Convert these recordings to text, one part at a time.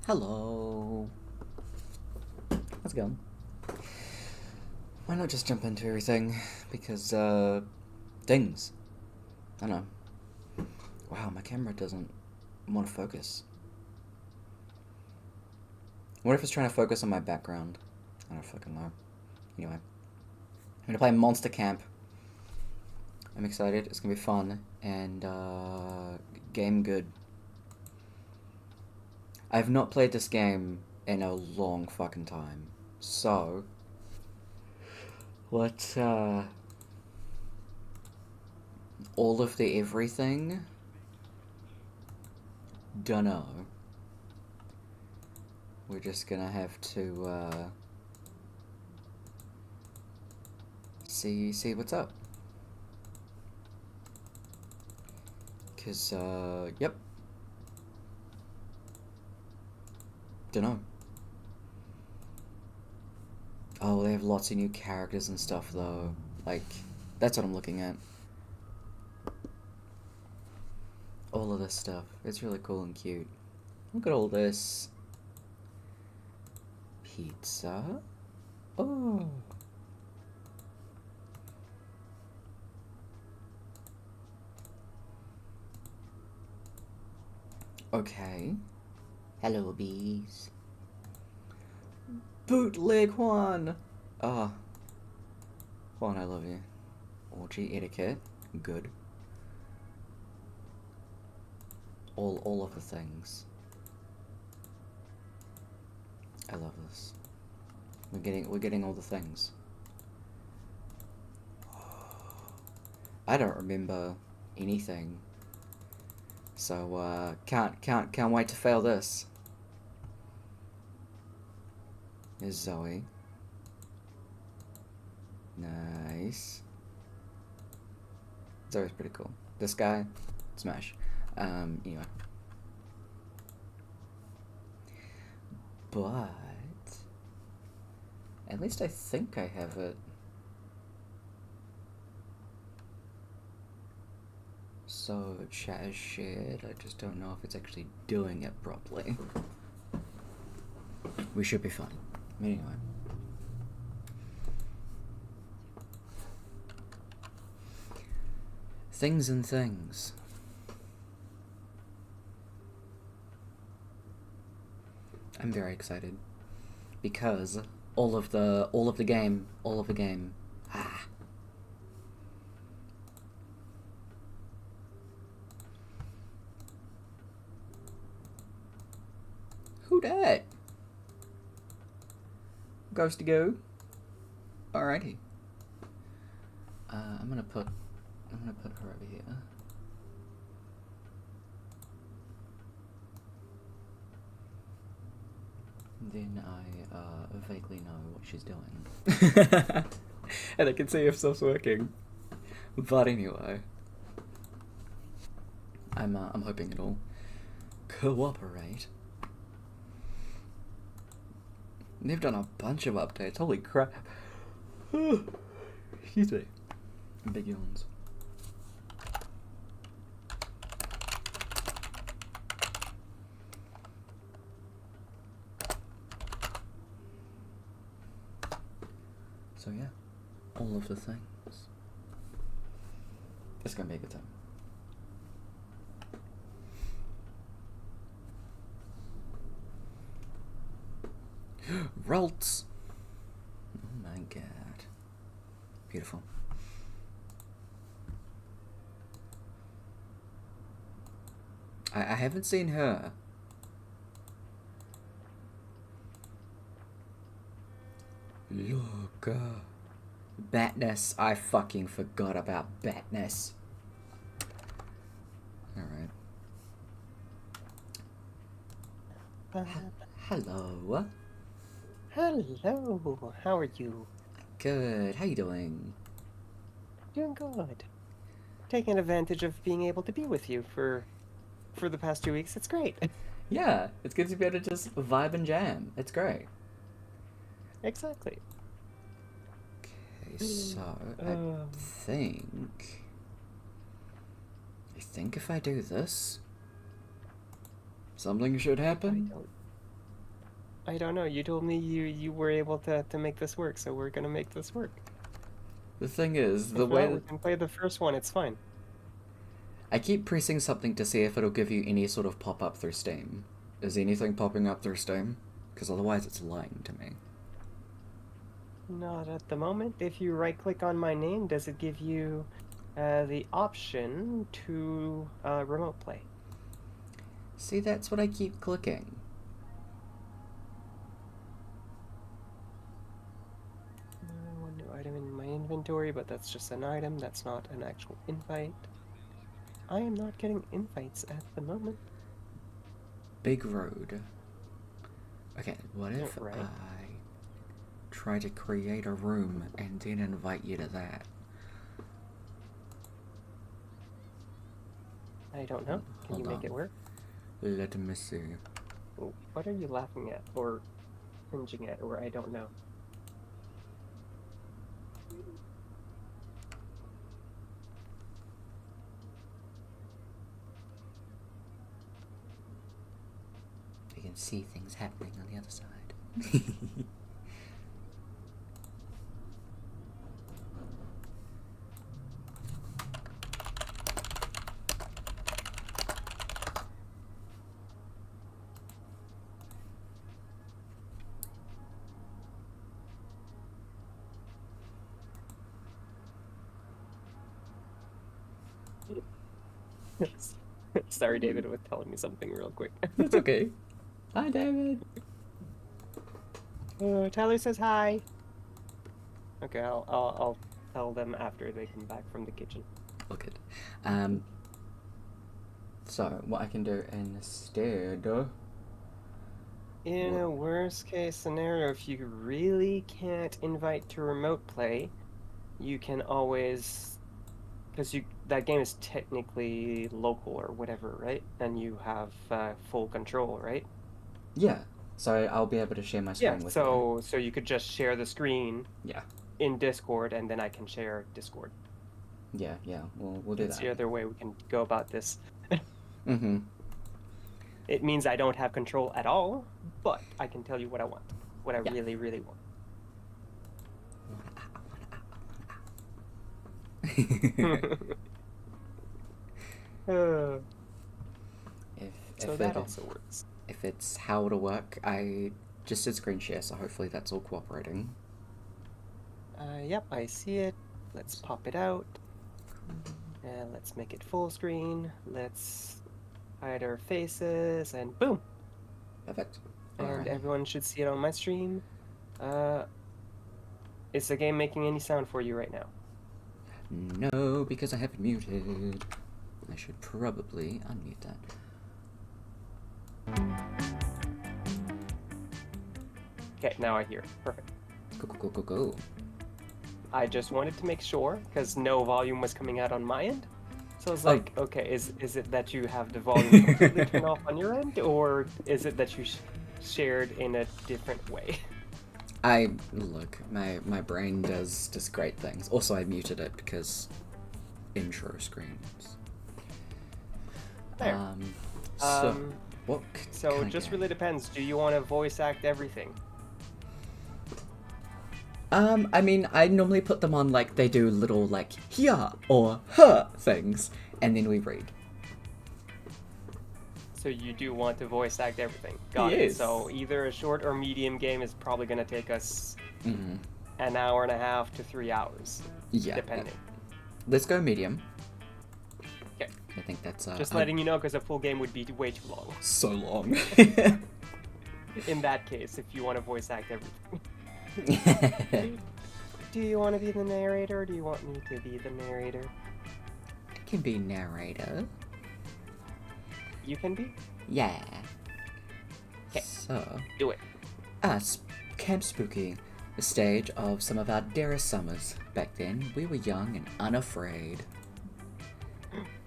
Hello. How's it going? Why not just jump into everything? Because, things. I don't know. Wow, my camera doesn't want to focus. What if it's trying to focus on my background? I don't fucking know. Anyway. I'm gonna play Monster Camp. I'm excited. It's gonna be fun. And, game good. I've not played this game in a long fucking time. So, let's, all of the everything? Dunno. We're just gonna have to, see what's up. 'Cause, yep. Dunno. Oh, they have lots of new characters and stuff, though. Like, that's what I'm looking at. All of this stuff. It's really cool and cute. Look at all this. Pizza? Oh. Okay. Hello, bees. Bootleg Juan! Ah. Juan, I love you. Orgy etiquette. Good. All of the things. I love this. We're getting all the things. I don't remember anything. So, can't wait to fail this. There's Zoe. Nice. Zoe's pretty cool. This guy, smash. Anyway. But at least I think I have it. So chat is shared. I just don't know if it's actually doing it properly. We should be fine. Anyway. Things and things. I'm very excited because all of the game. Ah. Who dat? Goes to go. Alrighty. I'm gonna put her over here. Then I vaguely know what she's doing. And I can see if stuff's working. But anyway. I'm hoping it'll cooperate. They've done a bunch of updates, holy crap. Excuse me. Big yawns. So yeah, all of the things. It's gonna be a good time. Ralts! Oh my god. Beautiful. I haven't seen her. Look. Batness. I fucking forgot about Batness. Alright. Hello. Hello. How are you? Good. How you doing? Doing good. Taking advantage of being able to be with you for the past 2 weeks. It's great. Yeah, it's good to be able to just vibe and jam. It's great. Exactly. Okay, so I think if I do this, something should happen. I don't know. You told me you were able to make this work, so we're gonna make this work. The thing is, the If way not, we can play the first one. It's fine. I keep pressing something to see if it'll give you any sort of pop-up through Steam. Is anything popping up through Steam? Because otherwise it's lying to me. Not at the moment. If you right-click on my name, does it give you the option to remote play? See, that's what I keep clicking. One new item in my inventory, but that's just an item. That's not an actual invite. I am not getting invites at the moment. Big road. Okay, what if Right. I try to create a room and then invite you to that? I don't know. Can you make it work? Let me see. What are you laughing at or cringing at, or I don't know? You can see things happening on the other side. Sorry, David was telling me something real quick. That's okay. Hi, David. Tyler says hi. Okay, I'll tell them after they come back from the kitchen. Look it. So what I can do instead. In a worst case scenario, if you really can't invite to remote play, you can always, because that game is technically local or whatever, right? And you have full control, right? Yeah. So I'll be able to share my screen with you. So you could just share the screen. Yeah. In Discord, and then I can share Discord. Yeah. We'll do that. It's the other way we can go about this. Mm-hmm. It means I don't have control at all, but I can tell you what I want, what I really, really want. So that also works. If it's how it'll work, I just did screen share, so hopefully that's all cooperating. Yep, I see it. Let's pop it out. And let's make it full screen. Let's hide our faces, and boom! Perfect. And everyone should see it on my stream. Is the game making any sound for you right now? No, because I have it muted. I should probably unmute that. Okay, now I hear. Perfect. Go. I just wanted to make sure, because no volume was coming out on my end. So I was like, okay, is it that you have the volume completely turned off on your end, or is it that you shared in a different way? Look, my brain does just great things. Also, I muted it because intro screens. There. What? So it just really depends. Do you want to voice act everything? I mean, I normally put them on like they do little like here or her things, and then we read. So you do want to voice act everything. Got it. So either a short or medium game is probably going to take us an hour and a half to 3 hours. Yeah. Depending. Let's go medium. Okay. I think that's... Just letting you know, because a full game would be way too long. So long. In that case, if you want to voice act everything. Do you want to be the narrator, or do you want me to be the narrator? I can be narrator. You can be? Yeah. Okay. So... do it. Camp Spooky. The stage of some of our dearest summers. Back then, we were young and unafraid.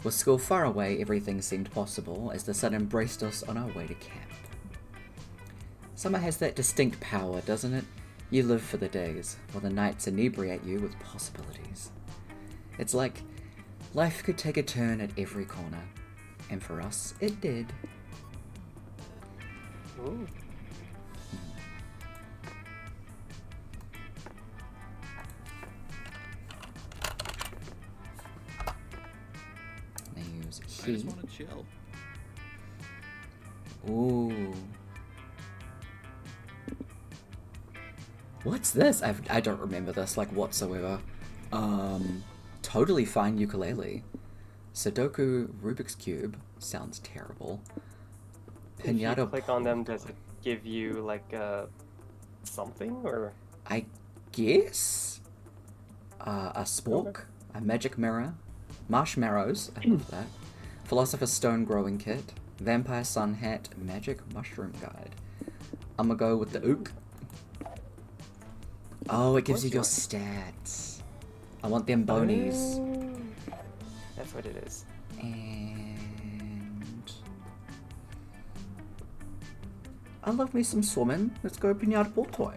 With school far away, everything seemed possible as the sun embraced us on our way to camp. Summer has that distinct power, doesn't it? You live for the days, while the nights inebriate you with possibilities. It's like life could take a turn at every corner, and for us, it did. Ooh. I use I just want to chill. Ooh. What's this? I don't remember this, like, whatsoever. Totally fine ukulele. Sudoku Rubik's Cube. Sounds terrible. Pinata. If you click on them, does it give you, like, something, or? I guess? A spork. Okay. A magic mirror. Marshmallows. I love that. Philosopher's Stone Growing Kit. Vampire Sun Hat. Magic Mushroom Guide. I'm gonna go with the ook. Oh, it gives you your stats. I want them bonies. That's what it is. And... I love me some swimming. Let's go Pinata Ball Toy.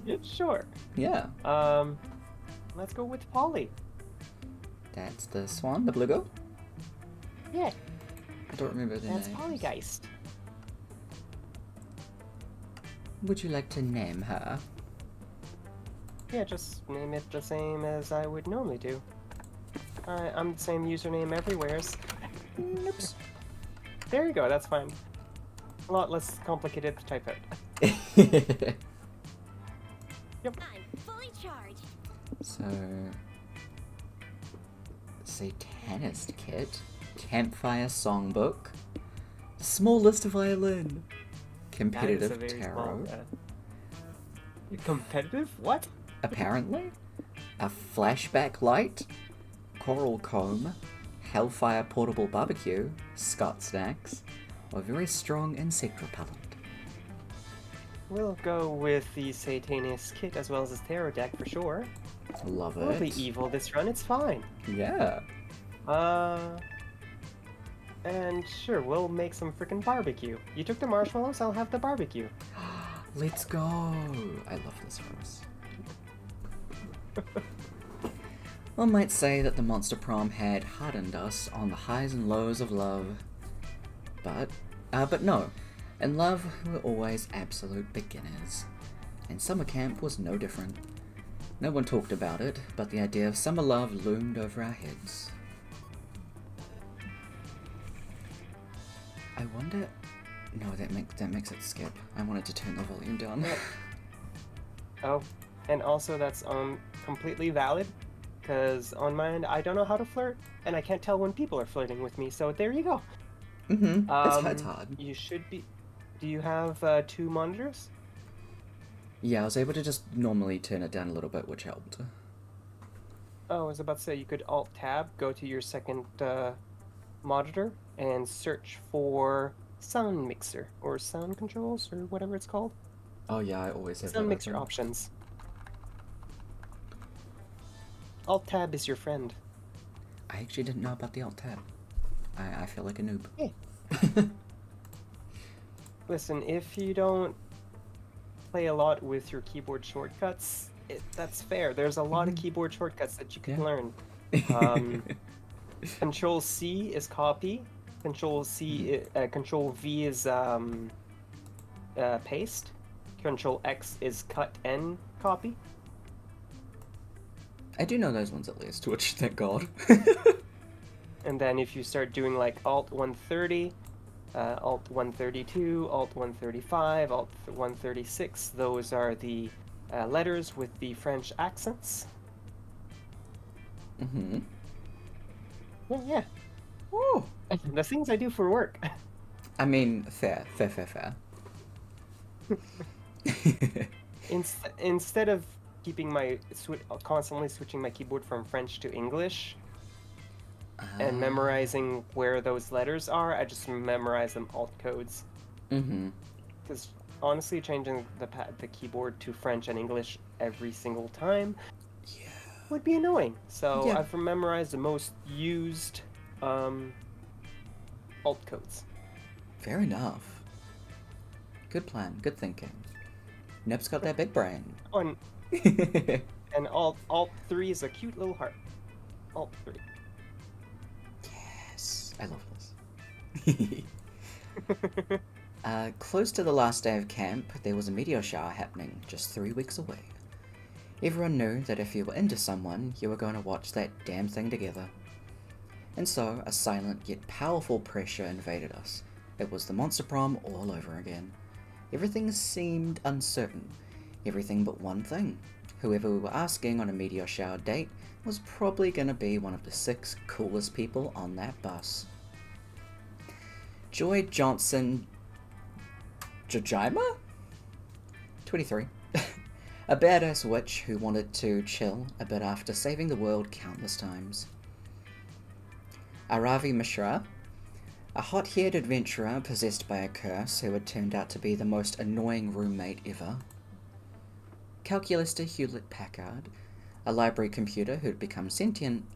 Yeah, sure. Yeah. Let's go with Polly. That's this one, the blue girl? Yeah. I don't remember the name. That's Pollygeist. Would you like to name her? Yeah, just name it the same as I would normally do. I'm the same username everywhere. Oops. There you go, that's fine. A lot less complicated to type out. Yep. I'm fully charged. So... Satanist Kit. Campfire Songbook. Small list of violin. Competitive That is a very tarot. small, competitive? What? Apparently. A flashback light. Coral comb. Hellfire portable barbecue. Scott snacks. Or very strong insect repellent. We'll go with the Satanist kit as well as his tarot deck for sure. Love it. We'll be evil this run, it's fine. Yeah. And sure, we'll make some freaking barbecue. You took the marshmallows, I'll have the barbecue. Let's go. I love this verse. One might say that the Monster Prom had hardened us on the highs and lows of love. But no. In love, we're always absolute beginners. And summer camp was no different. No one talked about it, but the idea of summer love loomed over our heads. I wonder... No, that makes it skip. I wanted to turn the volume down. Oh, and also that's completely valid, because on my end, I don't know how to flirt, and I can't tell when people are flirting with me, so there you go. Mm-hmm. It's hard. You should be... Do you have 2 monitors? Yeah, I was able to just normally turn it down a little bit, which helped. Oh, I was about to say you could Alt-Tab, go to your second monitor, and search for sound mixer or sound controls or whatever it's called. Oh yeah, I always have that Sound mixer open. options. Alt-Tab is your friend. I actually didn't know about the Alt Tab. I feel like a noob. Yeah. Listen, if you don't play a lot with your keyboard shortcuts, that's fair. There's a lot of keyboard shortcuts that you can learn. Control C is copy. Control V is paste. Control X is cut and copy. I do know those ones at least, which thank God. And then if you start doing like Alt 130, Alt 132, Alt 135, Alt 136, those are the letters with the French accents. Mm-hmm. Yeah. Woo! The things I do for work. I mean, fair. Instead of keeping constantly switching my keyboard from French to English and memorizing where those letters are, I just memorize them alt codes. Mm-hmm. Because honestly, changing the keyboard to French and English every single time would be annoying. So I've memorized the most used alt codes. Fair enough. Good plan. Good thinking. Nip's got that big brain. Oh, and alt 3 is a cute little heart. Alt 3. Yes, I love this. Close to the last day of camp, there was a meteor shower happening just 3 weeks away. Everyone knew that if you were into someone, you were going to watch that damn thing together. And so, a silent yet powerful pressure invaded us. It was the monster prom all over again. Everything seemed uncertain. Everything but one thing. Whoever we were asking on a meteor shower date was probably going to be one of the 6 coolest people on that bus. Joy Johnson Jojima? 23. A badass witch who wanted to chill a bit after saving the world countless times. Aravi Mishra, a hot-haired adventurer possessed by a curse who had turned out to be the most annoying roommate ever. Calculator Hewlett-Packard, a library computer who'd become a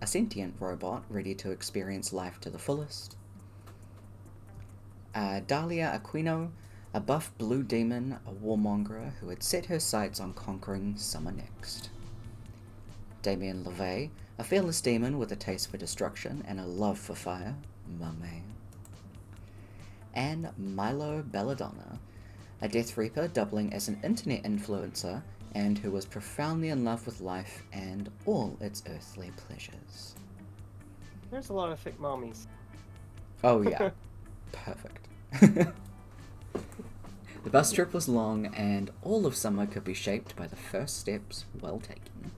sentient robot ready to experience life to the fullest. Dahlia Aquino, a buff blue demon, a warmonger who had set her sights on conquering Summer Next. Damien LeVay, a fearless demon with a taste for destruction and a love for fire, my man. And Milo Belladonna, a Death Reaper doubling as an internet influencer and who was profoundly in love with life and all its earthly pleasures. There's a lot of thick mommies. Oh yeah, perfect. The bus trip was long and all of summer could be shaped by the first steps well taken.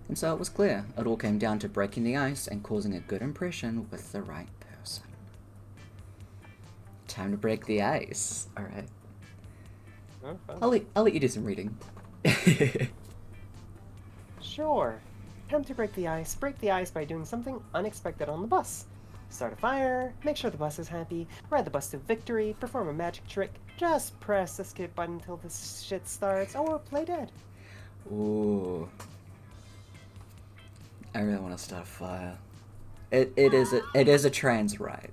And so it was clear, it all came down to breaking the ice and causing a good impression with the right person. Time to break the ice. Alright. Okay. I'll let you do some reading. Sure. Time to break the ice. Break the ice by doing something unexpected on the bus. Start a fire, make sure the bus is happy, ride the bus to victory, perform a magic trick, just press the skip button until the shit starts, or play dead. Ooh. I really want to start a fire. It is a trans ride.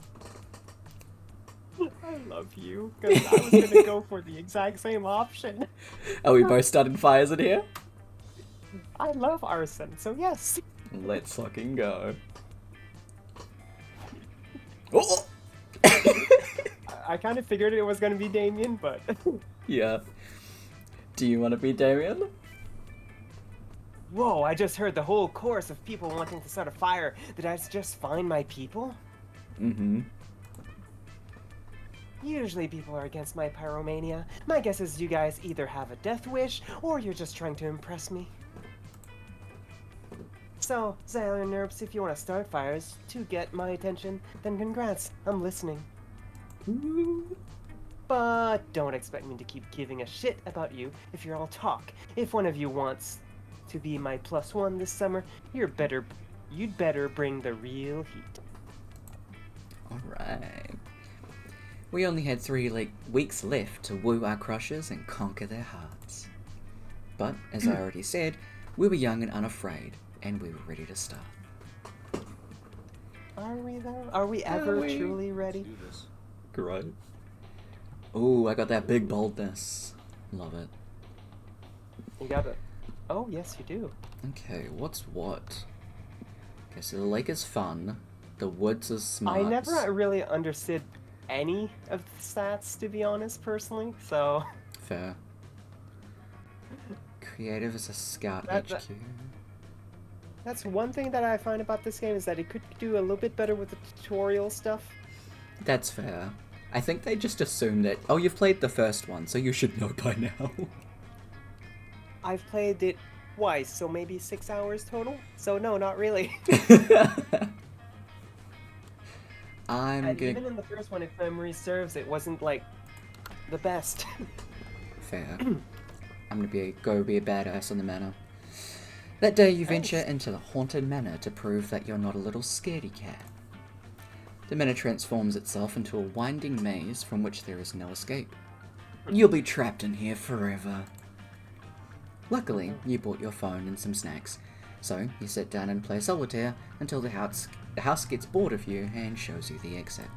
I love you, because I was gonna go for the exact same option. Are we both starting fires in here? I love arson, so yes. Let's fucking go. Oh! I kind of figured it was gonna be Damien, but... Yeah. Do you want to be Damien? Whoa, I just heard the whole chorus of people wanting to start a fire. Did I just find my people? Mm-hmm. Usually people are against my pyromania. My guess is you guys either have a death wish, or you're just trying to impress me. So, Xyler and Nerps, if you want to start fires to get my attention, then congrats, I'm listening. Ooh. But don't expect me to keep giving a shit about you if you're all talk. If one of you wants to be my +1 this summer, you'd better bring the real heat. Alright. We only had 3 weeks left to woo our crushes and conquer their hearts. But, as I already said, we were young and unafraid, and we were ready to start. Are we though? Are we ever truly ready? Let's do this. Great. Ooh, I got that big boldness. Love it. You got it. Oh, yes, you do. Okay, what's what? Okay, so the lake is fun. The woods is smart. I never really understood any of the stats, to be honest, personally, so... Fair. Creative is a scout That- HQ. That's one thing that I find about this game, is that it could do a little bit better with the tutorial stuff. That's fair. I think they just assume that, oh, you've played the first one, so you should know by now. I've played it twice, so maybe 6 hours total? So no, not really. And even in the first one, if memory serves, it wasn't, the best. Fair. I'm gonna go be a badass on the manor. That day you venture into the haunted manor to prove that you're not a little scaredy cat. The manor transforms itself into a winding maze from which there is no escape. You'll be trapped in here forever. Luckily, you bought your phone and some snacks, so you sit down and play solitaire until the house gets bored of you and shows you the exit.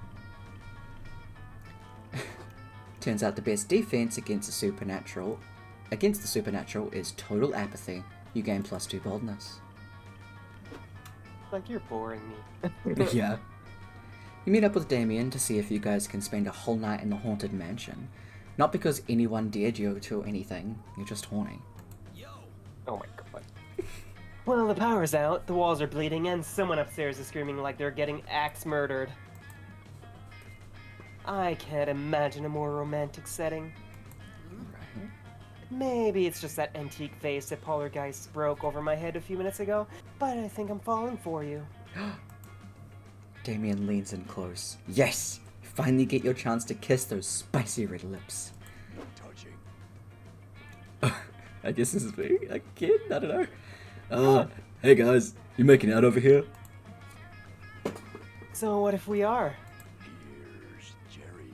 Turns out the best defense against the supernatural is total apathy. You gain +2 boldness. You're boring me. Yeah. You meet up with Damien to see if you guys can spend a whole night in the haunted mansion. Not because anyone dared you to or anything, you're just horny. Oh my god. Well, the power's out, the walls are bleeding, and someone upstairs is screaming like they're getting axe murdered. I can't imagine a more romantic setting. Right. Maybe it's just that antique vase that Poltergeist broke over my head a few minutes ago, but I think I'm falling for you. Damien leans in close. Yes! You finally get your chance to kiss those spicy red lips. Touching. I guess this is me, a kid? I don't know. Hey guys, you making out over here? So what if we are? Here's Jerry.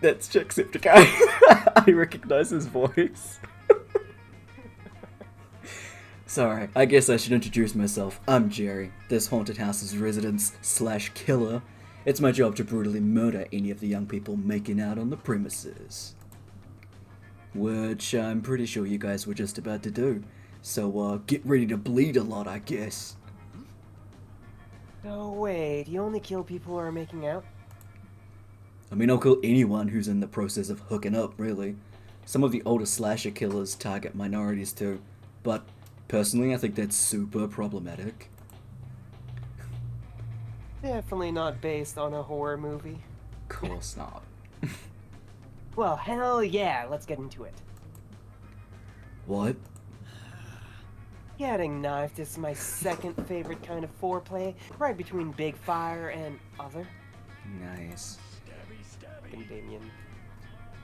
That's Jacksepticeye. I recognize his voice. Sorry, I guess I should introduce myself. I'm Jerry, this haunted house's resident/killer. It's my job to brutally murder any of the young people making out on the premises. Which I'm pretty sure you guys were just about to do. So, get ready to bleed a lot, I guess. No, wait, you only kill people who are making out? I mean, I'll kill anyone who's in the process of hooking up, really. Some of the older slasher killers target minorities too, but personally I think that's super problematic. Definitely not based on a horror movie. Of course not. Well, hell yeah, let's get into it. What? Getting knifed is my second favorite kind of foreplay, right between big fire and other. Nice. And Damien.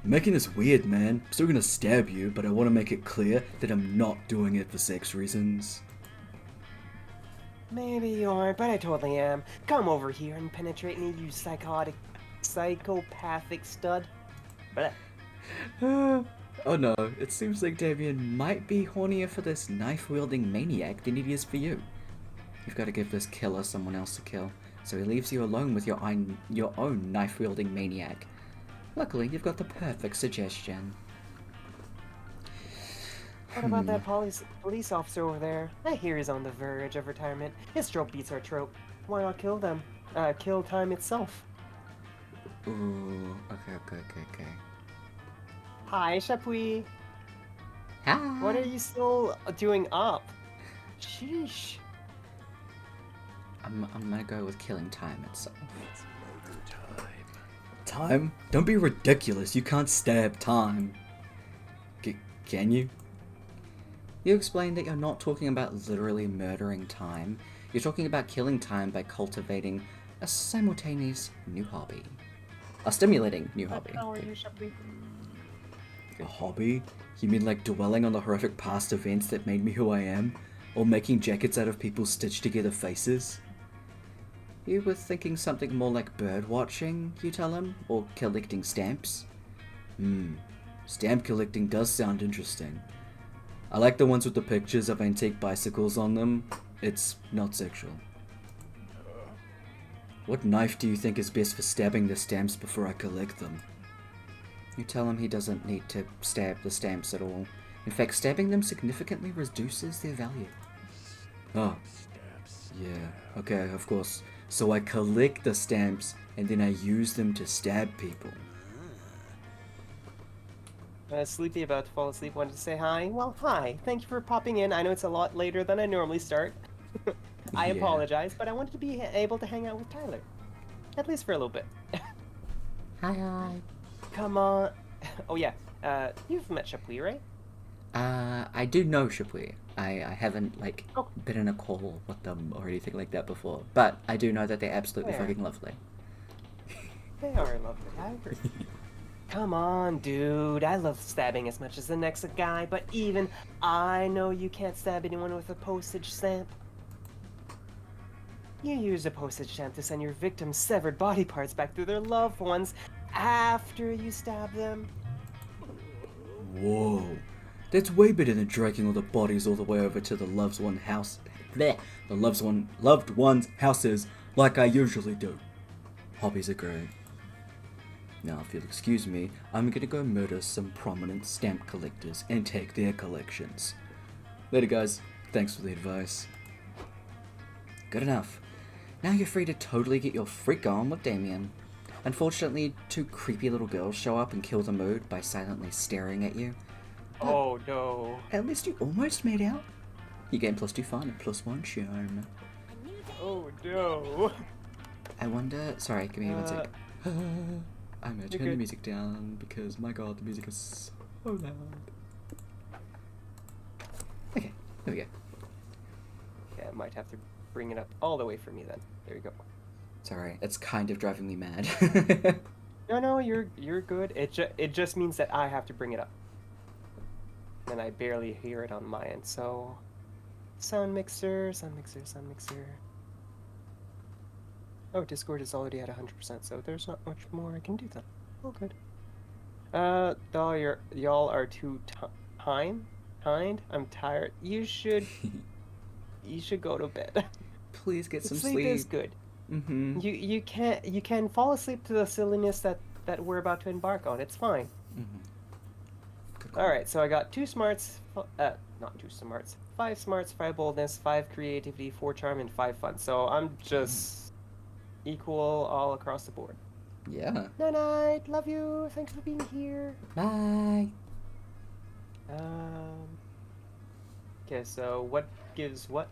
You're making this weird, man. I'm still gonna stab you, but I want to make it clear that I'm not doing it for sex reasons. Maybe you aren't, but I totally am. Come over here and penetrate me, you psychopathic stud. Blech. Oh no, it seems like Damien might be hornier for this knife-wielding maniac than he is for you. You've got to give this killer someone else to kill, so he leaves you alone with your own knife-wielding maniac. Luckily, you've got the perfect suggestion. What about that police officer over there? I hear he's on the verge of retirement. His trope beats our trope. Why not kill them? Kill time itself. Ooh, okay. Hi, Chapuis. Hi. What are you still doing up? Sheesh. I'm gonna go with killing time itself. It's murder time. Time? Don't be ridiculous. You can't stab time. Can you? You explained that you're not talking about literally murdering time. You're talking about killing time by cultivating a simultaneous new hobby. A stimulating new hobby. How are you, Shapley? A hobby? You mean like dwelling on the horrific past events that made me who I am? Or making jackets out of people's stitched together faces? You were thinking something more like bird watching, you tell him? Or collecting stamps? Stamp collecting does sound interesting. I like the ones with the pictures of antique bicycles on them. It's not sexual. What knife do you think is best for stabbing the stamps before I collect them? You tell him he doesn't need to stab the stamps at all. In fact, stabbing them significantly reduces their value. Oh. Yeah, okay, of course. So I collect the stamps, and then I use them to stab people. Sleepy, about to fall asleep, wanted to say hi. Well, hi. Thank you for popping in. I know it's a lot later than I normally start. I Yeah. apologize, but I wanted to be able to hang out with Tyler. At least for a little bit. Hi. Come on. Oh, yeah. You've met Chapuis, right? I do know Chapuis. I haven't, like, Oh. been in a call with them or anything like that before. But I do know that they're absolutely Fair. fucking lovely. They are lovely, I agree. Come on, dude. I love stabbing as much as the next guy, but even I know you can't stab anyone with a postage stamp. You use a postage stamp to send your victims' severed body parts back to their loved ones after you stab them. Whoa. That's way better than dragging all the bodies all the way over to the loved one's house. Bleh. The loved one's houses like I usually do. Hobbies are great. Now, if you'll excuse me, I'm gonna go murder some prominent stamp collectors and take their collections. Later, guys. Thanks for the advice. Good enough. Now you're free to totally get your freak on with Damien. Unfortunately, two creepy little girls show up and kill the mood by silently staring at you. Oh no. At least you almost made out. You gain +2 fun and +1 charm. Oh no. I wonder... Sorry, give me one sec. I'm gonna You're turn the good. music down because, my god, the music is so loud. Okay, there we go. Yeah, I might have to bring it up all the way for me then. There you go. Sorry, it's kind of driving me mad. No, you're good. It just means that I have to bring it up. And I barely hear it on my end, so... Sound mixer. Oh, Discord is already at 100%, so there's not much more I can do then. Oh, good. Y'all are too kind? I'm tired. You should go to bed. Please get some Sleep sleep. is good. Mm-hmm. You can fall asleep to the silliness that we're about to embark on. It's fine. Mm-hmm. All right, so I got 2 smarts, not 2 smarts, 5 smarts, 5 boldness, 5 creativity, 4 charm, and 5 fun. So I'm just equal all across the board. Yeah. Night, love you. Thanks for being here. Bye. Okay, so what gives what?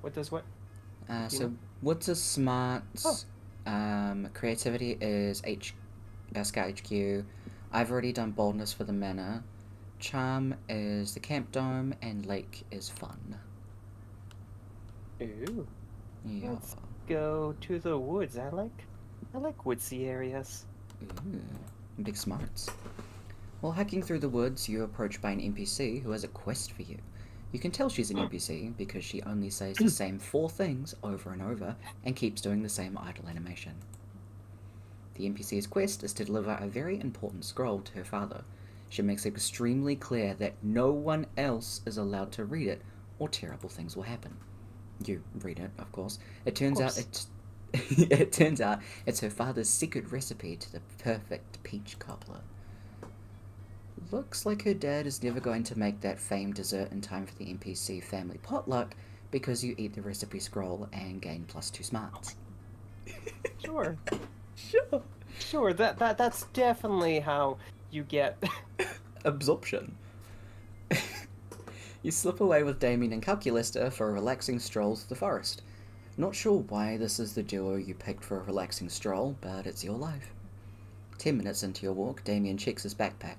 What does what? So know? what's a smarts? Creativity is Scout HQ. I've already done boldness for the manor. Charm is the camp dome, and lake is fun. Ooh. Yeah. Let's go to the woods. I like woodsy areas. Ooh, big smarts. While hiking through the woods, you're approached by an NPC who has a quest for you. You can tell she's an NPC because she only says the same 4 things over and over and keeps doing the same idle animation. The NPC's quest is to deliver a very important scroll to her father. She makes it extremely clear that no one else is allowed to read it, or terrible things will happen. You read it, of course. It turns out it's her father's secret recipe to the perfect peach cobbler. Looks like her dad is never going to make that famed dessert in time for the NPC family potluck because you eat the recipe scroll and gain +2 smarts. Sure. Sure. Sure, that's definitely how you get Absorption. You slip away with Damien and Calculista for a relaxing stroll through the forest. Not sure why this is the duo you picked for a relaxing stroll, but it's your life. 10 minutes into your walk, Damien checks his backpack.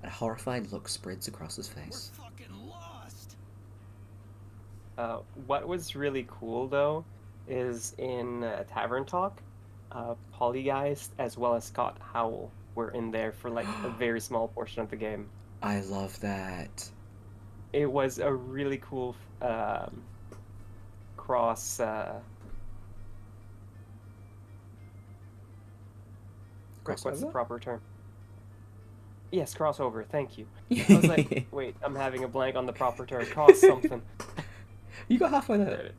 A horrified look spreads across his face. We're fucking lost. What was really cool though is in Tavern Talk, Polygeist as well as Scott Howell were in there for like a very small portion of the game. I love that. It was a really cool cross. What's the Crossover? proper term? Yes, crossover. Thank you. I was like, wait, I'm having a blank on the proper term. Cross something. You got halfway there.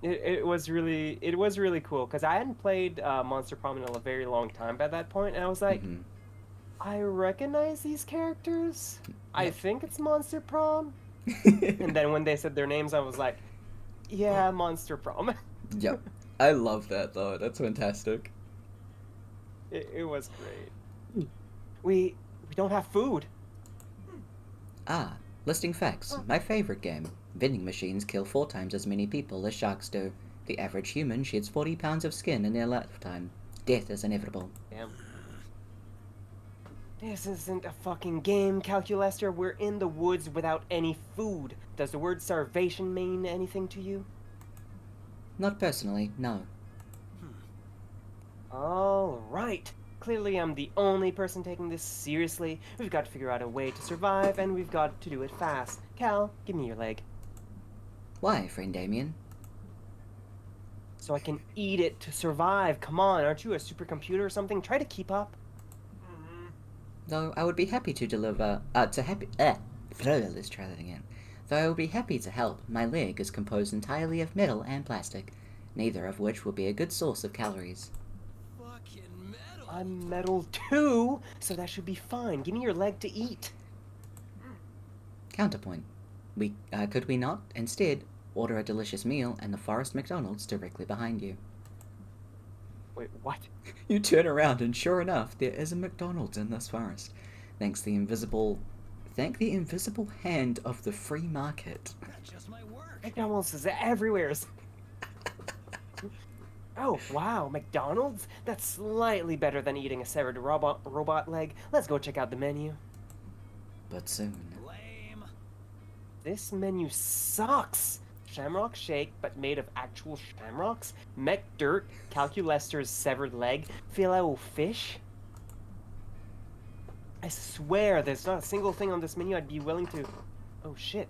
It was really cool because I hadn't played Monster Prom in a very long time by that point, and I was like, Mhm. I recognize these characters. I Yep. think it's Monster Prom. And then when they said their names, I was like, yeah, Monster Prom. Yep. I love that though. That's fantastic. It was great. We don't have food. Ah, listing facts. My favorite game. Vending machines kill 4 times as many people as sharks do. The average human sheds 40 pounds of skin in their lifetime. Death is inevitable. Damn. This isn't a fucking game, Calculester. We're in the woods without any food. Does the word starvation mean anything to you? Not personally, no. All right. Clearly, I'm the only person taking this seriously. We've got to figure out a way to survive, and we've got to do it fast. Cal, give me your leg. Why, friend Damien? So I can eat it to survive. Come on, aren't you a supercomputer or something? Try to keep up. Though I would be happy to deliver, let's try that again. Though I would be happy to help, my leg is composed entirely of metal and plastic, neither of which will be a good source of calories. Fucking metal. I'm metal too, so that should be fine. Give me your leg to eat. Counterpoint. Could we not, instead, order a delicious meal and the Forest McDonald's directly behind you? Wait, what? You turn around and sure enough, there is a McDonald's in this forest. Thank the invisible hand of the free market. That's just my work. McDonald's is everywhere. Oh, wow, McDonald's? That's slightly better than eating a severed robot leg. Let's go check out the menu. But soon. Lame. This menu sucks. Shamrock shake, but made of actual shamrocks. Mech dirt, Calculester's severed leg, filet-o-fish. I swear there's not a single thing on this menu I'd be willing to... Oh, shit.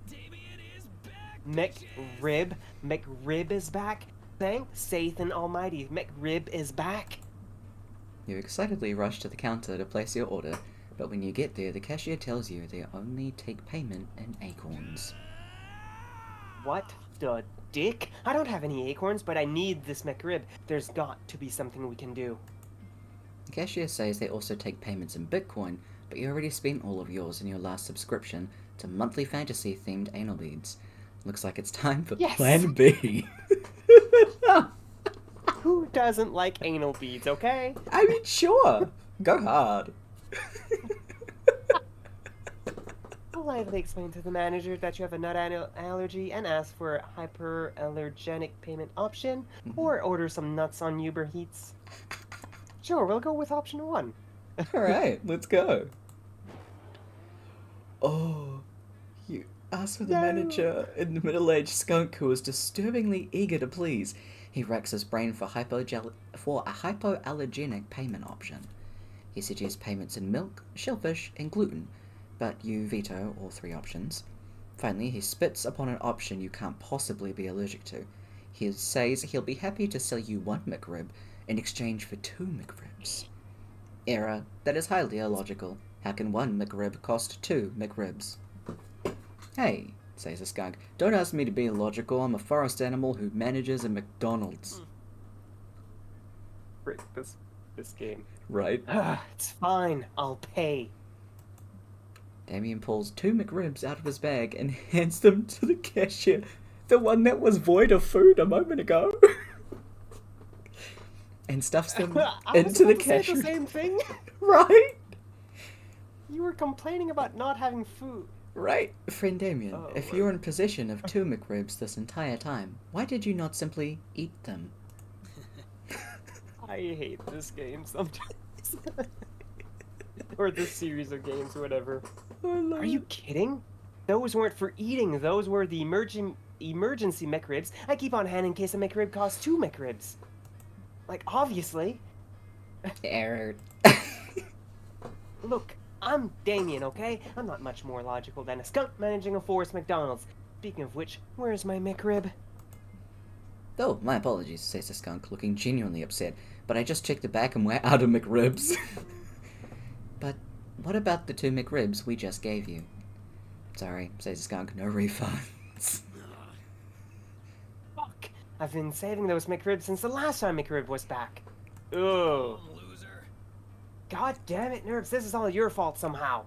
Damien is back. McRib. McRib is back. Thank Sathan Almighty. McRib is back. You excitedly rush to the counter to place your order, but when you get there, the cashier tells you they only take payment in acorns. What the dick? I don't have any acorns, but I need this McRib. There's got to be something we can do. The cashier says they also take payments in Bitcoin, but you already spent all of yours in your last subscription to monthly fantasy-themed anal beads. Looks like it's time for Yes! Plan B. Who doesn't like anal beads, okay? I mean, sure. Go hard. Politely explain to the manager that you have a nut allergy and ask for a hyperallergenic payment option, or order some nuts on Uber Eats. Sure, we'll go with option 1. Alright, let's go. Oh, you asked for the No. manager in the middle-aged skunk who is disturbingly eager to please. He racks his brain for a hypoallergenic payment option. He suggests payments in milk, shellfish, and gluten, but you veto all 3 options. Finally, he spits upon an option you can't possibly be allergic to. He says he'll be happy to sell you 1 McRib in exchange for 2 McRibs. Error. That is highly illogical. How can 1 McRib cost 2 McRibs? Hey, says the skunk, don't ask me to be illogical. I'm a forest animal who manages a McDonald's. Frick, this game. Right? It's fine, I'll pay. Damien pulls 2 McRibs out of his bag and hands them to the cashier, the one that was void of food a moment ago, and stuffs them I was into the about to say cashier. the same thing. Right? You were complaining about not having food. Right, friend Damien, Oh, if you're in possession of 2 McRibs this entire time, why did you not simply eat them? I hate this game sometimes. Or this series of games, whatever. I love Are you it. kidding? Those weren't for eating. Those were the emergency McRibs, I keep on hand in case a McRib costs 2 McRibs. Like, obviously. Error. Look, I'm Damien, okay? I'm not much more logical than a skunk managing a forest McDonald's. Speaking of which, where's my McRib? Oh, my apologies, says the skunk, looking genuinely upset, but I just checked the back and we're out of McRibs. But what about the 2 McRibs we just gave you? Sorry, says the skunk, no refunds. Fuck! I've been saving those McRibs since the last time McRib was back. Ugh. Loser. God damn it, Nerves, this is all your fault somehow.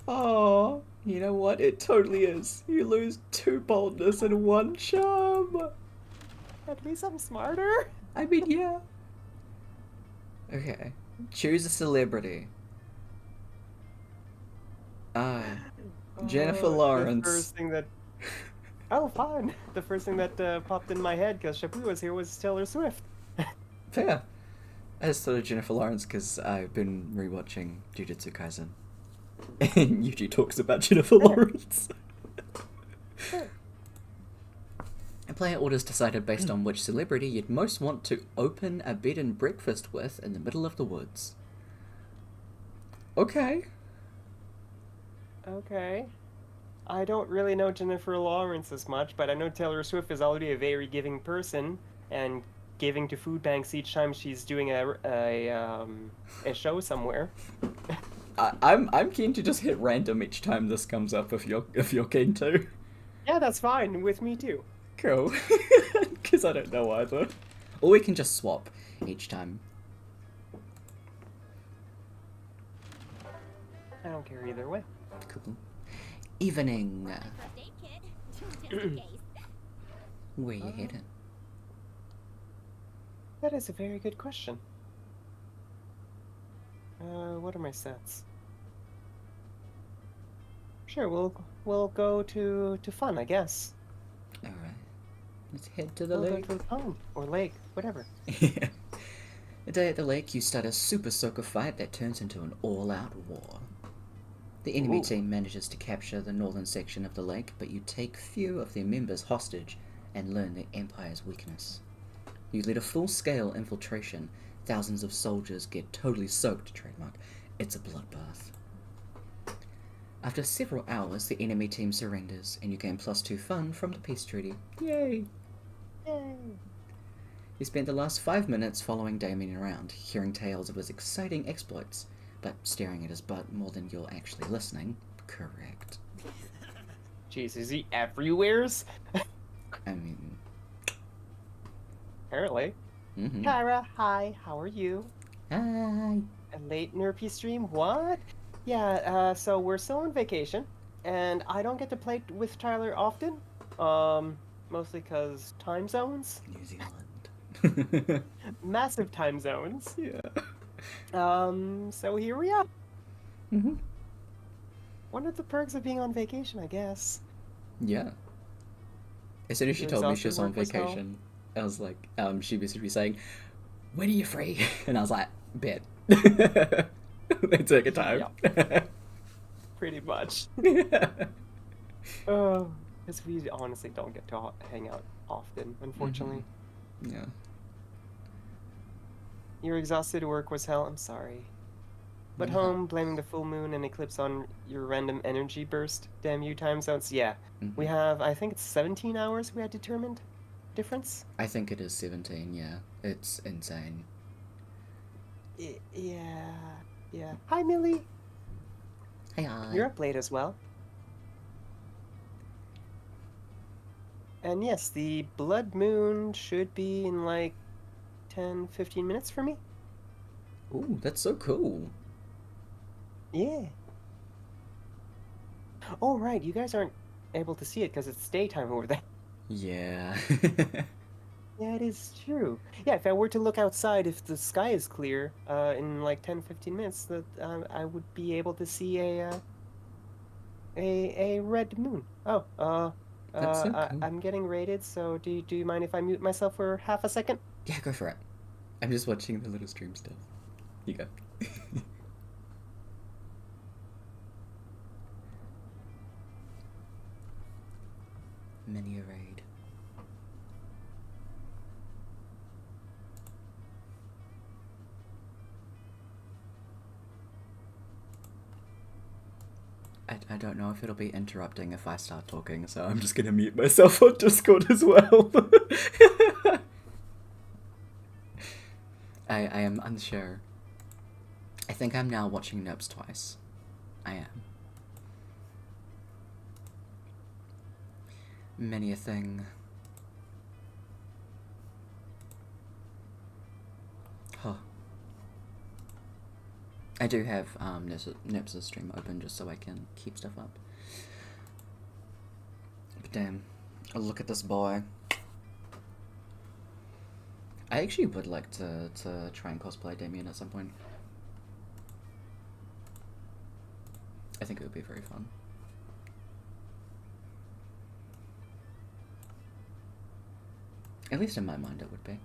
Oh, you know what? It totally is. You lose 2 boldness and 1 charm. At least I'm smarter. I mean, yeah. Okay. Choose a celebrity. Jennifer Lawrence. The first thing that... Oh, fine. The first thing that popped in my head because Shabu was here was Taylor Swift. Fair. I just thought of Jennifer Lawrence because I've been rewatching Jujutsu Kaisen. And Yuji talks about Jennifer Lawrence. A player orders decided based on which celebrity you'd most want to open a bed and breakfast with in the middle of the woods. Okay. Okay. I don't really know Jennifer Lawrence as much, but I know Taylor Swift is already a very giving person and giving to food banks each time she's doing a show somewhere. I'm keen to just hit random each time this comes up if you're keen to. Yeah, that's fine with me too. Cool. Because I don't know either. Or we can just swap each time. I don't care either way. Cool. Evening. Where you heading? That is a very good question. What are my sets? Sure, we'll go to fun, I guess. All right. Let's head to the We'll lake. go to the pond or lake, whatever. Yeah. A day at the lake, you start a super soaker fight that turns into an all-out war. The enemy Ooh. team manages to capture the northern section of the lake, but you take few of their members hostage and learn the Empire's weakness. You lead a full-scale infiltration. Thousands of soldiers get totally soaked, trademark. It's a bloodbath. After several hours, the enemy team surrenders, and you gain +2 fun from the peace treaty. Yay! Yay! You spent the last 5 minutes following Damien around, hearing tales of his exciting exploits, but staring at his butt more than you're actually listening. Correct. Jeez, is he everywheres? I mean... Apparently. Mm-hmm. Kara, hi, how are you? Hi! A late Nerapi stream? What? Yeah, so we're still on vacation, and I don't get to play with Tyler often. Mostly because time zones. New Zealand. Massive time zones. Yeah. So here we are. Mm-hmm. One of the perks of being on vacation, I guess. Yeah. As soon as she Your told me she exhausted was on work was hell? vacation, I was like, she basically saying, when are you free? And I was like, bet. They took a time. Pretty much. Yeah. Because we honestly don't get to hang out often, unfortunately. Yeah. Your exhausted work was hell, I'm sorry. But Yeah. home, blaming the full moon and eclipse on your random energy burst. Damn you, time zones. Yeah. We have, I think it's 17 hours we had determined difference. I think it is 17, yeah. It's insane. Yeah. Yeah. Hi, Millie. Hi. You're up late as well. And yes, the blood moon should be in like 10, 15 minutes for me. Ooh, that's so cool. Yeah. Oh, right. You guys aren't able to see it because it's daytime over there. Yeah. Yeah, it is true. Yeah, if I were to look outside, if the sky is clear, in like 10, 15 minutes, that I would be able to see a red moon. Oh, That's so cool. I'm getting rated, so do you mind if I mute myself for half a second? Yeah, go for it. I'm just watching the little stream stuff. You go. Mini raid. I don't know if it'll be interrupting if I start talking, so I'm just gonna mute myself on Discord as well. I am unsure. I think I'm now watching Nopes twice. I am. Many a thing. Huh. I do have Nopes' stream open just so I can keep stuff up. But damn, look at this boy. I actually would like to try and cosplay Damien at some point. I think it would be very fun. At least in my mind it would be.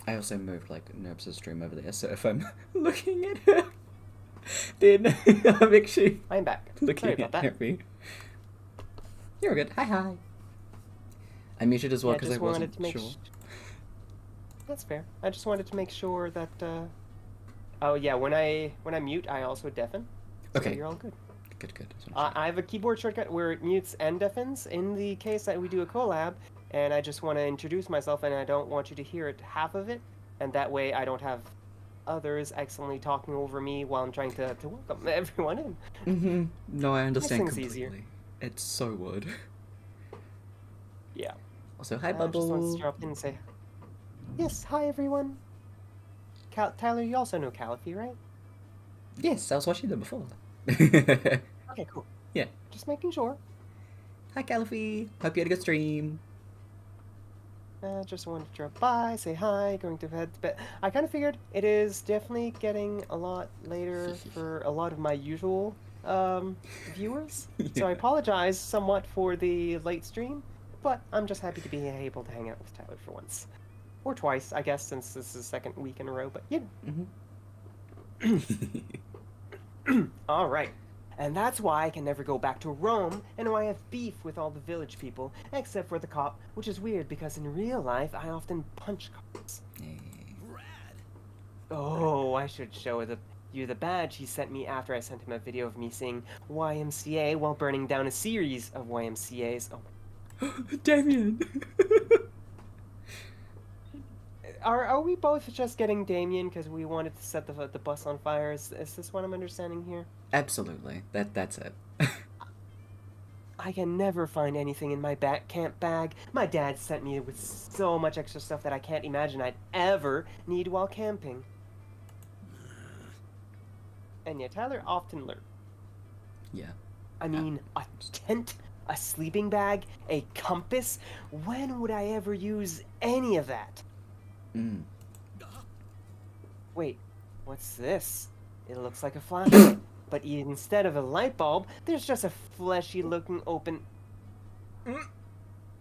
I also moved like Nopes' stream over there, so if I'm looking at her, then I'm actually I'm back. looking Sorry about at that. Nerapi. You're good. Hi. I muted as well Yeah, because just I wanted wasn't to make sure. That's fair. I just wanted to make sure that. Oh yeah, when I mute, I also deafen. So Okay. you're all good. Good. Just wanna check. I have a keyboard shortcut where it mutes and deafens in the case that we do a collab, and I just want to introduce myself, and I don't want you to hear it half of it, and that way I don't have others accidentally talking over me while I'm trying to welcome everyone in. No, I understand things completely. easier. It's so wood. Yeah. Also, hi, I just want to Bubble. drop in and say, yes, hi everyone. Tyler, you also know Caliphy, right? Yes, I was watching them before. Okay, cool. Yeah. Just making sure. Hi, Caliphy. Hope you had a good stream. Just wanted to drop by, say hi, going to bed. But I kind of figured it is definitely getting a lot later for a lot of my usual viewers. So I Yeah. apologize somewhat for the late stream, but I'm just happy to be able to hang out with Tyler for once. Or twice, I guess, since this is the second week in a row, but you know. All right. And that's why I can never go back to Rome, and why I have beef with all the village people, except for the cop, which is weird because in real life I often punch cops. Rad. Oh, I should show you the badge he sent me after I sent him a video of me singing YMCA while burning down a series of YMCAs. Oh. Damien. Are we both just getting Damien because we wanted to set the bus on fire? Is this what I'm understanding here? Absolutely. That's it. I can never find anything in my camp bag. My dad sent me with so much extra stuff that I can't imagine I'd ever need while camping. And yet Tyler often lurks. Yeah. I mean, a tent, a sleeping bag, a compass. When would I ever use any of that? Wait, what's this? It looks like a flashlight, but instead of a light bulb, there's just a fleshy-looking open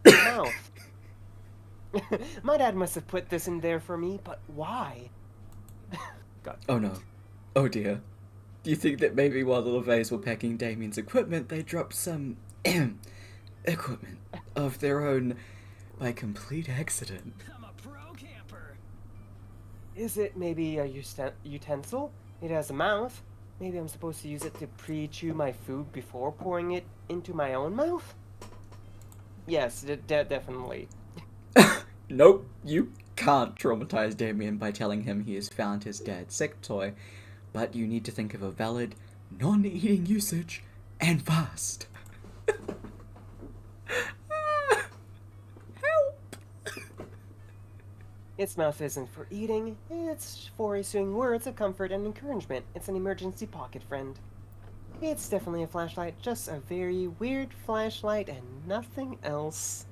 mouth. My dad must have put this in there for me, but why? God. Oh no. Oh dear. Do you think that maybe while the LeVays were packing Damien's equipment, they dropped some equipment of their own by complete accident? I'm a pro camper. Is it maybe a utensil? It has a mouth. Maybe I'm supposed to use it to pre-chew my food before pouring it into my own mouth? Yes, definitely. Nope, you can't traumatize Damien by telling him he has found his dad's sex toy, but you need to think of a valid, non-eating usage, and fast. Help! Its mouth isn't for eating, it's for issuing words of comfort and encouragement. It's an emergency pocket friend. It's definitely a flashlight, just a very weird flashlight and nothing else.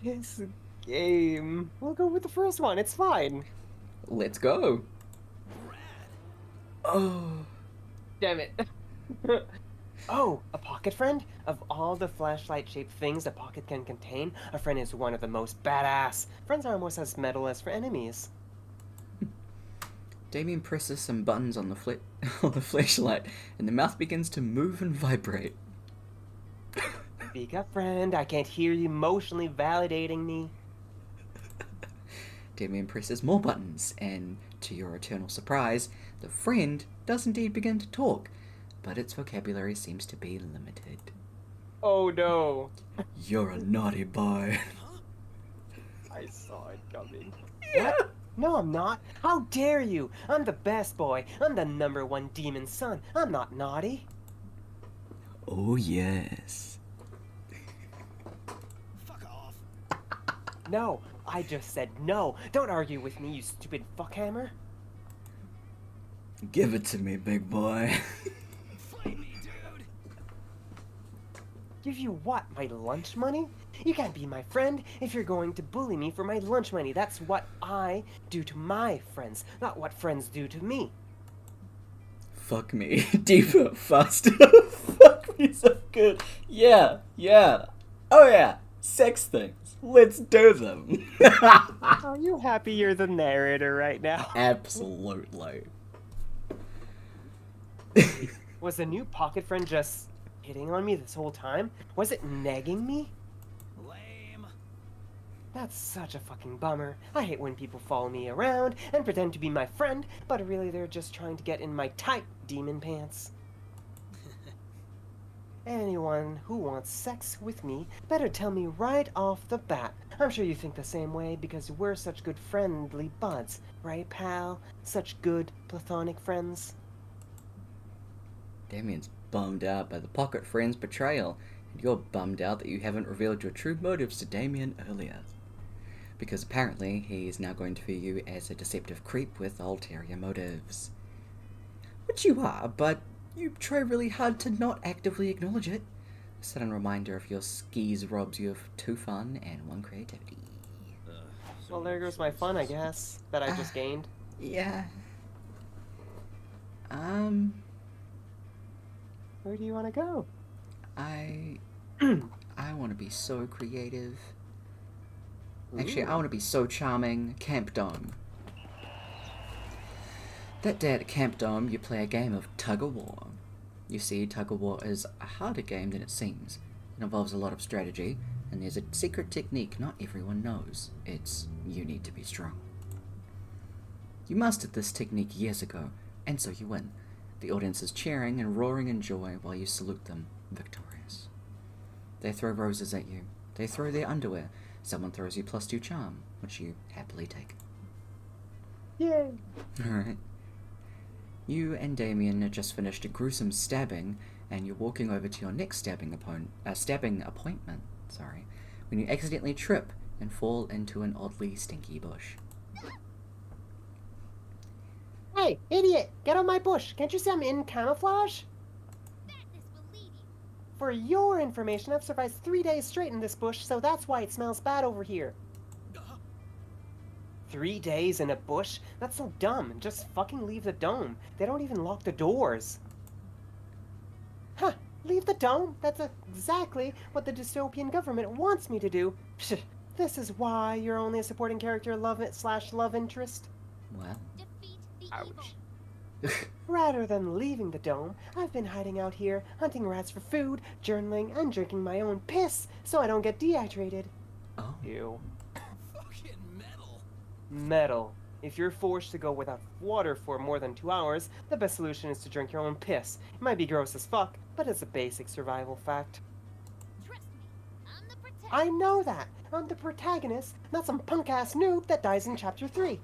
This game. We'll go with the first one, it's fine. Let's go. Rad. Oh. Damn it. Oh, a pocket friend? Of all the flashlight-shaped things a pocket can contain, a friend is one of the most badass. Friends are almost as metal as for enemies. Damien presses some buttons on the on the flashlight, and the mouth begins to move and vibrate. Speak up, friend. I can't hear you emotionally validating me. Damien presses more buttons, and to your eternal surprise, the friend does indeed begin to talk, but its vocabulary seems to be limited. Oh no. You're a naughty boy. I saw it coming. Yeah. What? No, I'm not. How dare you? I'm the best boy. I'm the #1 demon son. I'm not naughty. Oh, yes. Fuck off. No, I just said no. Don't argue with me, you stupid fuckhammer. Give it to me, big boy. Fight me, dude. Give you what, my lunch money? You can't be my friend if you're going to bully me for my lunch money. That's what I do to my friends, not what friends do to me. Fuck me. Deeper, faster. Fuck me so good. Yeah. Oh yeah. Sex things. Let's do them. Are you happy you're the narrator right now? Absolutely. Was the new pocket friend just hitting on me this whole time? Was it negging me? Lame. That's such a fucking bummer. I hate when people follow me around and pretend to be my friend, but really they're just trying to get in my tight demon pants. Anyone who wants sex with me better tell me right off the bat. I'm sure you think the same way because we're such good friendly buds, right, pal? Such good platonic friends. Damien's bummed out by the pocket friend's betrayal, and you're bummed out that you haven't revealed your true motives to Damien earlier. Because apparently he is now going to view you as a deceptive creep with ulterior motives. Which you are, but you try really hard to not actively acknowledge it. A sudden reminder of your skis robs you of 2 fun and 1 creativity. Well, there goes my fun, I guess, that I just gained. Yeah. Where do you want to go? I want to be so creative. Actually, I want to be so charming. Camp Dome. That day at Camp Dome, you play a game of tug-of-war. You see, tug-of-war is a harder game than it seems. It involves a lot of strategy, and there's a secret technique not everyone knows. It's, you need to be strong. You mastered this technique years ago, and so you win. The audience is cheering and roaring in joy while you salute them, victorious. They throw roses at you. They throw their underwear. Someone throws you +2 charm, which you happily take. Yay! Alright. You and Damien had just finished a gruesome stabbing, and you're walking over to your next stabbing appointment, when you accidentally trip and fall into an oddly stinky bush. Hey, idiot! Get on my bush! Can't you see I'm in camouflage? Fatness will lead you. For your information, I've survived 3 days straight in this bush, so that's why it smells bad over here. 3 days in a bush? That's so dumb. Just fucking leave the dome. They don't even lock the doors. Huh, leave the dome? That's exactly what the dystopian government wants me to do. Psh, this is why you're only a supporting character love interest. Well, Defeat the Ouch. evil. Rather than leaving the dome, I've been hiding out here, hunting rats for food, journaling, and drinking my own piss so I don't get dehydrated. oh. Ew. Fucking metal. Metal. If you're forced to go without water for more than 2 hours, the best solution is to drink your own piss. It might be gross as fuck, but it's a basic survival fact. Trust me, I'm the protector. I know that! I'm the protagonist, not some punk-ass noob that dies in chapter 3.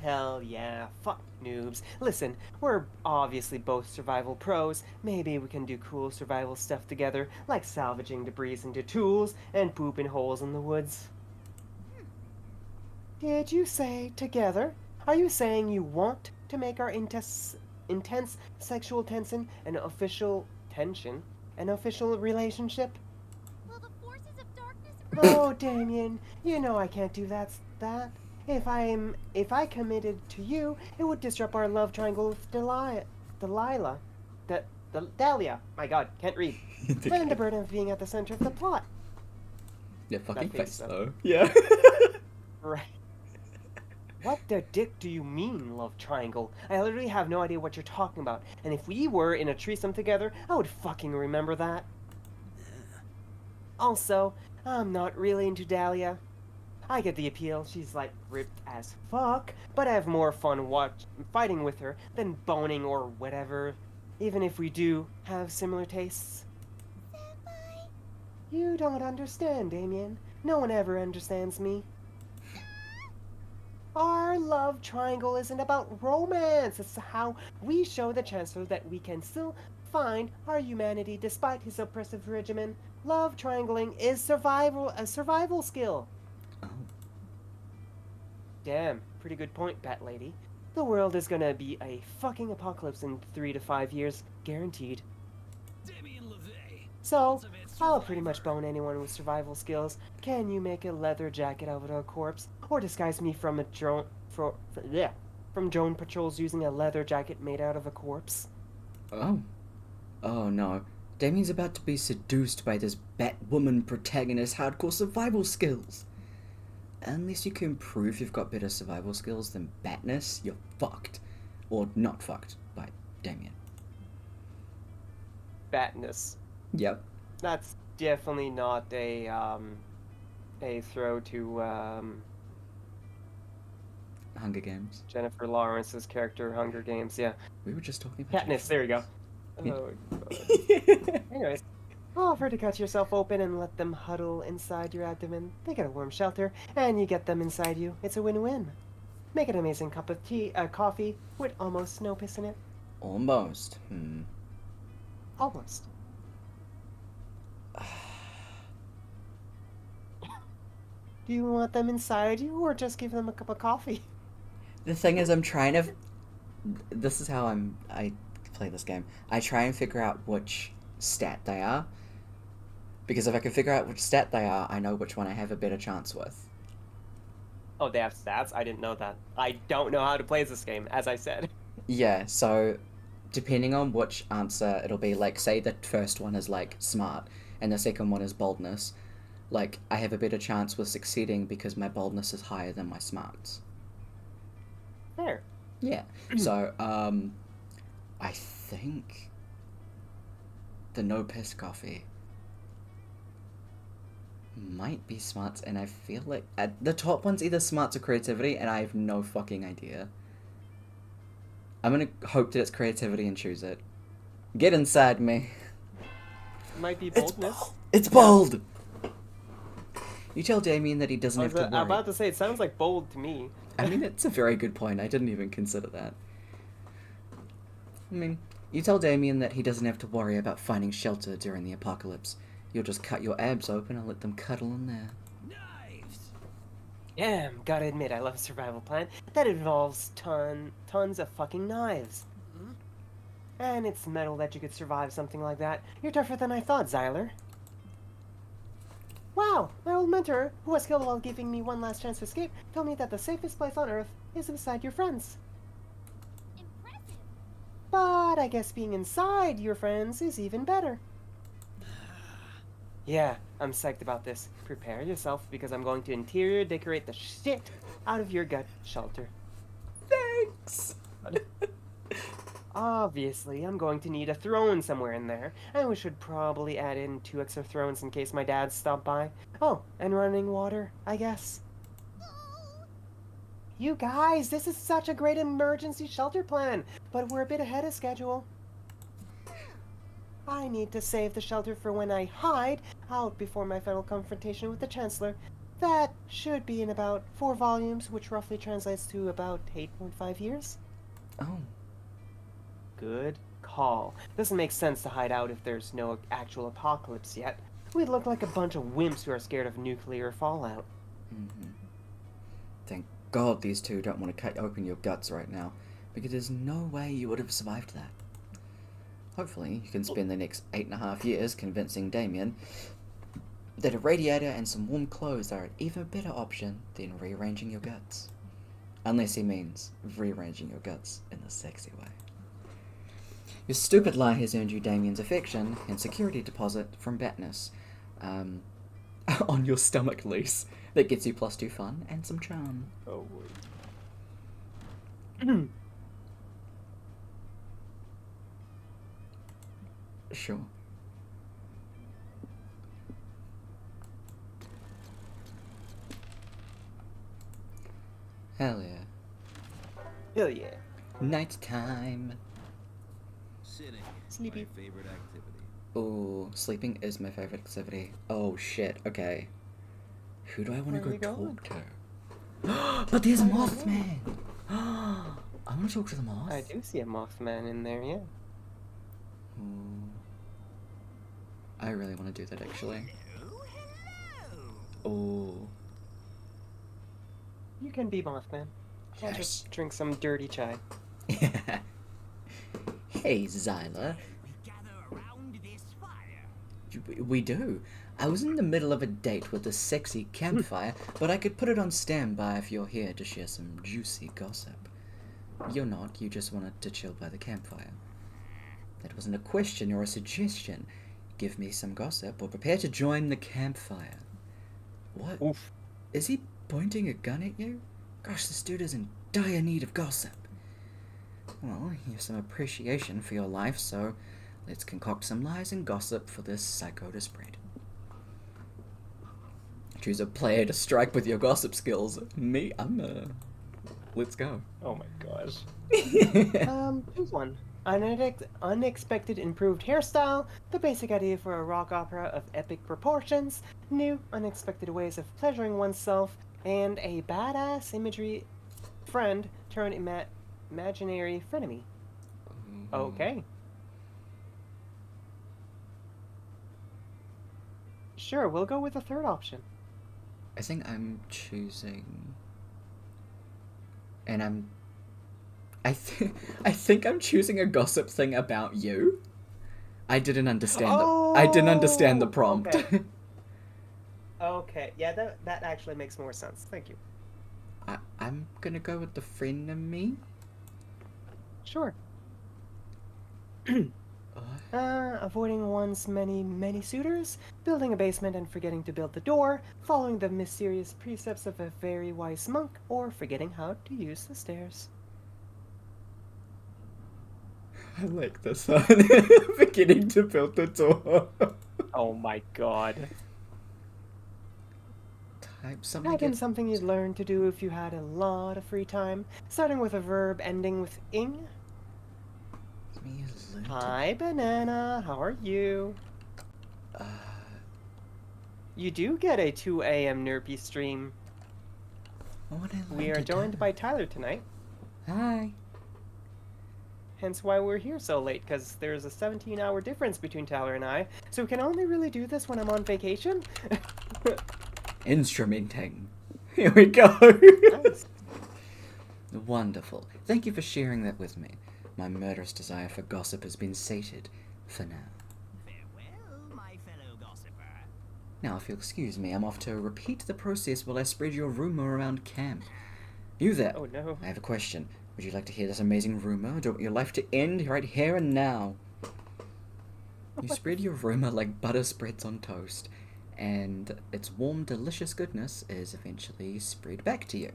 Hell yeah, fuck noobs. Listen, we're obviously both survival pros. Maybe we can do cool survival stuff together, like salvaging debris into tools and poop in holes in the woods. Did you say together? Are you saying you want to make our intense sexual tension an official relationship? Will the forces of darkness Oh, Damien, you know I can't do that. If I committed to you, it would disrupt our love triangle with Dahlia. My God, can't read. And the burden of being at the center of the plot. Yeah, fucking That face, face though. though. Yeah. Right. What the dick do you mean, love triangle? I literally have no idea what you're talking about. And if we were in a threesome together, I would fucking remember that. Also, I'm not really into Dahlia. I get the appeal. She's like ripped as fuck, but I have more fun fighting with her than boning or whatever. Even if we do have similar tastes. Senpai. You don't understand, Damien. No one ever understands me. Our love triangle isn't about romance. It's how we show the Chancellor that we can still find our humanity despite his oppressive regimen. Love triangling is a survival skill. Oh. Damn, pretty good point, Bat Lady. The world is gonna be a fucking apocalypse in 3 to 5 years, guaranteed. Damien LaVey. So, Ultimate I'll pretty much survivor. bone anyone with survival skills. Can you make a leather jacket out of a corpse? Or disguise me from a drone from drone patrols using a leather jacket made out of a corpse? Oh. Oh no. Damien's about to be seduced by this Batwoman protagonist hardcore survival skills. Unless you can prove you've got better survival skills than Batness, you're fucked. Or not fucked by Damien. Batness. Yep. That's definitely not a throw to Hunger Games. Jennifer Lawrence's character, Hunger Games. Yeah, We were just talking about Katniss. There you go. Yeah. Oh god. Anyways, offer to cut yourself open and let them huddle inside your abdomen. They get a warm shelter, and you get them inside you. It's a win-win. Make an amazing cup of coffee with almost no piss in it. Almost. Almost. Do you want them inside you, or just give them a cup of coffee? The thing is, I'm trying to... This is how I play this game. I try and figure out which stat they are. Because if I can figure out which stat they are, I know which one I have a better chance with. Oh, they have stats? I didn't know that. I don't know how to play this game, as I said. Yeah, so depending on which answer, it'll be like, say the first one is like smart, and the second one is boldness. Like, I have a better chance with succeeding because my boldness is higher than my smarts. There. Yeah. So, I think the no piss coffee might be smarts, and I feel like the top one's either smarts or creativity, and I have no fucking idea. I'm gonna hope that it's creativity and choose it. Get inside me. Might be boldness. It's bold! You tell Damien that he doesn't I have was to worry. about to say, it sounds like bold to me. I mean, it's a very good point. I didn't even consider that. I mean, you tell Damien that he doesn't have to worry about finding shelter during the apocalypse. You'll just cut your abs open and let them cuddle in there. Knives. Damn, gotta admit, I love a survival plan that involves tons of fucking knives. And it's metal that you could survive something like that. You're tougher than I thought, Zyler. Wow, my old mentor, who was killed while giving me one last chance to escape, told me that the safest place on Earth is beside your friends. Impressive. But I guess being inside your friends is even better. Yeah, I'm psyched about this. Prepare yourself, because I'm going to interior decorate the shit out of your gut shelter. Thanks! Obviously, I'm going to need a throne somewhere in there, and we should probably add in 2 extra thrones in case my dad stopped by. Oh, and running water, I guess. You guys, this is such a great emergency shelter plan, but we're a bit ahead of schedule. I need to save the shelter for when I hide out before my final confrontation with the Chancellor. That should be in about 4 volumes, which roughly translates to about 8.5 years. Oh. Good call. Doesn't make sense to hide out if there's no actual apocalypse yet. We'd look like a bunch of wimps who are scared of nuclear fallout. Mm-hmm. Thank God these two don't want to cut open your guts right now, because there's no way you would have survived that. Hopefully, you can spend the next 8.5 years convincing Damien that a radiator and some warm clothes are an even better option than rearranging your guts. Unless he means rearranging your guts in the sexy way. Your stupid lie has earned you Damien's affection and security deposit from Batness. On your stomach lease. That gets you +2 fun and some charm. Oh boy. Sure. Hell yeah. Hell yeah. Nighttime. Sitting. Sleepy. My favorite activity. Ooh, sleeping is my favorite activity. Oh shit, okay. Who do I want to Where go are you going? talk to? But there's a I don't know. Mothman! I want to talk to the moth. I do see a Mothman in there, yeah. Ooh. I really want to do that actually. Hello, hello. Ooh. You can be Mothman. I'll Yes. just drink some dirty chai. Hey, Zyla. We gather around this fire. We do. I was in the middle of a date with a sexy campfire, but I could put it on standby if you're here to share some juicy gossip. You're not, you just wanted to chill by the campfire. That wasn't a question or a suggestion. Give me some gossip or prepare to join the campfire. What? Oof. Is he pointing a gun at you? Gosh, this dude is in dire need of gossip. Well, you have some appreciation for your life, so let's concoct some lies and gossip for this psycho to spread. Choose a player to strike with your gossip skills. Me, let's go. Oh my gosh. Choose one. Unexpected improved hairstyle, the basic idea for a rock opera of epic proportions, new unexpected ways of pleasuring oneself, and a badass imagery friend turned imaginary frenemy. Okay. Sure, we'll go with the third option. I think I'm choosing... And I think I'm choosing a gossip thing about you. I didn't understand I didn't understand the prompt. Okay. Okay, yeah, that actually makes more sense. Thank you. I'm gonna go with the frenemy. Sure. Uh, Avoiding one's many suitors, building a basement and forgetting to build the door, following the mysterious precepts of a very wise monk, or forgetting how to use the stairs. I like this one. Beginning to build the door. Oh my god. Type something. Type in something you'd learn to do if you had a lot of free time, starting with a verb ending with ing. Hi, Banana. How are you? You do get a 2 a.m. Nerapi stream. We are joined by Tyler tonight. Hi. Hence why we're here so late, because there's a 17-hour difference between Tyler and I, so we can only really do this when I'm on vacation. Instrumenting. Here we go. Nice. Wonderful. Thank you for sharing that with me. My murderous desire for gossip has been sated for now. Farewell, my fellow gossiper. Now, if you'll excuse me, I'm off to repeat the process while I spread your rumor around camp. You there. Oh no. I have a question. Would you like to hear this amazing rumor? Do you want your life to end right here and now? You spread your rumor like butter spreads on toast, and its warm, delicious goodness is eventually spread back to you.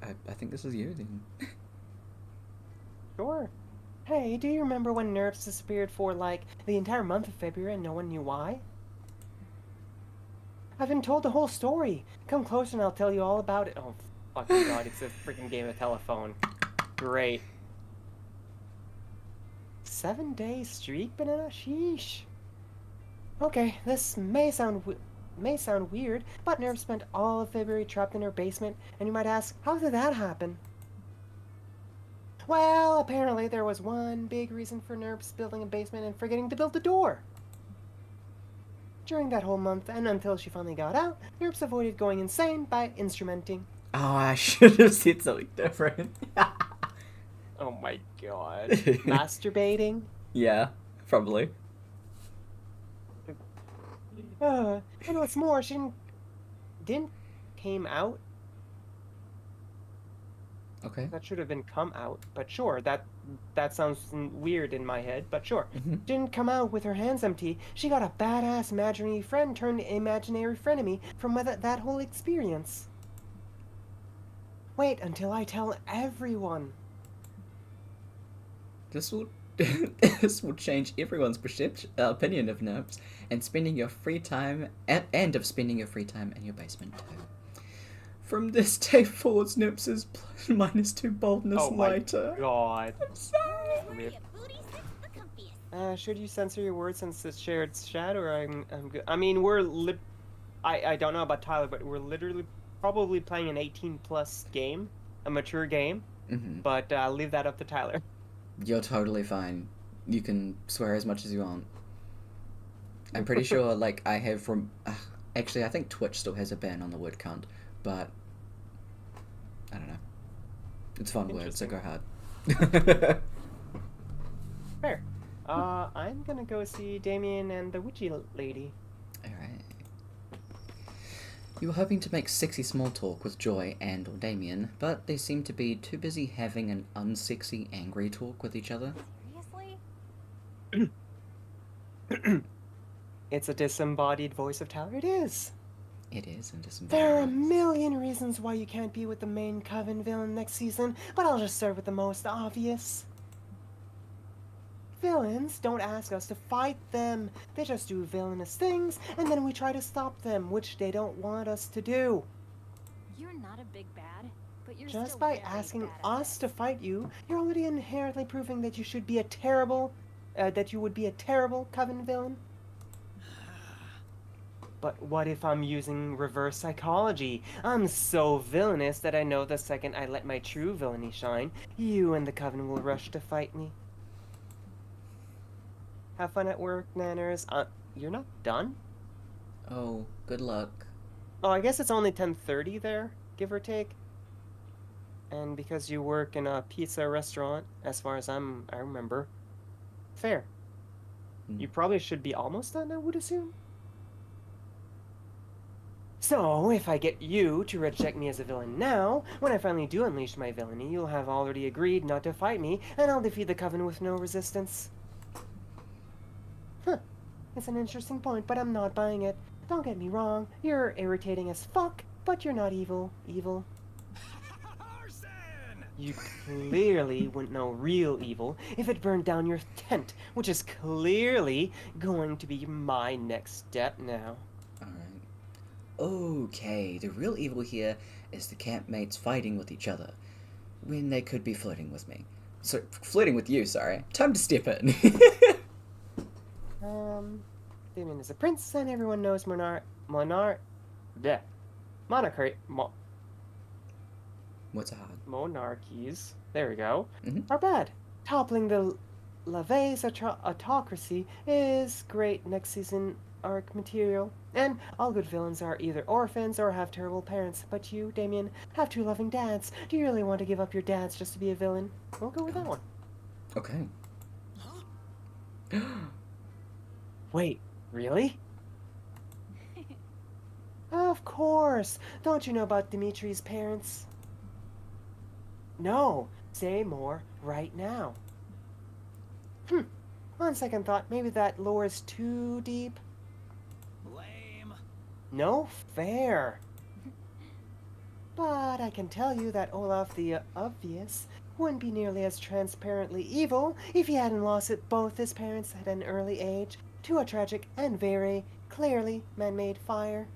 I think this is you, then. Sure. Hey, do you remember when Nerfs disappeared for, like, the entire month of February and no one knew why? I've been told the whole story. Come closer and I'll tell you all about it. Oh, fucking god, it's a freaking game of telephone. Great. 7-day streak, Banana? Sheesh. Okay, this may sound weird, but Nerf spent all of February trapped in her basement, and you might ask, how did that happen? Well, apparently there was one big reason for Nerf's building a basement and forgetting to build the door. During that whole month, and until she finally got out, Nerfs avoided going insane by instrumenting. Oh, I should have said something different. Oh my god. Masturbating? Yeah, probably. And what's more, she didn't came out. Okay. That should have been come out, but sure, that sounds weird in my head, but sure. Mhm. Didn't come out with her hands empty. She got a badass imaginary friend turned imaginary frenemy from that whole experience. Wait until I tell everyone. This will This will change everyone's opinion of Nerps and spending your free time and of spending your free time in your basement too. From this day forward, Nerps is +2 boldness Oh my lighter. god. I'm sorry. Rip. Booty sits the comfiest. Should you censor your words since it's shared chat, or I'm good? I mean, I don't know about Tyler, but we're literally probably playing an 18+ game, a mature game. Mm-hmm. But leave that up to Tyler. You're totally fine. You can swear as much as you want. I'm pretty sure, like, I have from... actually, I think Twitch still has a ban on the word cunt, but... I don't know. It's fun words, so go hard. Fair. I'm gonna go see Damien and the witchy lady. Alright. You were hoping to make sexy small talk with Joy and or Damien, but they seem to be too busy having an unsexy, angry talk with each other. Seriously? It's a disembodied voice of Tyler. It is. It is in disembodied. There are a voice. million reasons why you can't be with the main Coven villain next season, but I'll just start with the most obvious. Villains don't ask us to fight them. They just do villainous things, and then we try to stop them, which they don't want us to do. You're not a big bad, but you're Just still by very asking bad at us this. to fight you, you're already inherently proving that you should be a terrible, that you would be a terrible Coven villain. But what if I'm using reverse psychology? I'm so villainous that I know the second I let my true villainy shine, you and the Coven will rush to fight me. Have fun at work, Nanners. You're not done? Oh, good luck. Oh, I guess it's only 10:30 there, give or take. And because you work in a pizza restaurant, as far as I remember, fair. You probably should be almost done, I would assume. So, if I get you to reject me as a villain now, when I finally do unleash my villainy, you'll have already agreed not to fight me, and I'll defeat the Coven with no resistance. Huh. It's an interesting point, but I'm not buying it. Don't get me wrong, you're irritating as fuck, but you're not evil. You clearly wouldn't know real evil if it burned down your tent, which is clearly going to be my next step now. Alright. Okay, the real evil here is the campmates fighting with each other when they could be flirting with me. So, flirting with you, sorry. Time to step in. Damien is a prince, and everyone knows monarchies What's hard? monarchies, there we go, Mhm. are bad. Toppling the LaVey's autocracy is great next season arc material. And all good villains are either orphans or have terrible parents. But you, Damien, have 2 loving dads. Do you really want to give up your dads just to be a villain? We'll go with that one. Okay. Wait, really? Of course! Don't you know about Dimitri's parents? No, say more right now. On second thought, maybe that lore is too deep. Lame. No fair. But I can tell you that Olaf the Obvious wouldn't be nearly as transparently evil if he hadn't lost both his parents at an early age to a tragic and very clearly man-made fire.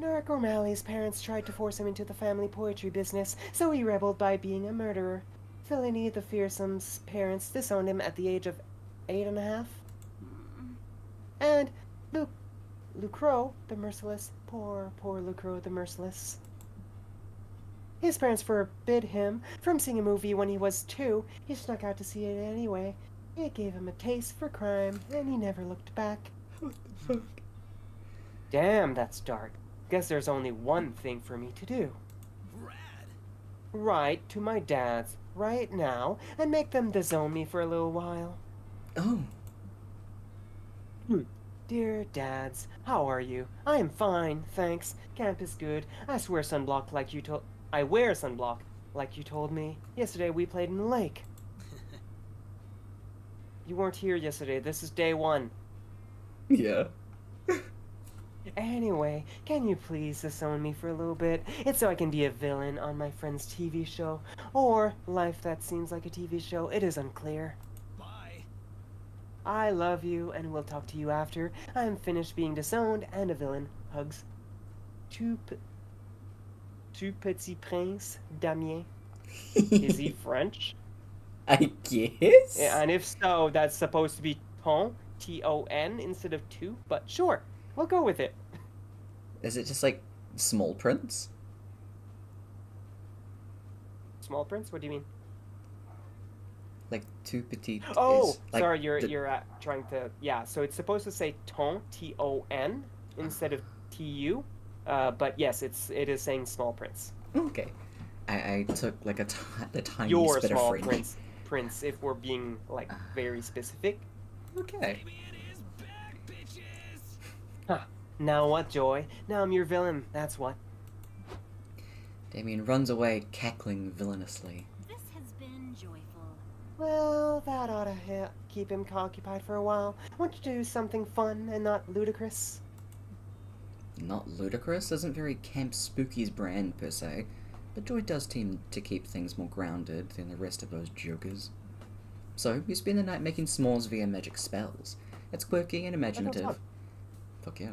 Narek O'Malley's parents tried to force him into the family poetry business, so he rebelled by being a murderer. Felicity the Fearsome's parents disowned him at the age of 8.5. And Lucro the Merciless, poor Lucro the Merciless. His parents forbid him from seeing a movie when he was 2. He snuck out to see it anyway. It gave him a taste for crime, and he never looked back. What the fuck? Damn, that's dark. Guess there's only one thing for me to do. Rad. Write to my dads right now and make them disown me for a little while. Oh. Dear dads, how are you? I am fine, thanks. Camp is good. I wear sunblock like you told me. Yesterday we played in the lake. You weren't here yesterday. This is day 1. Yeah. Anyway, can you please disown me for a little bit? It's so I can be a villain on my friend's TV show. Or life that seems like a TV show. It is unclear. Bye. I love you, and we'll talk to you after I am finished being disowned and a villain. Hugs. Tu petit prince, Damien. Is he French? I guess? Yeah, and if so, that's supposed to be ton, T-O-N, instead of two, but sure, we'll go with it. Is it just like small prints? Small prince? What do you mean? Like two petite Oh, is like sorry, the- you're trying to, yeah, so it's supposed to say ton, T-O-N, instead of T-U, but yes, it is saying small prince. Okay. I took like the tiniest Your bit small of French. prince, if we're being, like, very specific. Okay. Damien is back, bitches. Huh. Now what, Joy? Now I'm your villain, that's what. Damien runs away, cackling villainously. This has been joyful. Well, that ought to keep him occupied for a while. Want you to do something fun and not ludicrous? Not ludicrous isn't very Camp Spooky's brand per se, but Joy does tend to keep things more grounded than the rest of those jokers. So, you spend the night making s'mores via magic spells. It's quirky and imaginative. fun. Fuck yeah.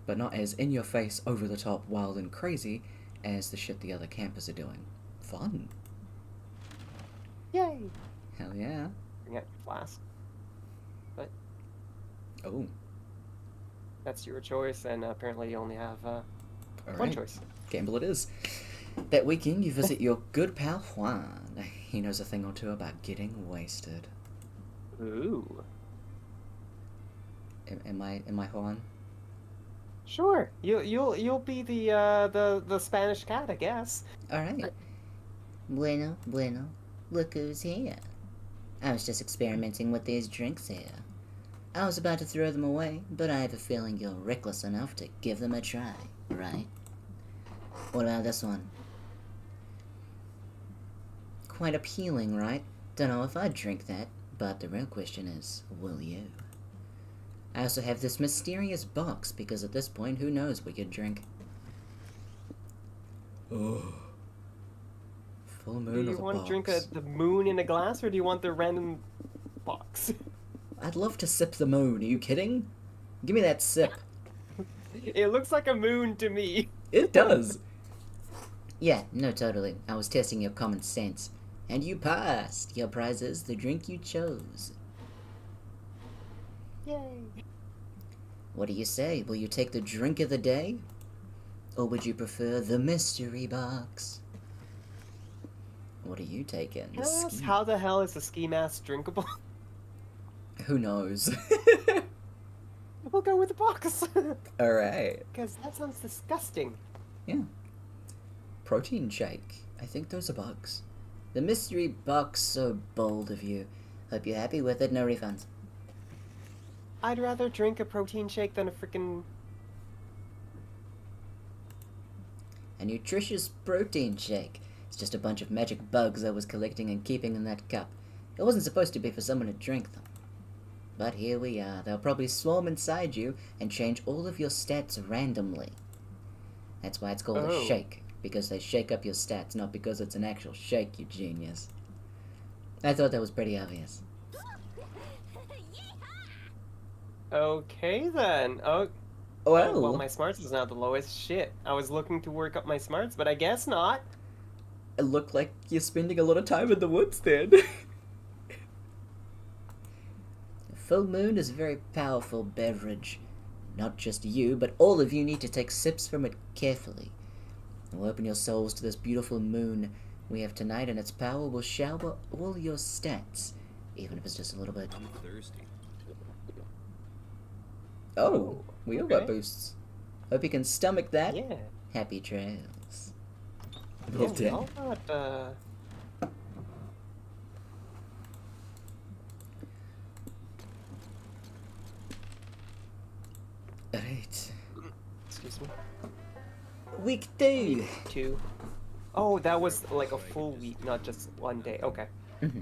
But not as in-your-face, over-the-top, wild and crazy as the shit the other campers are doing. Fun. Yay! Hell yeah. Bring out your flask. Oh, That's your choice, and apparently you only have one alright. choice. Gamble it is. That weekend, you visit your good pal Juan. He knows a thing or two about getting wasted. Ooh. Am I Juan? Sure. You'll be the Spanish cat, I guess. Alright. Bueno, bueno. Look who's here. I was just experimenting with these drinks here. I was about to throw them away, but I have a feeling you're reckless enough to give them a try, right? What about this one? Quite appealing, right? Don't know if I'd drink that, but the real question is, will you? I also have this mysterious box, because at this point, who knows we could drink. Oh. Full moon Do of you the want box. to drink the moon in a glass, or do you want the random box? I'd love to sip the moon. Are you kidding? Give me that sip. It looks like a moon to me. It does. Yeah, no, totally. I was testing your common sense. And you passed. Your prize is the drink you chose. Yay. What do you say? Will you take the drink of the day? Or would you prefer the mystery box? What are you taking? Can I ask how the hell is a ski mask drinkable? Who knows? We'll go with the box. Alright. Because that sounds disgusting. Yeah. Protein shake. I think those are bugs. The mystery box, so bold of you. Hope you're happy with it, no refunds. I'd rather drink a protein shake than a freaking. A nutritious protein shake. It's just a bunch of magic bugs I was collecting and keeping in that cup. It wasn't supposed to be for someone to drink them. But here we are. They'll probably swarm inside you and change all of your stats randomly. That's why it's called a shake. Because they shake up your stats, not because it's an actual shake, you genius. I thought that was pretty obvious. Okay then. Oh. Well, Well, my smarts is now the lowest. Shit. I was looking to work up my smarts, but I guess not. it looked like you're spending a lot of time in the woods then. Full moon is a very powerful beverage. Not just you, but all of you need to take sips from it carefully. Will open your souls to this beautiful moon we have tonight, and its power will shower all your stats, even if it's just a little bit. I'm thirsty. Oh, we all got okay. boosts. Hope you can stomach that. Yeah. Happy trails. Well Yeah, we done. all got, Alright. excuse me. Week 2. 2. Oh, that was like a full week, not just one day. Okay. Mm-hmm.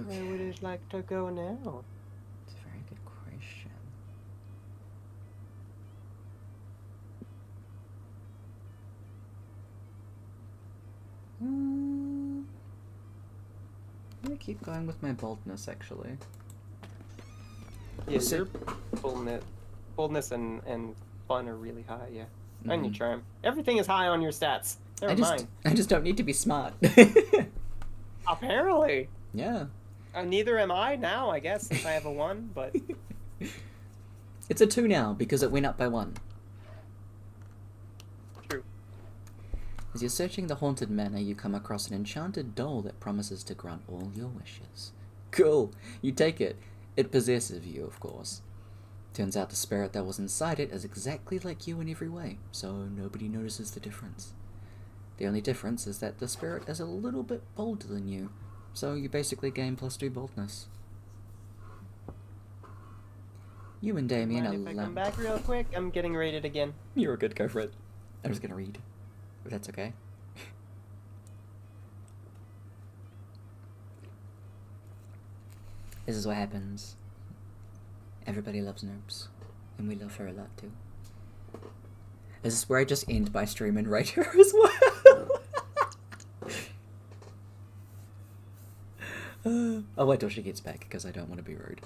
Where would it like to go now? It's a very good question. gonna keep going with my boldness, actually. Yes, your boldness and fun are really high, yeah. And your charm. Everything is high on your stats. Never mind. I just don't need to be smart. Apparently. Yeah. Neither am I now, I guess, since I have a 1, but... It's a 2 now, because it went up by 1. True. As you're searching the haunted manor, you come across an enchanted doll that promises to grant all your wishes. Cool. You take it. It possesses you, of course. Turns out the spirit that was inside it is exactly like you in every way, so nobody notices the difference. The only difference is that the spirit is a little bit bolder than you, so you basically gain +2 boldness. You and Damien are... If I come back real quick, I'm getting rated again. You're good, go for it. I'm just gonna read, if that's okay. This is what happens. Everybody loves Noobs, and we love her a lot too. Is this where I just end my stream and rate her as well? I'll wait till she gets back, because I don't want to be rude.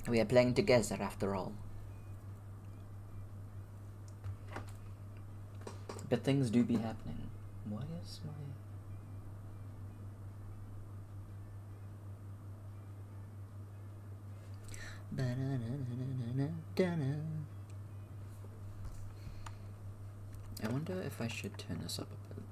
We are playing together after all. But things do be happening. Why is my... I wonder if I should turn this up a bit.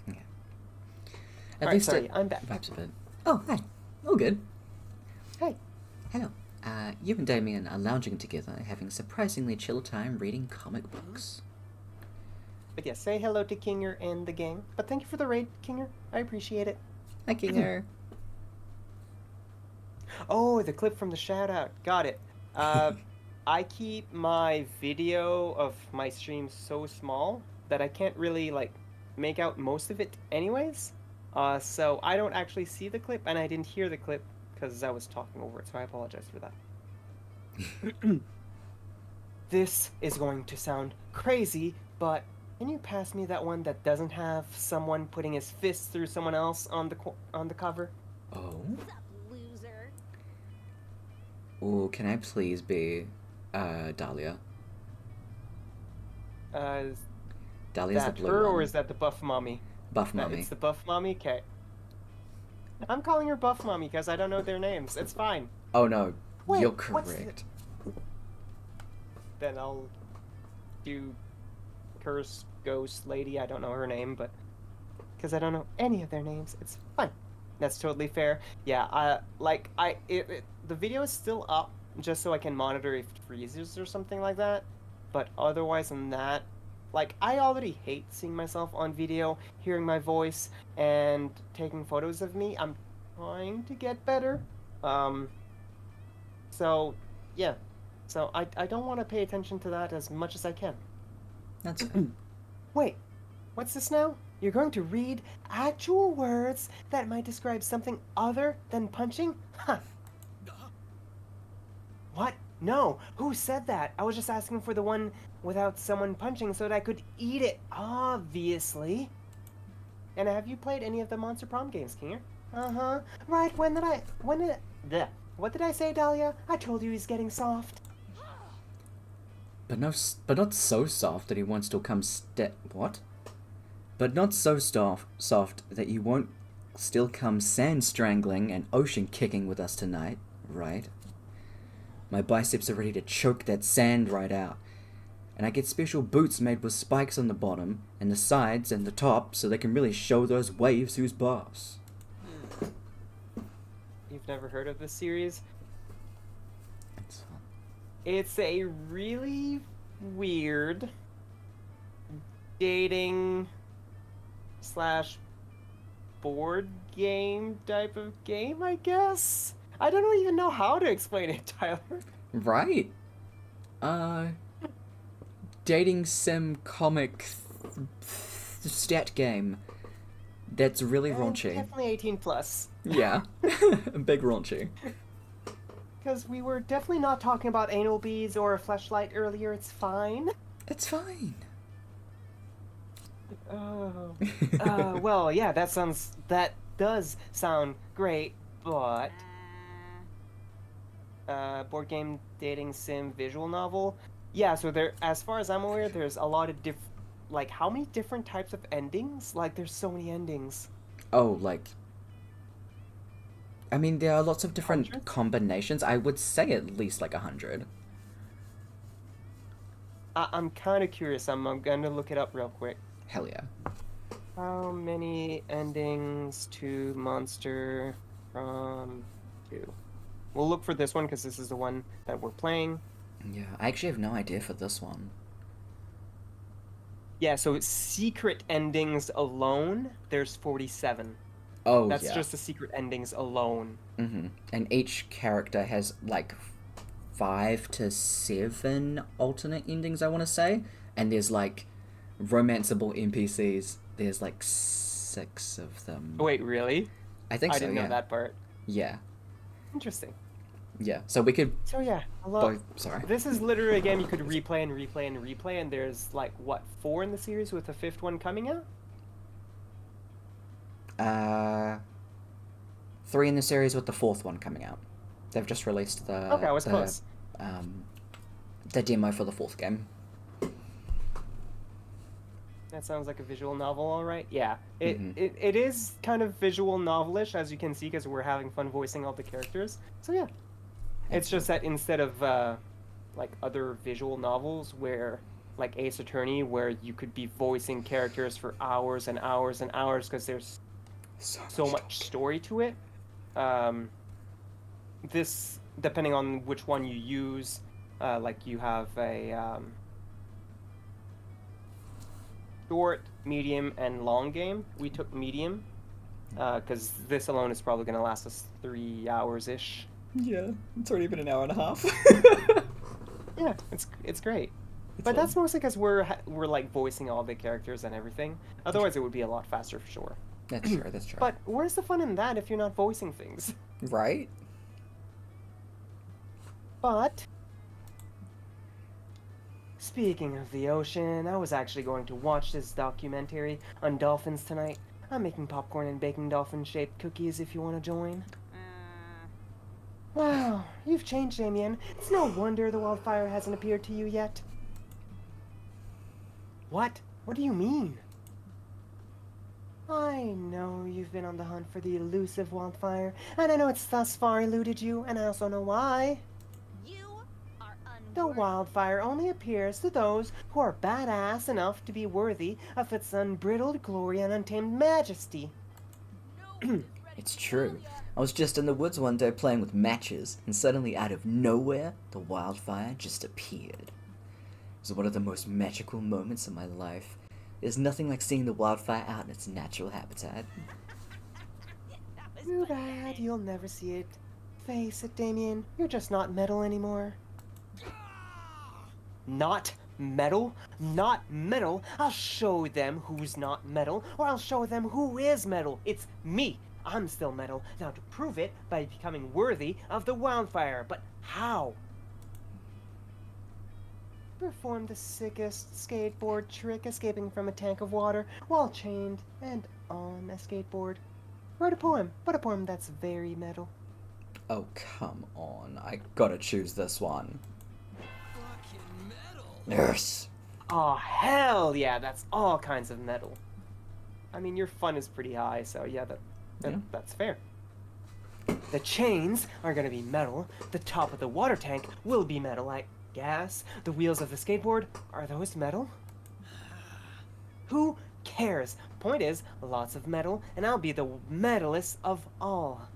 Okay. At least sorry, I'm back. Vibes a bit. Oh, hi. All good. Hey. Hello. You and Damien are lounging together, having surprisingly chill time reading comic books. But yeah, say hello to Kinger and the gang. But thank you for the raid, Kinger. I appreciate it. Hi, Kinger. Oh, the clip from the shout-out. Got it. I keep my video of my stream so small that I can't really, like, make out most of it anyways. So I don't actually see the clip, and I didn't hear the clip because I was talking over it, so I apologize for that. This is going to sound crazy, but can you pass me that one that doesn't have someone putting his fist through someone else on the cover? Oh? Loser. Ooh, can I please be, Dahlia? Is Dahlia's the that blue her, one. or is that the buff mommy? Buff Mommy. It's the buff mommy? Okay. I'm calling her buff mommy because I don't know their names. It's fine. Oh no, Wait, you're what's correct. Then I'll do curse ghost lady. I don't know her name, but because I don't know any of their names, it's fine. That's totally fair. Yeah, the video is still up just so I can monitor if it freezes or something like that. But otherwise than that, like, I already hate seeing myself on video, hearing my voice, and taking photos of me. I'm trying to get better. So, yeah. So, I don't want to pay attention to that as much as I can. That's fair. Wait, what's this now? You're going to read actual words that might describe something other than punching? Huh. What? No. Who said that? I was just asking for the one without someone punching so that I could eat it, obviously. And have you played any of the Monster Prom games, Kinger? Uh-huh. Right, what did I say, Dahlia? I told you he's getting soft. But not so soft that he won't still come what? But not so soft that you won't still come sand strangling and ocean kicking with us tonight, right? My biceps are ready to choke that sand right out. And I get special boots made with spikes on the bottom, and the sides, and the top, so they can really show those waves who's boss. You've never heard of this series? It's fun. It's a really weird dating / board game type of game, I guess? I don't even know how to explain it, Tyler. Right. Dating sim comic stat game. That's really And raunchy. definitely 18 plus. Yeah. Big raunchy. Because we were definitely not talking about anal beads or a fleshlight earlier. It's fine. It's fine. Oh. Well, yeah, that does sound great, but board game dating sim visual novel. Yeah, so there, as far as I'm aware, there's a lot of like, how many different types of endings? Like, there's so many endings. Oh, like... I mean, there are lots of different Hundreds? combinations. I would say at least like 100. I'm kind of curious. I'm gonna look it up real quick. Hell yeah. How many endings to Monster from 2? We'll look for this one because this is the one that we're playing. Yeah, I actually have no idea for this one. Yeah, so secret endings alone, there's 47. Oh, That's yeah. just the secret endings alone. Mm-hmm. And each character has like 5 to 7 alternate endings, I want to say. And there's like romanceable NPCs. There's like 6 of them. Oh, wait, really? I think I so, didn't yeah. know that part. Yeah. Interesting. Yeah. So we could So yeah, both... Sorry. this is literally a game you could replay and replay and replay, and there's like, what, 4 in the series with the 5th one coming out? 3 in the series with the 4th one coming out. They've just released the... Okay, I was close. The demo for the 4th game. That sounds like a visual novel, all right. Yeah, it Mhm. it is kind of visual novelish, as you can see, because we're having fun voicing all the characters. So yeah, it's just that instead of like other visual novels where, like Ace Attorney, where you could be voicing characters for hours and hours and hours because there's so much story to it. This, depending on which one you use, like you have a short, medium, and long game. We took medium because this alone is probably going to last us 3 hours-ish. Yeah, it's already been an hour and a half. Yeah, it's great. It's But that's fun. mostly because we're like voicing all the characters and everything. Otherwise, it would be a lot faster for sure. That's true, that's true. But where's the fun in that if you're not voicing things? Right? But speaking of the ocean, I was actually going to watch this documentary on dolphins tonight. I'm making popcorn and baking dolphin-shaped cookies if you want to join. Wow, you've changed, Damien. It's no wonder the wildfire hasn't appeared to you yet. What? What do you mean? I know you've been on the hunt for the elusive wildfire, and I know it's thus far eluded you, and I also know why. You are The unworthy. wildfire only appears to those who are badass enough to be worthy of its unbridled glory and untamed majesty. It's true. I was just in the woods one day playing with matches, and suddenly out of nowhere, the wildfire just appeared. It was one of the most magical moments of my life. There's nothing like seeing the wildfire out in its natural habitat. That was Too pathetic. bad you'll never see it. Face it, Damien, you're just not metal anymore. Not metal? Not metal? I'll show them who's not metal, or I'll show them who is metal. It's me. I'm still metal. Now to prove it by becoming worthy of the wildfire. But how? Perform the sickest skateboard trick escaping from a tank of water while chained and on a skateboard. Write a poem, but a poem that's very metal. Oh, come on. I gotta choose this one. Fucking metal. Yes! Oh, hell yeah, that's all kinds of metal. I mean, your fun is pretty high, so yeah, Yeah. that's fair. The chains are gonna be metal. The top of the water tank will be metal, I guess. The wheels of the skateboard, are those metal? Who cares? Point is, lots of metal, and I'll be the metalist of all.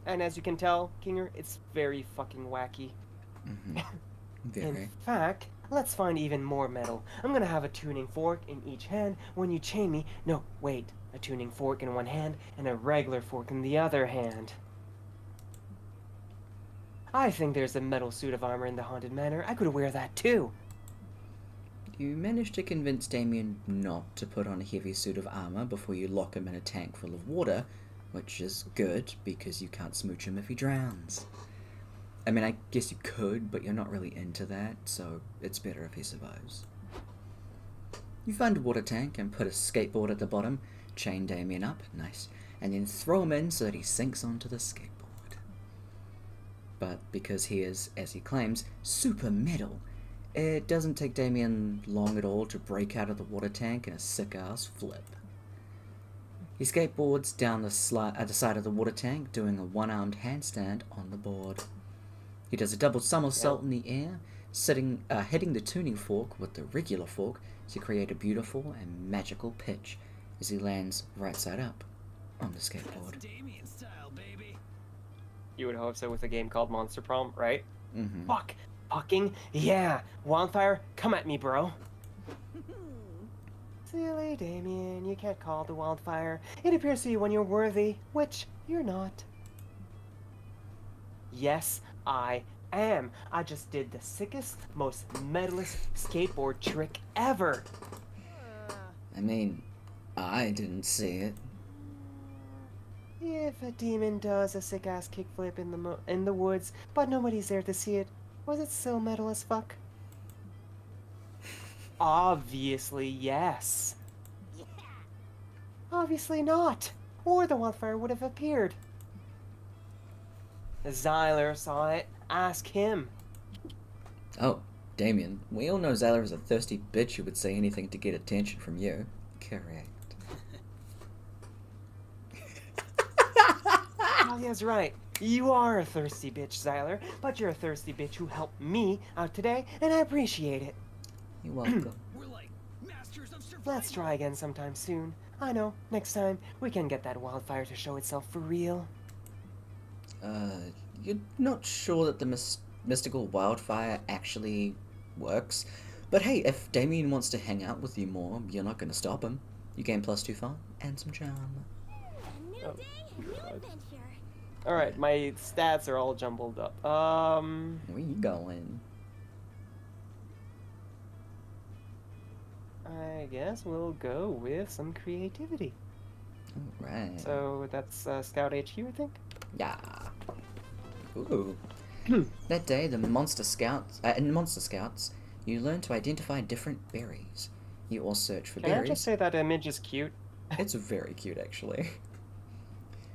And as you can tell, Kinger, it's very fucking wacky. Mm-hmm. In Very. fact, let's find even more metal. I'm gonna have a tuning fork in each hand when you chain me. No, wait. A tuning fork in one hand and a regular fork in the other hand. I think there's a metal suit of armor in the haunted manor. I could wear that too. You manage to convince Damien not to put on a heavy suit of armor before you lock him in a tank full of water, which is good because you can't smooch him if he drowns. I mean, I guess you could, but you're not really into that, so it's better if he survives. You find a water tank and put a skateboard at the bottom, chain Damien up, nice, and then throw him in so that he sinks onto the skateboard. But because he is, as he claims, super metal, it doesn't take Damien long at all to break out of the water tank in a sick-ass flip. He skateboards down the side of the water tank, doing a one-armed handstand on the board. He does a double somersault in the air, hitting the tuning fork with the regular fork to create a beautiful and magical pitch as he lands right side up on the skateboard. Damien style, baby. You would hope so with a game called Monster Prom, right? Mm-hmm. Fuck. Fucking yeah. Wildfire, come at me, bro. Silly Damien, you can't call the wildfire. It appears to you when you're worthy, which you're not. Yes, I am. I just did the sickest, most metalist skateboard trick ever. I mean, I didn't see it. If a demon does a sick-ass kickflip in the woods, but nobody's there to see it, was it still metal as fuck? Obviously, yes. Yeah. Obviously not. Or the wildfire would have appeared. Zyler saw it. Ask him. Oh, Damien, we all know Zyler is a thirsty bitch who would say anything to get attention from you. Correct. Talia's right. You are a thirsty bitch, Zyler, but you're a thirsty bitch who helped me out today, and I appreciate it. You're welcome. We're like masters of survival. Let's try again sometime soon. I know, next time, we can get that wildfire to show itself for real. You're not sure that the mystical wildfire actually works, but hey, if Damien wants to hang out with you more, you're not going to stop him. You gain +2 fun and some charm. A new day, a new adventure. Alright, my stats are all jumbled up. Where you going? I guess we'll go with some creativity. Alright. So that's Scout HQ, I think? Yeah. Ooh. That day, in Monster Scouts, you learn to identify different berries. You all search for Can berries. I just say that image is cute? It's very cute, actually.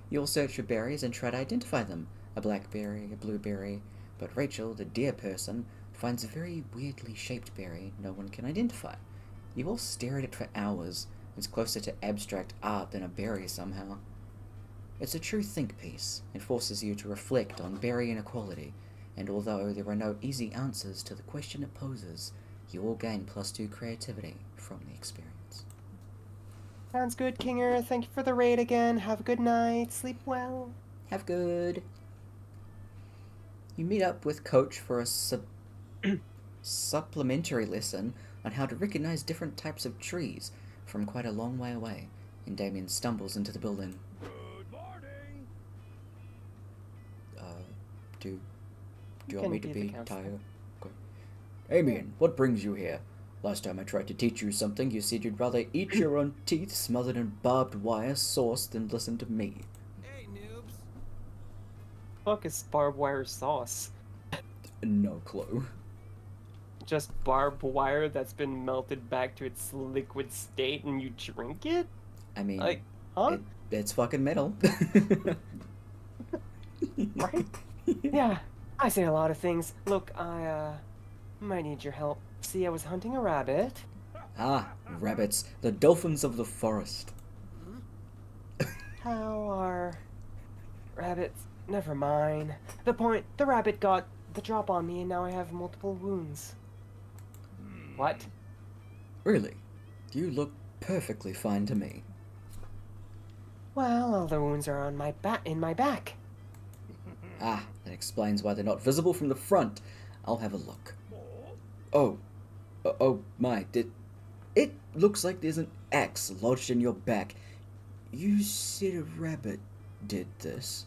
You all search for berries and try to identify them. A blackberry, a blueberry. But Rachel, the deer person, finds a very weirdly shaped berry no one can identify. You all stare at it for hours. It's closer to abstract art than a berry somehow. It's a true think piece. It forces you to reflect on berry inequality, and although there are no easy answers to the question it poses, you all gain +2 creativity from the experience. Sounds good, Kinger. Thank you for the raid again. Have a good night. Sleep well. Have good. You meet up with Coach for a supplementary lesson on how to recognize different types of trees from quite a long way away, and Damien stumbles into the building. Good morning. Do you You want me can to be the be counselor. Tayo? Okay. Damien, what brings you here? Last time I tried to teach you something, you said you'd rather eat your own teeth smothered in barbed wire sauce than listen to me. Hey, noobs. Fuck is barbed wire sauce? No clue. Just barbed wire that's been melted back to its liquid state and you drink it? I mean, Like, huh? it's fucking metal. Right? Yeah, I say a lot of things. Look, I might need your help. See, I was hunting a rabbit. Ah, rabbits, the dolphins of the forest. How are rabbits? Never mind. The point, the rabbit got the drop on me and now I have multiple wounds. What? Really? You look perfectly fine to me. Well, all the wounds are on my in my back. Ah, that explains why they're not visible from the front. I'll have a look. Oh my, it looks like there's an axe lodged in your back. You said a rabbit did this.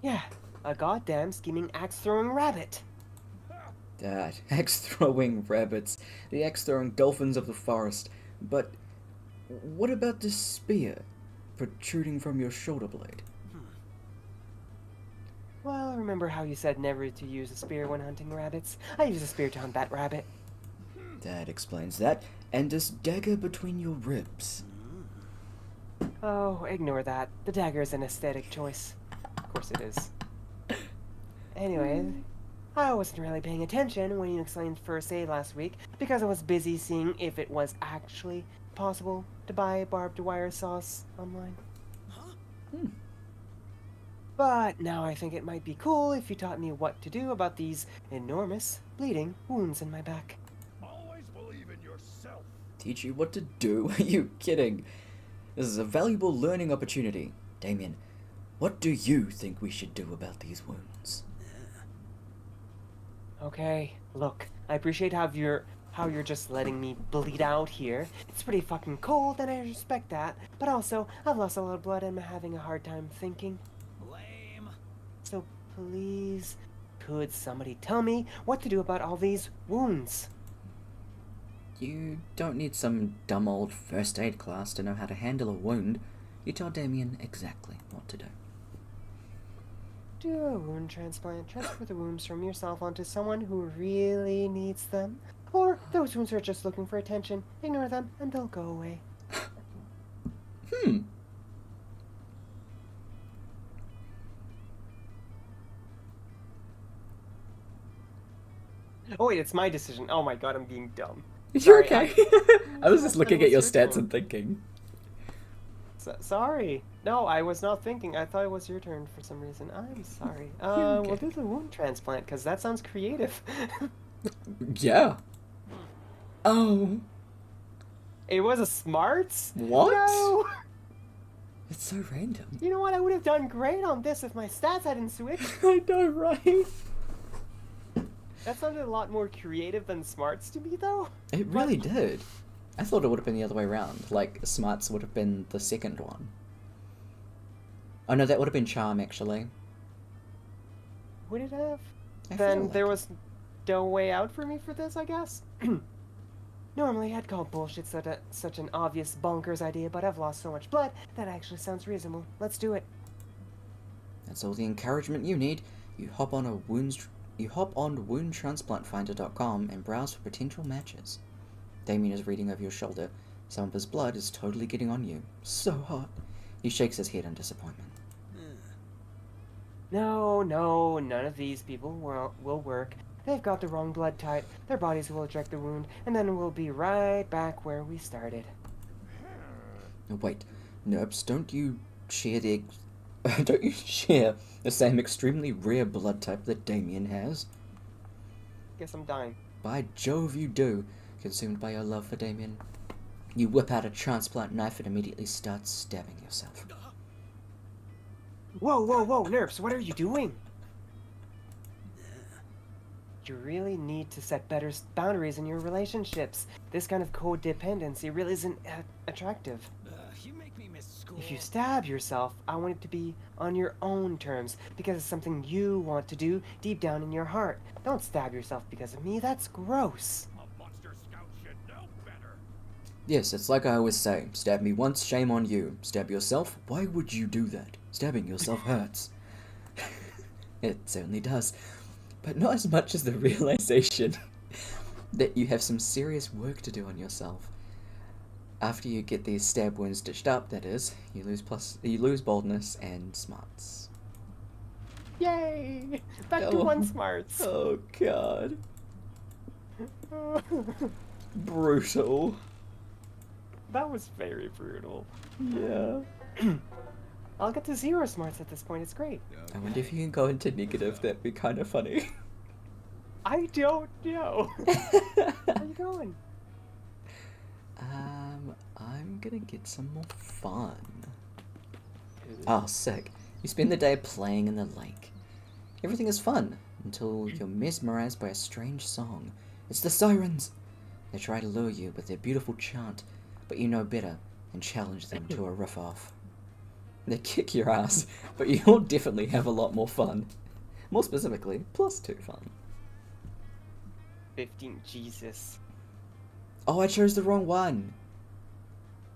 Yeah, a goddamn scheming axe-throwing rabbit. That axe-throwing rabbits, the axe-throwing dolphins of the forest. But what about this spear protruding from your shoulder blade? Well, remember how you said never to use a spear when hunting rabbits? I use a spear to hunt that rabbit. That explains that. And this dagger between your ribs. Oh, ignore that. The dagger is an aesthetic choice. Of course it is. Anyway, I wasn't really paying attention when you explained first aid last week because I was busy seeing if it was actually possible to buy barbed wire sauce online. But now I think it might be cool if you taught me what to do about these enormous bleeding wounds in my back. Always believe in yourself. Teach you what to do? Are you kidding? This is a valuable learning opportunity. Damien, what do you think we should do about these wounds? Okay, look, I appreciate how you're just letting me bleed out here. It's pretty fucking cold and I respect that, but also I've lost a lot of blood and I'm having a hard time thinking. Lame. So please, could somebody tell me what to do about all these wounds? You don't need some dumb old first aid class to know how to handle a wound. You tell Damien exactly what to do. Do a wound transplant. Transfer the wounds from yourself onto someone who really needs them. Or those wounds are just looking for attention. Ignore them and they'll go away. Oh wait, it's my decision. Oh my god, I'm being dumb. You're Sorry, okay. I was just That looking at your was your stats turn. and thinking. Sorry. No, I was not thinking. I thought it was your turn for some reason. I'm sorry. okay. We'll do the wound transplant, because that sounds creative. Yeah. Oh. It was a smarts? What? No! It's so random. You know what? I would have done great on this if my stats hadn't switched. I know, right? That sounded a lot more creative than smarts to me, though. It really did. I thought it would have been the other way around. Like, smarts would have been the second one. Oh no, that would have been charm, actually. Would it have? I feel Then like there it. was no way out for me for this, I guess. Normally, I'd call bullshit such an obvious bonkers idea, but I've lost so much blood that actually sounds reasonable. Let's do it. That's all the encouragement you need. You hop on woundtransplantfinder.com and browse for potential matches. Damien is reading over your shoulder. Some of his blood is totally getting on you. So hot. He shakes his head in disappointment. No, none of these people will work. They've got the wrong blood type, their bodies will eject the wound, and then we'll be right back where we started. Oh, wait, Nerps, don't you share the same extremely rare blood type that Damien has? Guess I'm dying. By Jove, you do. Consumed by your love for Damien, you whip out a transplant knife and immediately start stabbing yourself. Whoa, Nerps, what are you doing? You really need to set better boundaries in your relationships. This kind of codependency really isn't attractive. You make me miss school. If you stab yourself, I want it to be on your own terms, because it's something you want to do deep down in your heart. Don't stab yourself because of me, that's gross. A monster scout should know better. Yes, it's like I always say, stab me once, shame on you. Stab yourself? Why would you do that? Stabbing yourself hurts. It certainly does. But not as much as the realization that you have some serious work to do on yourself. After you get these stab wounds stitched up, that is, you lose boldness and smarts. Yay! Back to Oh. one smarts. Oh god. Brutal. That was very brutal. Yeah. I'll get to 0 smarts at this point, it's great. I wonder if you can go into negative, that'd be kind of funny. I don't know. Where are you going? I'm gonna get some more fun. Oh, sick. You spend the day playing in the lake. Everything is fun, until you're mesmerized by a strange song. It's the sirens! They try to lure you with their beautiful chant, but you know better, and challenge them to a riff-off. They kick your ass, but you'll definitely have a lot more fun. More specifically, +2 fun. 15. Jesus. Oh, I chose the wrong one.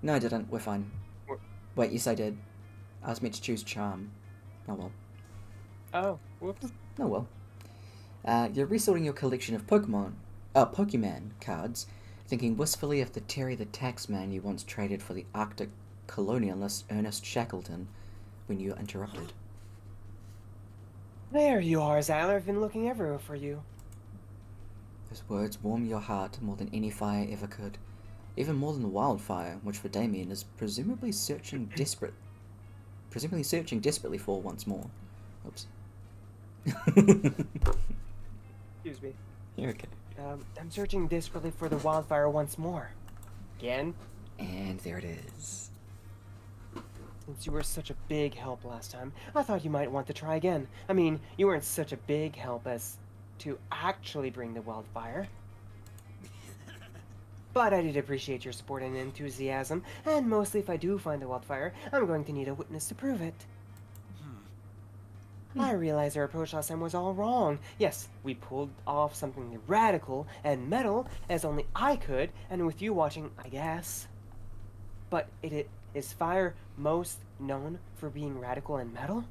No, I didn't. We're fine. What? Wait, yes, I did. I was meant to choose charm. Oh well. Oh, whoops. Oh well. You're resorting your collection of Pokemon cards, thinking wistfully of the Terry the Taxman you once traded for the Arctic colonialist Ernest Shackleton, when you were interrupted. There you are, Zyler. I've been looking everywhere for you. Those words warm your heart more than any fire ever could. Even more than the wildfire, which for Damien is presumably searching desperately for once more. Oops. Excuse me. You're okay. I'm searching desperately for the wildfire once more. Again? And there it is. Since you were such a big help last time, I thought you might want to try again. I mean, you weren't such a big help as to actually bring the wildfire. But I did appreciate your support and enthusiasm, and mostly if I do find the wildfire, I'm going to need a witness to prove it. I realize our approach last time was all wrong. Yes, we pulled off something radical and metal as only I could, and with you watching, I guess. But is fire most known for being radical and metal?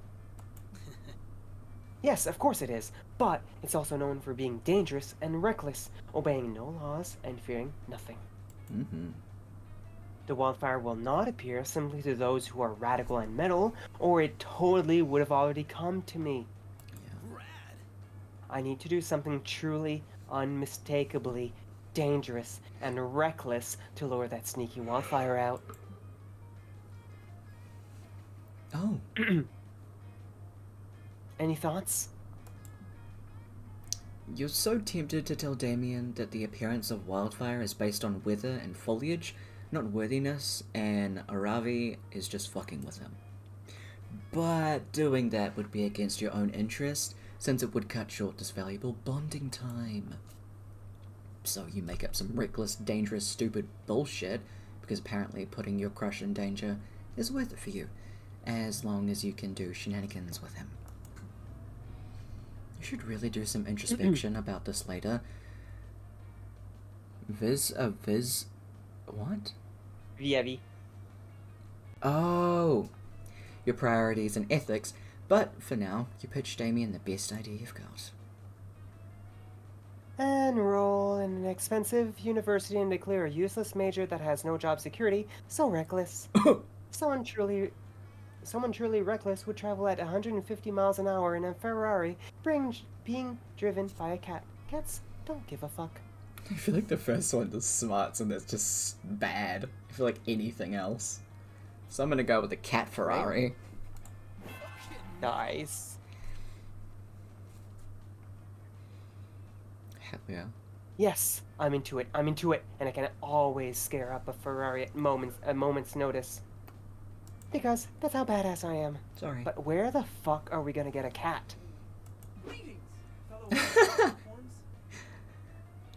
Yes, of course it is, but it's also known for being dangerous and reckless, obeying no laws and fearing nothing. Mm-hmm. The wildfire will not appear simply to those who are radical and metal, or it totally would have already come to me. Yeah. I need to do something truly, unmistakably dangerous and reckless to lure that sneaky wildfire out. Oh. Any thoughts? You're so tempted to tell Damien that the appearance of wildfire is based on weather and foliage, not worthiness, and Aravi is just fucking with him. But doing that would be against your own interest, since it would cut short this valuable bonding time. So you make up some reckless, dangerous, stupid bullshit, because apparently putting your crush in danger is worth it for you, as long as you can do shenanigans with him. You should really do some introspection about this later. What? Vievi. Oh! Your priorities and ethics, but for now, you pitch Damien the best idea you've got. Enroll in an expensive university and declare a useless major that has no job security. So reckless. Someone truly reckless would travel at 150 miles an hour in a Ferrari, being driven by a cat. Cats don't give a fuck. I feel like the first one is smarts and that's just bad. I feel like anything else. So I'm gonna go with the cat Ferrari. Nice. Hell yeah. Yes, I'm into it, and I can always scare up a Ferrari at moment's notice. Because that's how badass I am. Sorry. But where the fuck are we gonna get a cat?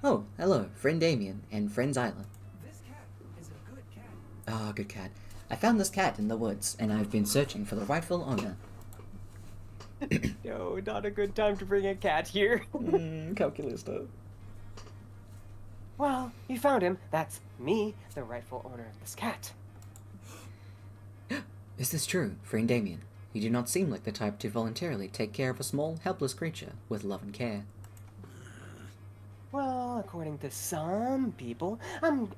Oh, hello, friend Damien and friend Zyla. This cat is a good cat. Ah, good cat. I found this cat in the woods, and I've been searching for the rightful owner. No, not a good time to bring a cat here. Calculista. Well, you found him. That's me, the rightful owner of this cat. Is this true, friend Damien? You do not seem like the type to voluntarily take care of a small, helpless creature with love and care. Well, according to some people,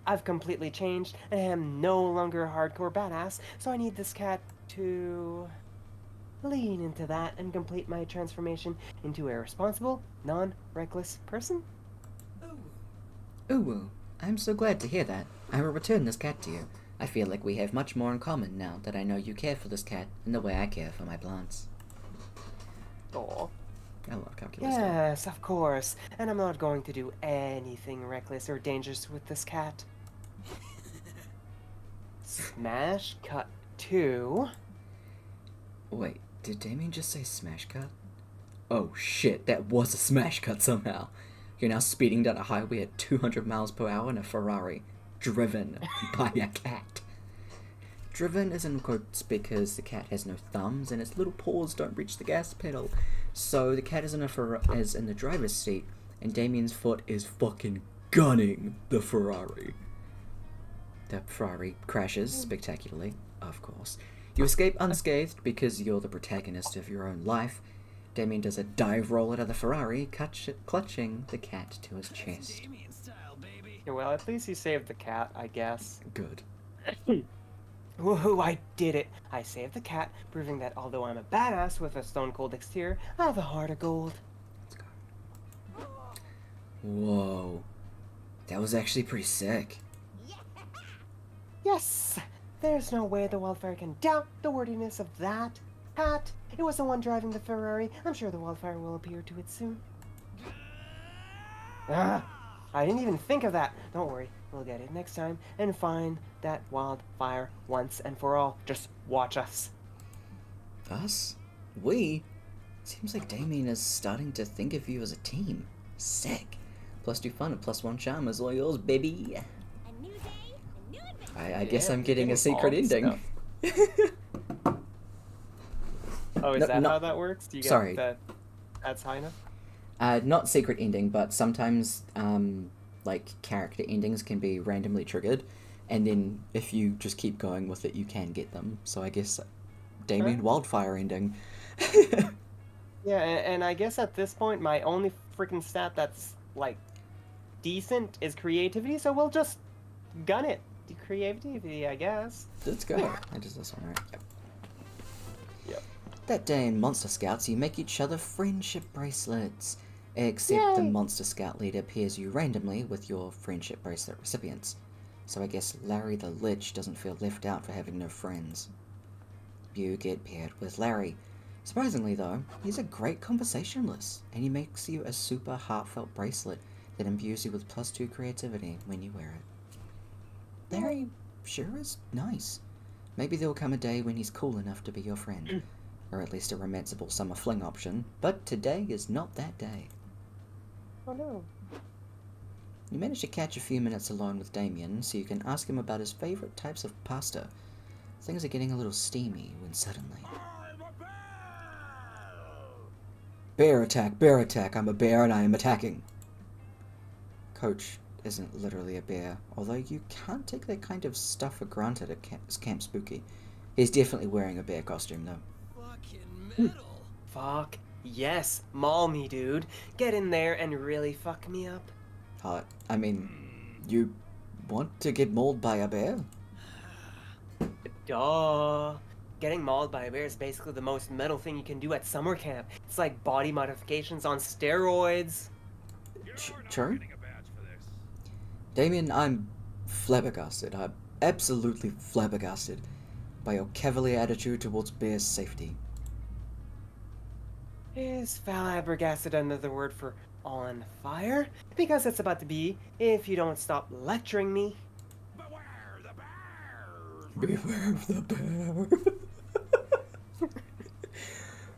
I've completely changed and I am no longer a hardcore badass, so I need this cat to lean into that and complete my transformation into a responsible, non-reckless person. Ooh, I'm so glad to hear that. I will return this cat to you. I feel like we have much more in common now that I know you care for this cat in the way I care for my plants. Aw. I love Calculista. Yes, of course. And I'm not going to do anything reckless or dangerous with this cat. Smash cut 2. Wait, did Damien just say smash cut? Oh shit, that was a smash cut somehow. You're now speeding down a highway at 200 miles per hour in a Ferrari, driven by a cat. Driven is in quotes because the cat has no thumbs and its little paws don't reach the gas pedal. So the cat is in the driver's seat and Damien's foot is fucking gunning the Ferrari. The Ferrari crashes spectacularly, of course. You escape unscathed because you're the protagonist of your own life. Damien does a dive roll out of the Ferrari, clutching the cat to his chest. Damien style, baby. Yeah, well, at least you saved the cat, I guess. Good. Woohoo, I did it! I saved the cat, proving that although I'm a badass with a stone cold exterior, I have a heart of gold. Let's go. Whoa. That was actually pretty sick. Yes! There's no way the wildfire can doubt the wordiness of that cat. It was the one driving the Ferrari. I'm sure the wildfire will appear to it soon. Ah, I didn't even think of that. Don't worry, we'll get it next time and find that wildfire once and for all. Just watch us. Us? We? Seems like Damien is starting to think of you as a team. Sick. +2 fun and +1 charm is all yours, baby. A new day, a new adventure. I guess Yeah, I'm getting getting a secret all the ending. Oh, is No, that no- how that works? Do you get sorry. that's high enough? Not secret ending, but sometimes, like, character endings can be randomly triggered, and then if you just keep going with it, you can get them. So I guess Damien Huh? Wildfire ending. Yeah, and I guess at this point, my only freaking stat that's, like, decent is creativity, so we'll just gun it. Do creativity, I guess. Let's go. I just this one, right? Yep. Yep. That day in Monster Scouts, you make each other friendship bracelets. Except the Yay! Monster Scout leader pairs you randomly with your friendship bracelet recipients. So I guess Larry the Lich doesn't feel left out for having no friends. You get paired with Larry. Surprisingly though, he's a great conversationalist, and he makes you a super heartfelt bracelet that imbues you with +2 creativity when you wear it. Larry sure is nice. Maybe there'll come a day when he's cool enough to be your friend, or at least a romanceable summer fling option, but today is not that day. Oh no. You manage to catch a few minutes alone with Damien, so you can ask him about his favourite types of pasta. Things are getting a little steamy when suddenly... I'm a bear attack, I'm a bear and I am attacking. Coach isn't literally a bear, although you can't take that kind of stuff for granted at Camp Spooky. He's definitely wearing a bear costume though. fucking metal. Fuck. Yes. Maul me, dude. Get in there and really fuck me up. I mean, you want to get mauled by a bear? Duh. Getting mauled by a bear is basically the most metal thing you can do at summer camp. It's like body modifications on steroids. True. Damien, I'm flabbergasted. I'm absolutely flabbergasted by your cavalier attitude towards bears' safety. Is flabbergasted another word for on fire? Because it's about to be if you don't stop lecturing me. Beware the bears. Beware of the bear.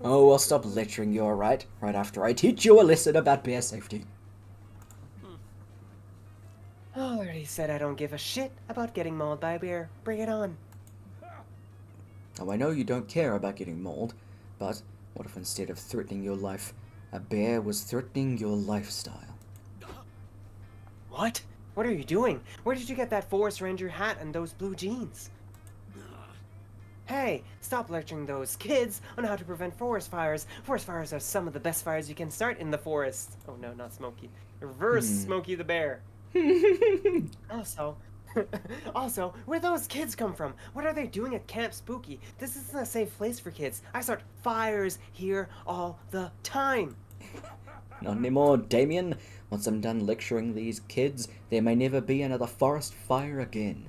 Oh, I'll stop lecturing you, alright? Right after I teach you a lesson about bear safety. I already said I don't give a shit about getting mauled by a bear. Bring it on. Now, I know you don't care about getting mauled, but what if instead of threatening your life, a bear was threatening your lifestyle? What? What are you doing? Where did you get that forest ranger hat and those blue jeans? Hey, stop lecturing those kids on how to prevent forest fires. Forest fires are some of the best fires you can start in the forest. Oh no, not Smokey. Reverse Smokey the Bear. Also, where those kids come from? What are they doing at Camp Spooky? This isn't a safe place for kids. I start fires here all the time. Not anymore, Damien. Once I'm done lecturing these kids, there may never be another forest fire again.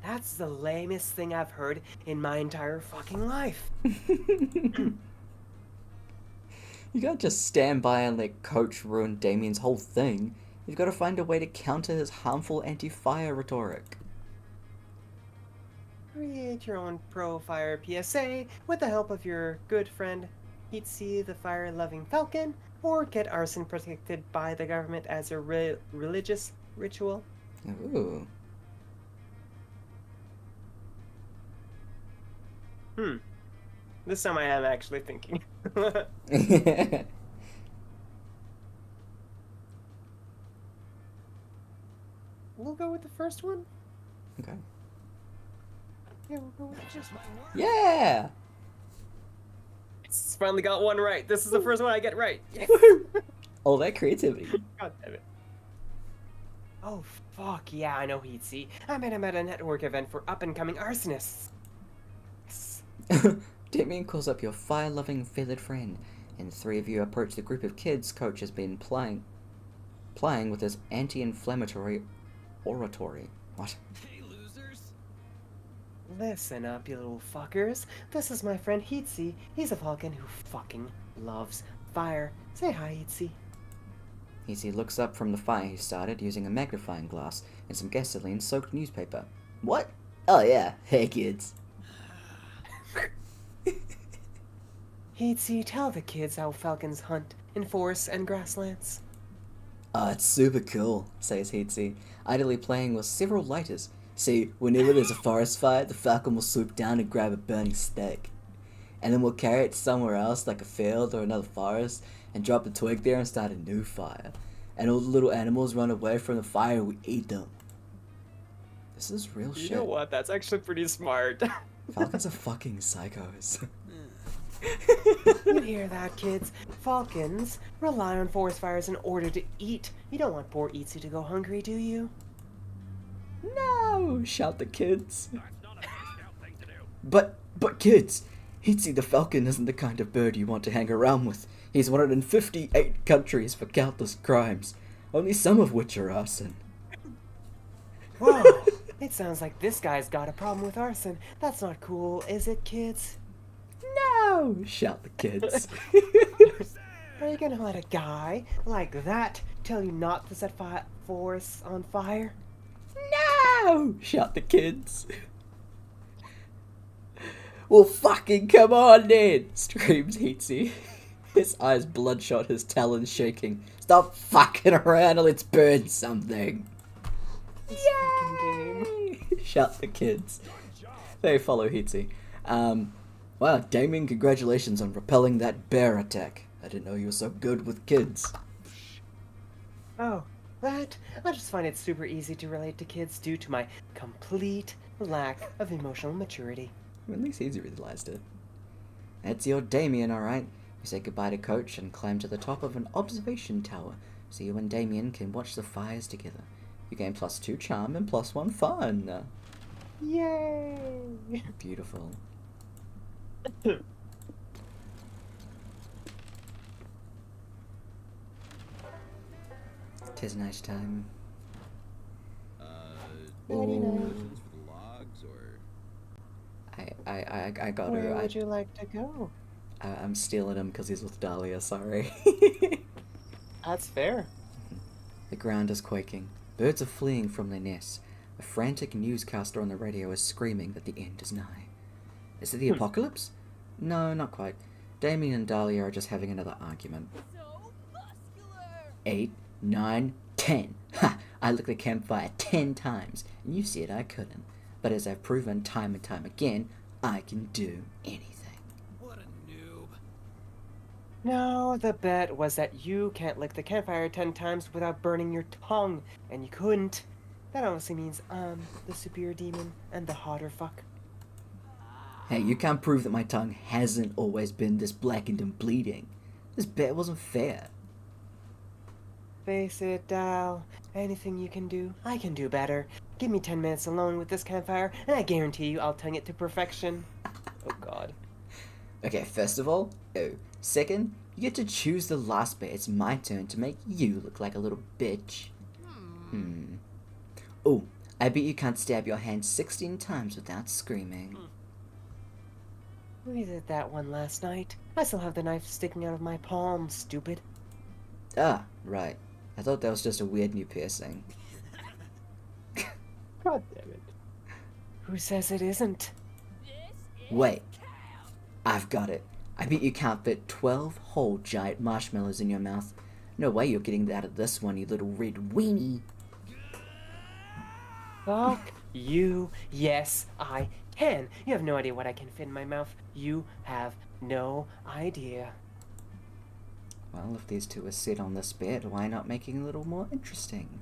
That's the lamest thing I've heard in my entire fucking life. You can't just stand by and let Coach ruin Damien's whole thing. You've got to find a way to counter his harmful anti-fire rhetoric. Create your own pro-fire PSA with the help of your good friend Heatsea the fire-loving falcon, or get arson protected by the government as a religious ritual. Ooh. This time I am actually thinking. we'll go with the first one. Okay. Yeah, we'll go with Just my word. Yeah! It's finally got one right. This is the first one I get right. Yes. All that creativity. God damn it. Oh, fuck yeah, I know he'd see. I met him at a network event for up-and-coming arsonists. Damien calls up your fire-loving feathered friend, and the three of you approach the group of kids Coach has been playing with his anti-inflammatory oratory. What? Hey, losers. Listen up, you little fuckers. This is my friend Heatsy. He's a falcon who fucking loves fire. Say hi, Heatsy. He looks up from the fire he started using a magnifying glass and some gasoline-soaked newspaper. What? Oh yeah, hey kids. Heatsy, tell the kids how falcons hunt in forests and grasslands. Oh, it's super cool, says Heatsy, idly playing with several lighters. See, whenever there's a forest fire, the falcon will swoop down and grab a burning stick. And then we'll carry it somewhere else, like a field or another forest, and drop a twig there and start a new fire. And all the little animals run away from the fire and we eat them. This is real shit. You know what? That's actually pretty smart. Falcons are fucking psychos. You hear that, kids? Falcons rely on forest fires in order to eat. You don't want poor Heatsy to go hungry, do you? No! Shout the kids. That's not a Boy Scout thing to do. But kids, Heatsy the falcon isn't the kind of bird you want to hang around with. He's wanted in 58 countries for countless crimes, only some of which are arson. Whoa! It sounds like this guy's got a problem with arson. That's not cool, is it, kids? No! Shout the kids. Are you gonna let a guy like that tell you not to set forests on fire? No! Shout the kids. Well, fucking come on then! Screams Heatsy. His eyes bloodshot, his talons shaking. Stop fucking around and let's burn something. This fucking game. Shout the kids. They follow Heatsy. Wow, Damien, congratulations on repelling that bear attack. I didn't know you were so good with kids. Oh, that? I just find it super easy to relate to kids due to my complete lack of emotional maturity. At least he's realized it. That's your Damien, alright. You say goodbye to Coach and climb to the top of an observation tower so you and Damien can watch the fires together. You gain +2 charm and +1 fun. Yay! Beautiful. 'Tis nice time. Questions for the logs, or I got Where her. would you like to go? I'm stealing him because he's with Dahlia, sorry. That's fair. The ground is quaking. Birds are fleeing from their nests. A frantic newscaster on the radio is screaming that the end is nigh. Is it the apocalypse? No, not quite. Damien and Dahlia are just having another argument. So muscular. 8, 9, 10. Ha! I lit the campfire 10 times, and you said I couldn't. But as I've proven time and time again, I can do anything. what a noob. No, the bet was that you can't lick the campfire 10 times without burning your tongue, and you couldn't. That obviously means I'm the superior demon and the hotter fuck. Hey, you can't prove that my tongue hasn't always been this blackened and bleeding. This bet wasn't fair. Face it, Dal. Anything you can do, I can do better. Give me 10 minutes alone with this campfire, and I guarantee you I'll tongue it to perfection. Oh god. Okay, first of all, oh. Second, you get to choose the last bit. It's my turn to make you look like a little bitch. Oh, I bet you can't stab your hand 16 times without screaming. We did that one last night. I still have the knife sticking out of my palm, stupid. Ah, right. I thought that was just a weird new piercing. God damn it. Who says it isn't? Wait, I've got it. I bet you can't fit 12 whole giant marshmallows in your mouth. No way you're getting out of this one, you little red weenie. Fuck you. Yes, I can. You have no idea what I can fit in my mouth. You have no idea. Well, if these two are set on this bet, why not making it a little more interesting?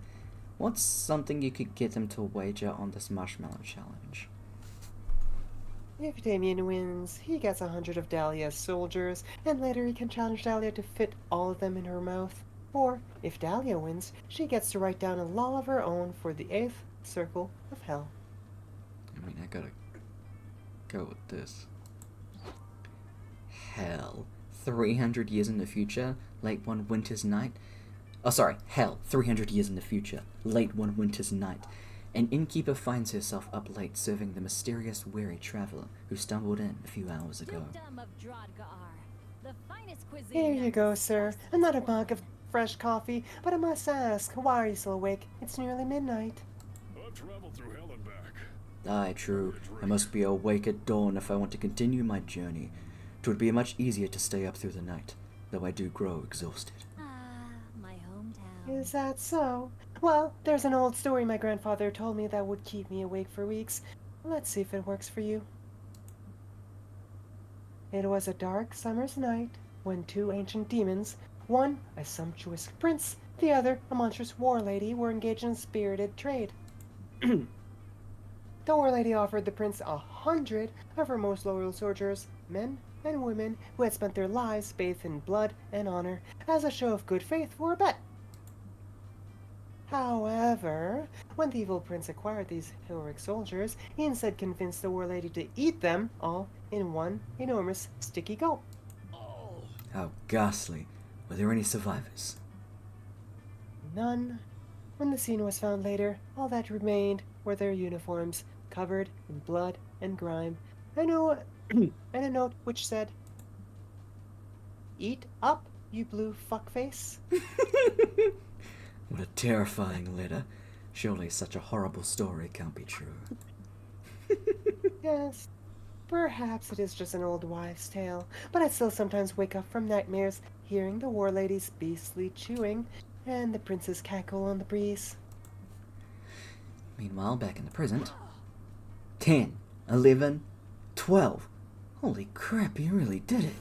What's something you could get them to wager on this marshmallow challenge? If Damien wins, he gets 100 of Dahlia's soldiers, and later he can challenge Dahlia to fit all of them in her mouth. Or, if Dahlia wins, she gets to write down a law of her own for the 8th circle of hell. I mean, I gotta go with this. Hell. 300 years in the future, late one winter's night. Oh, sorry, hell. 300 years in the future, late one winter's night. An innkeeper finds herself up late serving the mysterious weary traveler who stumbled in a few hours ago. Here you go, sir. Another mug of fresh coffee, but I must ask, why are you still awake? It's nearly midnight. I've traveled through hell and back. Aye, true. I must be awake at dawn if I want to continue my journey. 'Twould be much easier to stay up through the night, though I do grow exhausted. My hometown. Is that so? Well, there's an old story my grandfather told me that would keep me awake for weeks. Let's see if it works for you. It was a dark summer's night when two ancient demons, one a sumptuous prince, the other a monstrous war lady, were engaged in a spirited trade. The war lady offered the prince 100 of her most loyal soldiers, men and women who had spent their lives bathed in blood and honor, as a show of good faith for a bet. However, when the evil prince acquired these heroic soldiers, he instead convinced the war lady to eat them all in one enormous sticky gulp. How ghastly. Were there any survivors? None. When the scene was found later, all that remained were their uniforms, covered in blood and grime, and a note which said, "Eat up, you blue fuckface." What a terrifying letter. Surely such a horrible story can't be true. Yes, perhaps it is just an old wives' tale, but I still sometimes wake up from nightmares hearing the war lady's beastly chewing and the prince's cackle on the breeze. Meanwhile, back in the present. 10, 11, 12. Holy crap, you really did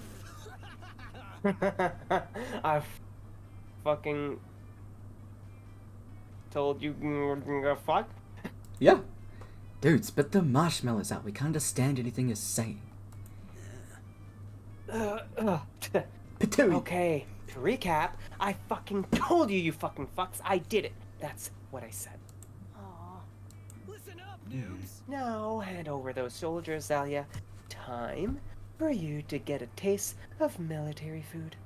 it. I fucking told you fuck. Yeah. Dude, spit the marshmallows out. We can't understand anything you're saying. Patooey. Okay, to recap, I fucking told you, you fucking fucks. I did it. That's what I said. Listen up, noobs. Now hand over those soldiers, Zalia. Time for you to get a taste of military food.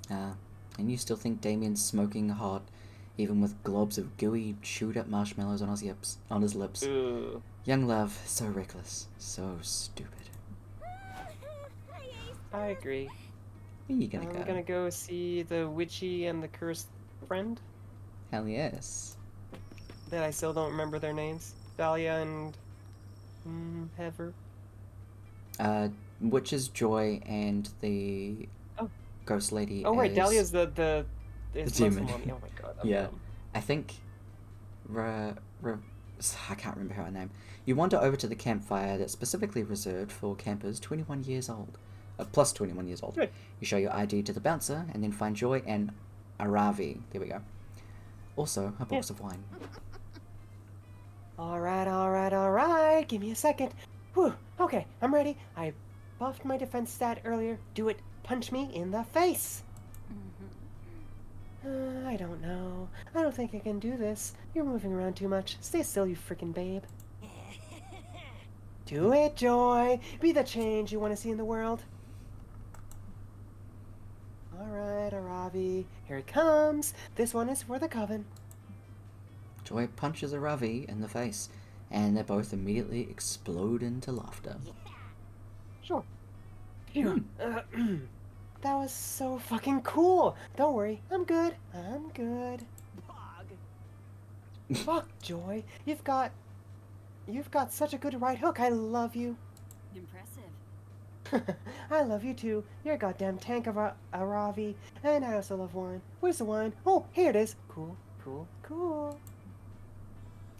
And you still think Damien's smoking hot, even with globs of gooey, chewed up marshmallows on his lips. Ugh. Young love, so reckless, so stupid. I agree. Where you gonna I'm go? gonna go see the witchy and the cursed friend. Hell yes. That I still don't remember their names. Dahlia and Heather. Witch's Joy and the Oh. ghost lady. Oh right, is- Dahlia's the demon. Mommy. Oh my god. I'm Yeah. dumb. I think. I can't remember her name. You wander over to the campfire that's specifically reserved for campers 21 years old. Plus 21 years old. Good. You show your ID to the bouncer and then find Joy and Aravi. There we go. Also, a box of wine. Alright. Give me a second. Whew. Okay, I'm ready. I buffed my defense stat earlier. Do it. Punch me in the face. I don't know. I don't think I can do this. You're moving around too much. Stay still, you freaking babe. Do it, Joy. Be the change you want to see in the world. Alright, Aravi. Here it comes. This one is for the coven. Joy punches Aravi in the face, and they both immediately explode into laughter. Sure. Phew. That was so fucking cool. Don't worry. I'm good. Pog. Fuck, Joy. You've got such a good right hook. I love you. Impressive. I love you too. You're a goddamn tank of Aravi. And I also love wine. Where's the wine? Oh, here it is. Cool.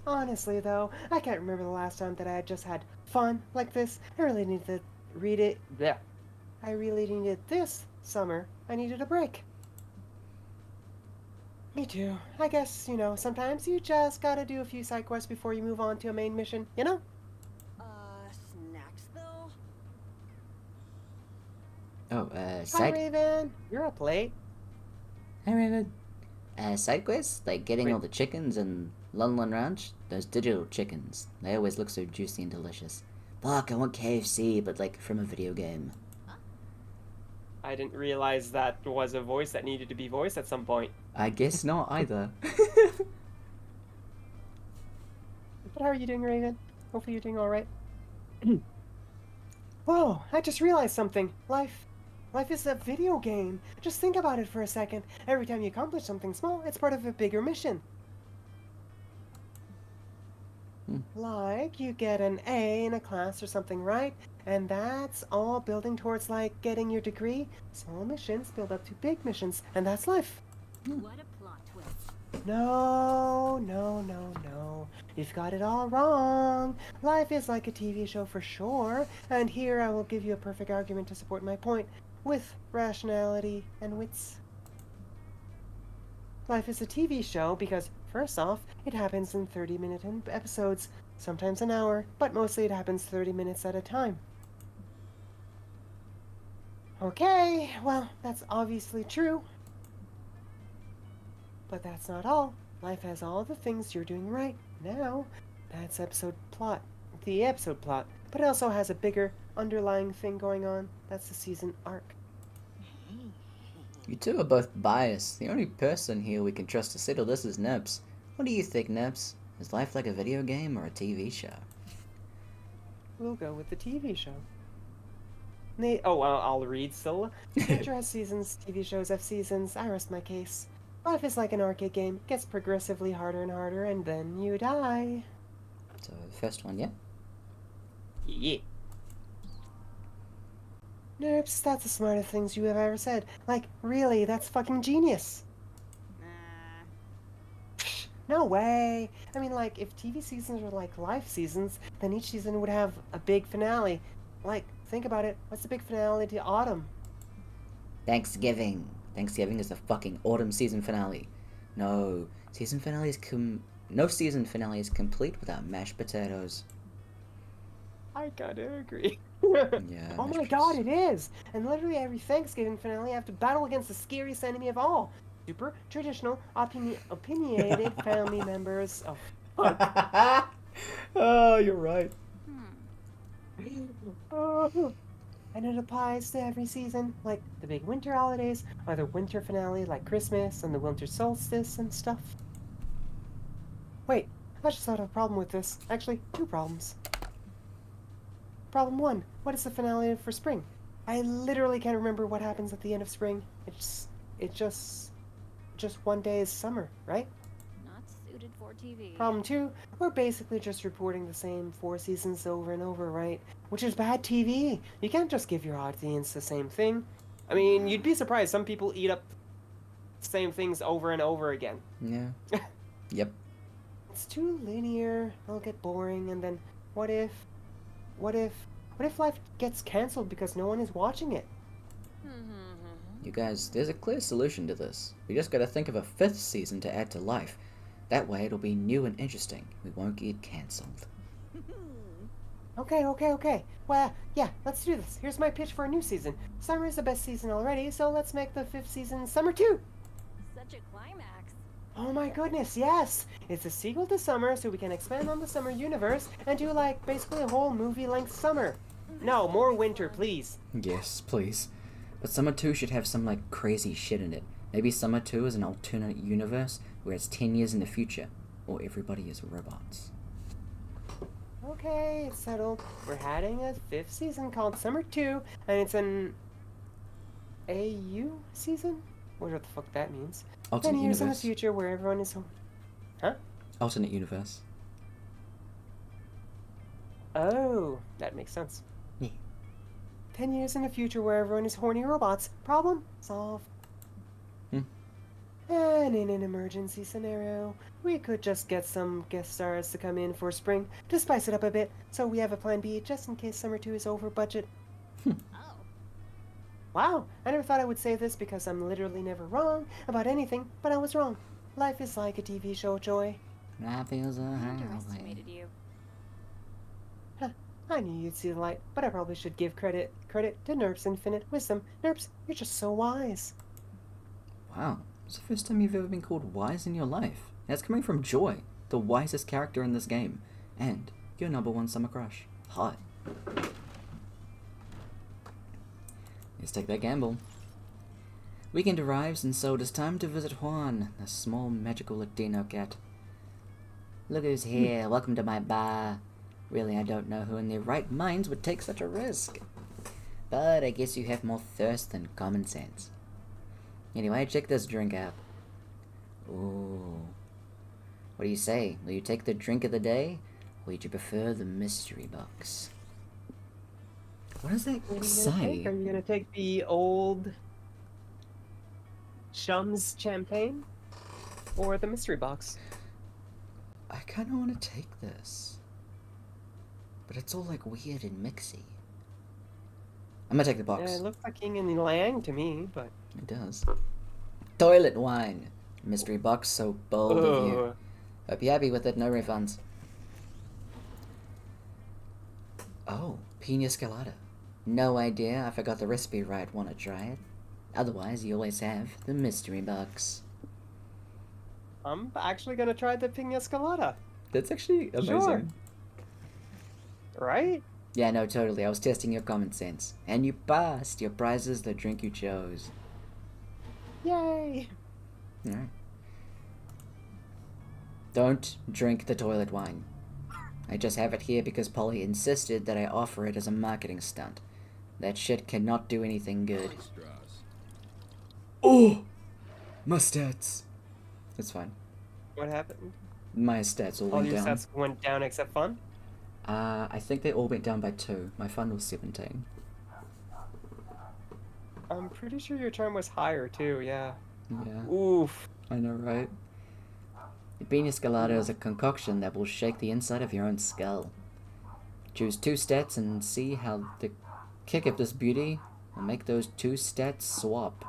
Honestly, though, I can't remember the last time that I had just had fun like this. I really need to read it. Blech. I really needed this summer. I needed a break. Me too. I guess, sometimes you just gotta do a few side quests before you move on to a main mission, you know? Snacks though? Oh, Hi, side. Raven. You're up late. Hey, Raven. Side quests like getting Wait. all the chickens in Lunlun Ranch. Those digital chickens. They always look so juicy and delicious. Fuck, I want KFC, but like from a video game. I didn't realize that was a voice that needed to be voiced at some point. I guess not either. But how are you doing, Raven? Hopefully you're doing alright. Whoa, I just realized something. Life is a video game. Just think about it for a second. Every time you accomplish something small, it's part of a bigger mission. Like, you get an A in a class or something, right? And that's all building towards, like, getting your degree. Small missions build up to big missions, and that's life. What a plot twist. No. You've got it all wrong. Life is like a TV show for sure, and here I will give you a perfect argument to support my point, with rationality and wits. Life is a TV show because, first off, it happens in 30-minute episodes, sometimes an hour, but mostly it happens 30 minutes at a time. Okay, well, that's obviously true. But that's not all. Life has all the things you're doing right now. That's the episode plot. But it also has a bigger underlying thing going on. That's the season arc. You two are both biased. The only person here we can trust to settle this is Nebs. What do you think, Nebs? Is life like a video game or a TV show? We'll go with the TV show. I'll read still. Nature has seasons, TV shows have seasons. I rest my case. Life is like an arcade game. It gets progressively harder and harder, and then you die. So, the first one, yeah? Yeah. Nerps, that's the smartest things you have ever said. Like, really, that's fucking genius. Psh, no way. I mean, like, if TV seasons were like life seasons, then each season would have a big finale. Like, think about it. What's the big finale to autumn? Thanksgiving. Thanksgiving is the fucking autumn season finale. No season finale is complete without mashed potatoes. I gotta agree. Yeah. Oh my god, it is! And literally every Thanksgiving finale I have to battle against the scariest enemy of all. Super traditional, opinionated family members. Oh, fuck. Oh, you're right. Oh. And it applies to every season, like the big winter holidays, or the winter finale like Christmas and the winter solstice and stuff. Wait, I just thought of a problem with this. Actually, two problems. Problem one, what is the finale for spring? I literally can't remember what happens at the end of spring. It's just one day is summer, right? Not suited for TV. Problem two, we're basically just reporting the same 4 seasons over and over, right? Which is bad TV. You can't just give your audience the same thing. I mean, you'd be surprised. Some people eat up the same things over and over again. Yeah. Yep. It's too linear. It'll get boring. And then, what if life gets cancelled because no one is watching it? You guys, there's a clear solution to this. We just gotta think of a 5th season to add to life. That way it'll be new and interesting. We won't get cancelled. Okay. Well, yeah, let's do this. Here's my pitch for a new season. Summer is the best season already, so let's make the 5th season Summer 2. Such a climax. Oh my goodness, yes! It's a sequel to Summer, so we can expand on the Summer universe and do, like, basically a whole movie-length Summer. No, more winter, please. Yes, please. But Summer 2 should have some, like, crazy shit in it. Maybe Summer 2 is an alternate universe where it's 10 years in the future, or everybody is robots. Okay, it's settled. We're having a 5th season called Summer 2, and it's an AU season? Whatever the fuck that means. 10 Alternate years in the universe. future where everyone is home. Huh? Alternate universe. Oh, that makes sense. Yeah. 10 years in the future where everyone is horny robots. Problem solved. And in an emergency scenario, we could just get some guest stars to come in for spring to spice it up a bit, so we have a plan B just in case Summer 2 is over budget. Oh. Wow, I never thought I would say this because I'm literally never wrong about anything, but I was wrong. Life is like a TV show, Joy. Life is a I highway. underestimated you. I knew you'd see the light, but I probably should give credit to Nerp's infinite wisdom. Nerps, you're just so wise. Wow, it's the first time you've ever been called wise in your life. That's coming from Joy, the wisest character in this game, and your #1 summer crush. Hot. Let's take that gamble. Weekend arrives, and so it is time to visit Juan, the small magical Latino cat. Look who's here. Welcome to my bar. Really, I don't know who in their right minds would take such a risk. But I guess you have more thirst than common sense. Anyway, check this drink out. Ooh. What do you say? Will you take the drink of the day, or would you prefer the mystery box? What does that What are you gonna say? take? Are you gonna take the old Shums champagne or the mystery box? I kind of want to take this. But it's all like weird and mixy. I'm gonna take the box. It looks like yin and yang to me, but It does. Toilet wine. Mystery box, so bold of you. Ugh. Hope you're happy with it, no refunds. Oh, pina colada. No idea, I forgot the recipe right, wanna try it? Otherwise, you always have the mystery box. I'm actually gonna try the pina colada. That's actually amazing. Sure. Right? Yeah, no, totally. I was testing your common sense. And you passed. Your prize is the drink you chose. Yay! Alright. Don't drink the toilet wine. I just have it here because Polly insisted that I offer it as a marketing stunt. That shit cannot do anything good. Straws. Oh! My stats. It's fine. What happened? My stats all All went your down. stats went down except fun? I think they all went down by 2. My fun was 17. I'm pretty sure your charm was higher too, yeah. Yeah, Oof. I know, right? The pina colada is a concoction that will shake the inside of your own skull. Choose 2 stats and see how the kick of this beauty will make those 2 stats swap.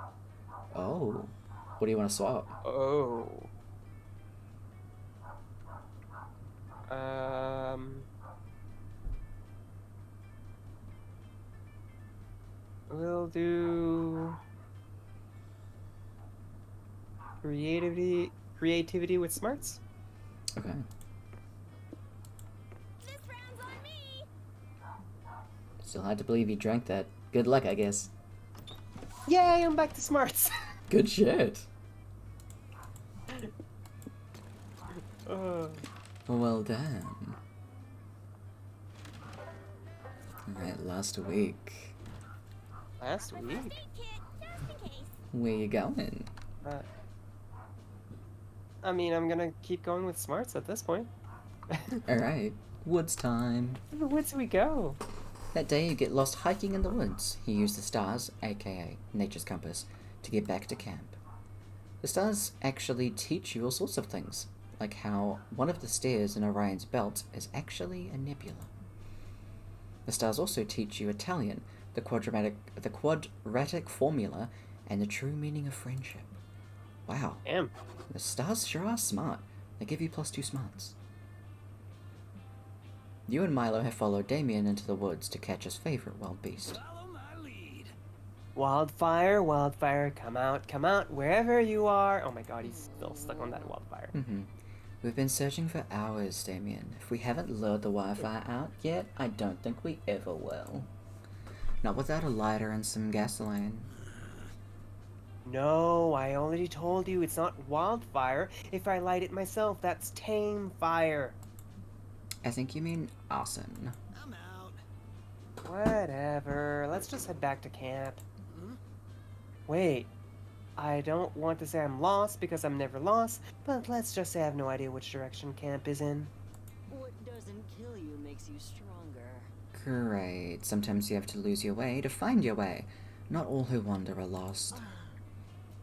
Oh. What do you want to swap? Oh. We'll do creativity with smarts. Okay. This round's on me. Still hard to believe you drank that. Good luck, I guess. Yay, I'm back to smarts. Good shit. Well done. Alright, last week. Last week? First aid kit, just in case. Where you going? I mean, I'm gonna keep going with smarts at this point. Alright, woods time. Where the woods we go? That day you get lost hiking in the woods. You use the stars, aka nature's compass, to get back to camp. The stars actually teach you all sorts of things, like how one of the stairs in Orion's belt is actually a nebula. The stars also teach you Italian, the quadratic formula, and the true meaning of friendship. Wow, Damn. the stars sure are smart. They give you +2 smarts. You and Milo have followed Damien into the woods to catch his favorite wild beast. Follow my lead. Wildfire, wildfire, come out, wherever you are. Oh my god, he's still stuck on that wildfire. We've been searching for hours, Damien. If we haven't lured the wildfire out yet, I don't think we ever will. Not without a lighter and some gasoline. No, I already told you it's not wildfire. If I light it myself, that's tame fire. I think you mean arson. I'm out. Whatever, let's just head back to camp. Hmm? Wait, I don't want to say I'm lost because I'm never lost, but let's just say I have no idea which direction camp is in. What doesn't kill you makes you stronger. Great. Sometimes you have to lose your way to find your way. Not all who wander are lost.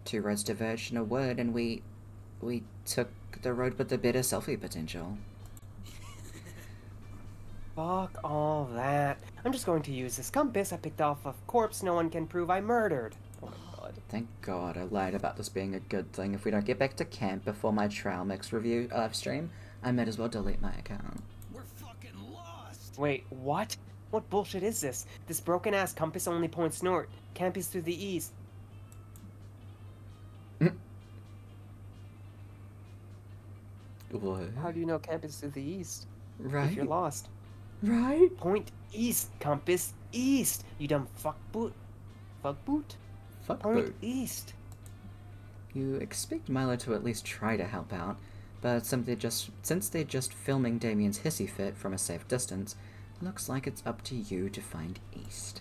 2 roads diverged in a word, and we took the road with the better selfie potential. Fuck all that. I'm just going to use this compass I picked off a corpse no one can prove I murdered. Oh my god. Thank God I lied about this being a good thing. If we don't get back to camp before my trail mix review live stream, I might as well delete my account. We're fucking lost. Wait, what? What bullshit is this? This broken-ass compass only points north. Camp is to the east. What? How do you know camp is to the east? Right? If you're lost. Right? Point east, compass east. You dumb fuckboot. Fuckboot? Fuck Point boot. east. You expect Milo to at least try to help out, but since they're just filming Damien's hissy fit from a safe distance, looks like it's up to you to find east.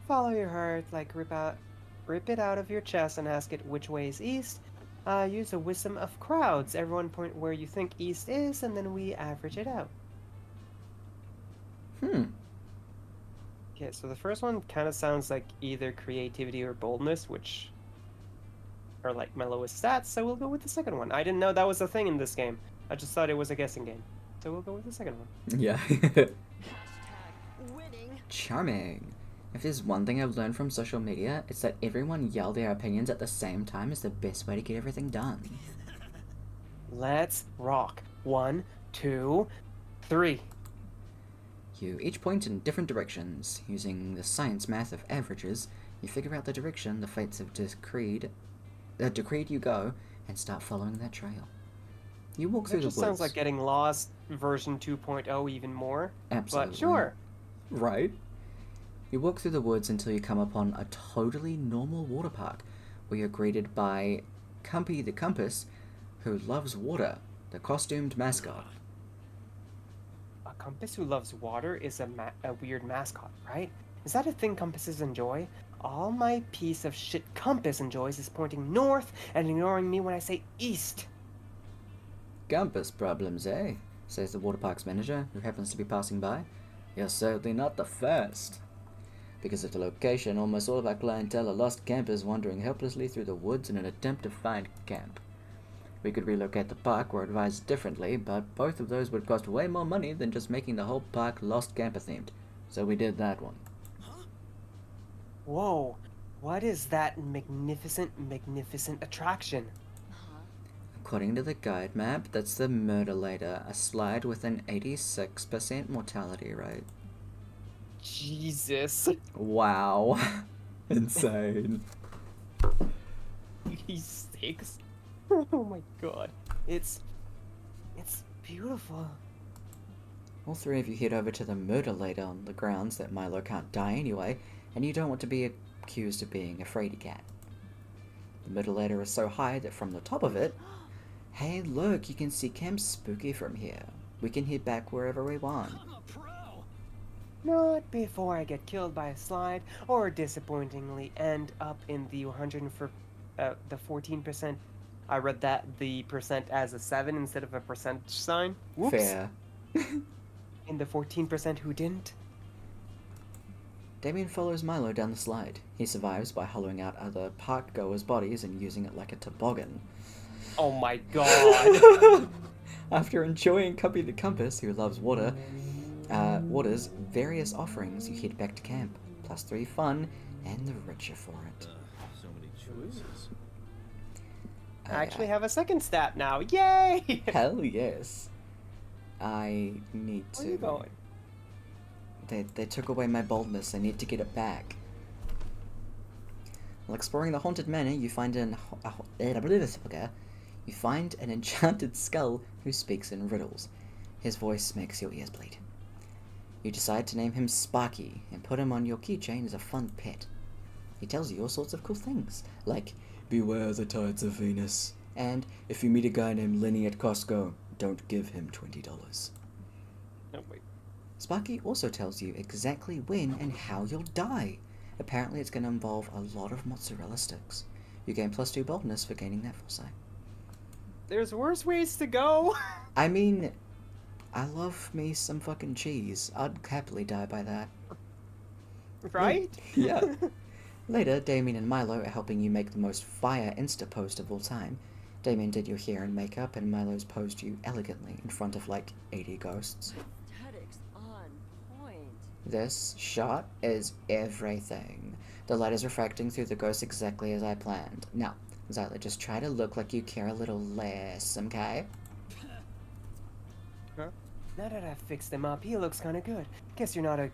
Follow your heart, like rip it out of your chest and ask it which way is east. Use the wisdom of crowds. Everyone point where you think east is, and then we average it out. Okay, so the first one kind of sounds like either creativity or boldness, which are like my lowest stats, so we'll go with the second one. I didn't know that was a thing in this game. I just thought it was a guessing game. So we'll go with the second one. Yeah. Hashtag winning. Charming. If there's one thing I've learned from social media, it's that everyone yell their opinions at the same time is the best way to get everything done. Let's rock. 1, 2, 3. You each point in different directions. Using the science math of averages, you figure out the direction the fates have decreed you go, and start following that trail. You walk through That the just woods. sounds like getting lost version 2.0 even more. Absolutely. But sure. Right? You walk through the woods until you come upon a totally normal water park, where you're greeted by Cumpy the Compass, who loves water, the costumed mascot. A compass who loves water is a weird mascot, right? Is that a thing compasses enjoy? All my piece of shit compass enjoys is pointing north and ignoring me when I say east. Compass problems, eh? Says the water park's manager, who happens to be passing by. You're certainly not the first. Because of the location, almost all of our clientele are lost campers wandering helplessly through the woods in an attempt to find camp. We could relocate the park or advise differently, but both of those would cost way more money than just making the whole park lost camper themed. So we did that one. Whoa, what is that magnificent attraction? According to the guide map, that's the Murderlator, a slide with an 86% mortality rate. Jesus. Wow. Insane. 86? Oh my god. It's beautiful. All three of you head over to the Murderlator on the grounds that Milo can't die anyway, and you don't want to be accused of being a fraidy cat. The Murderlator is so high that from the top of it, hey look, you can see Camp Spooky from here. We can head back wherever we want. I'm a pro. Not before I get killed by a slide or disappointingly end up in the 14%. I read that the percent as a 7 instead of a percentage sign. Whoops. Fair. In the 14% who didn't. Damien follows Milo down the slide. He survives by hollowing out other park goers' bodies and using it like a toboggan. Oh my god. After enjoying Cuppy the Compass, who loves water's various offerings, you head back to camp. +3 fun, and the richer for it. So many choices. I actually have a second stat now. Yay! Hell yes. I need to... Where are you going? They took away my boldness. I need to get it back. While exploring the haunted manor, you find an enchanted skull who speaks in riddles. His voice makes your ears bleed. You decide to name him Sparky and put him on your keychain as a fun pet. He tells you all sorts of cool things, like, beware the tides of Venus, and if you meet a guy named Lenny at Costco, don't give him $20. No, wait. Sparky also tells you exactly when and how you'll die. Apparently it's going to involve a lot of mozzarella sticks. You gain +2 boldness for gaining that foresight. There's worse ways to go. I mean, I love me some fucking cheese. I'd happily die by that. Right? Yeah. Later, Damien and Milo are helping you make the most fire Insta post of all time. Damien did your hair and makeup, and Milo's posed you elegantly in front of like 80 ghosts. Aesthetics on point. This shot is everything. The light is refracting through the ghost exactly as I planned. Now, Zyla, just try to look like you care a little less, okay? Huh? Now that I've fixed him up, he looks kind of good. Guess you're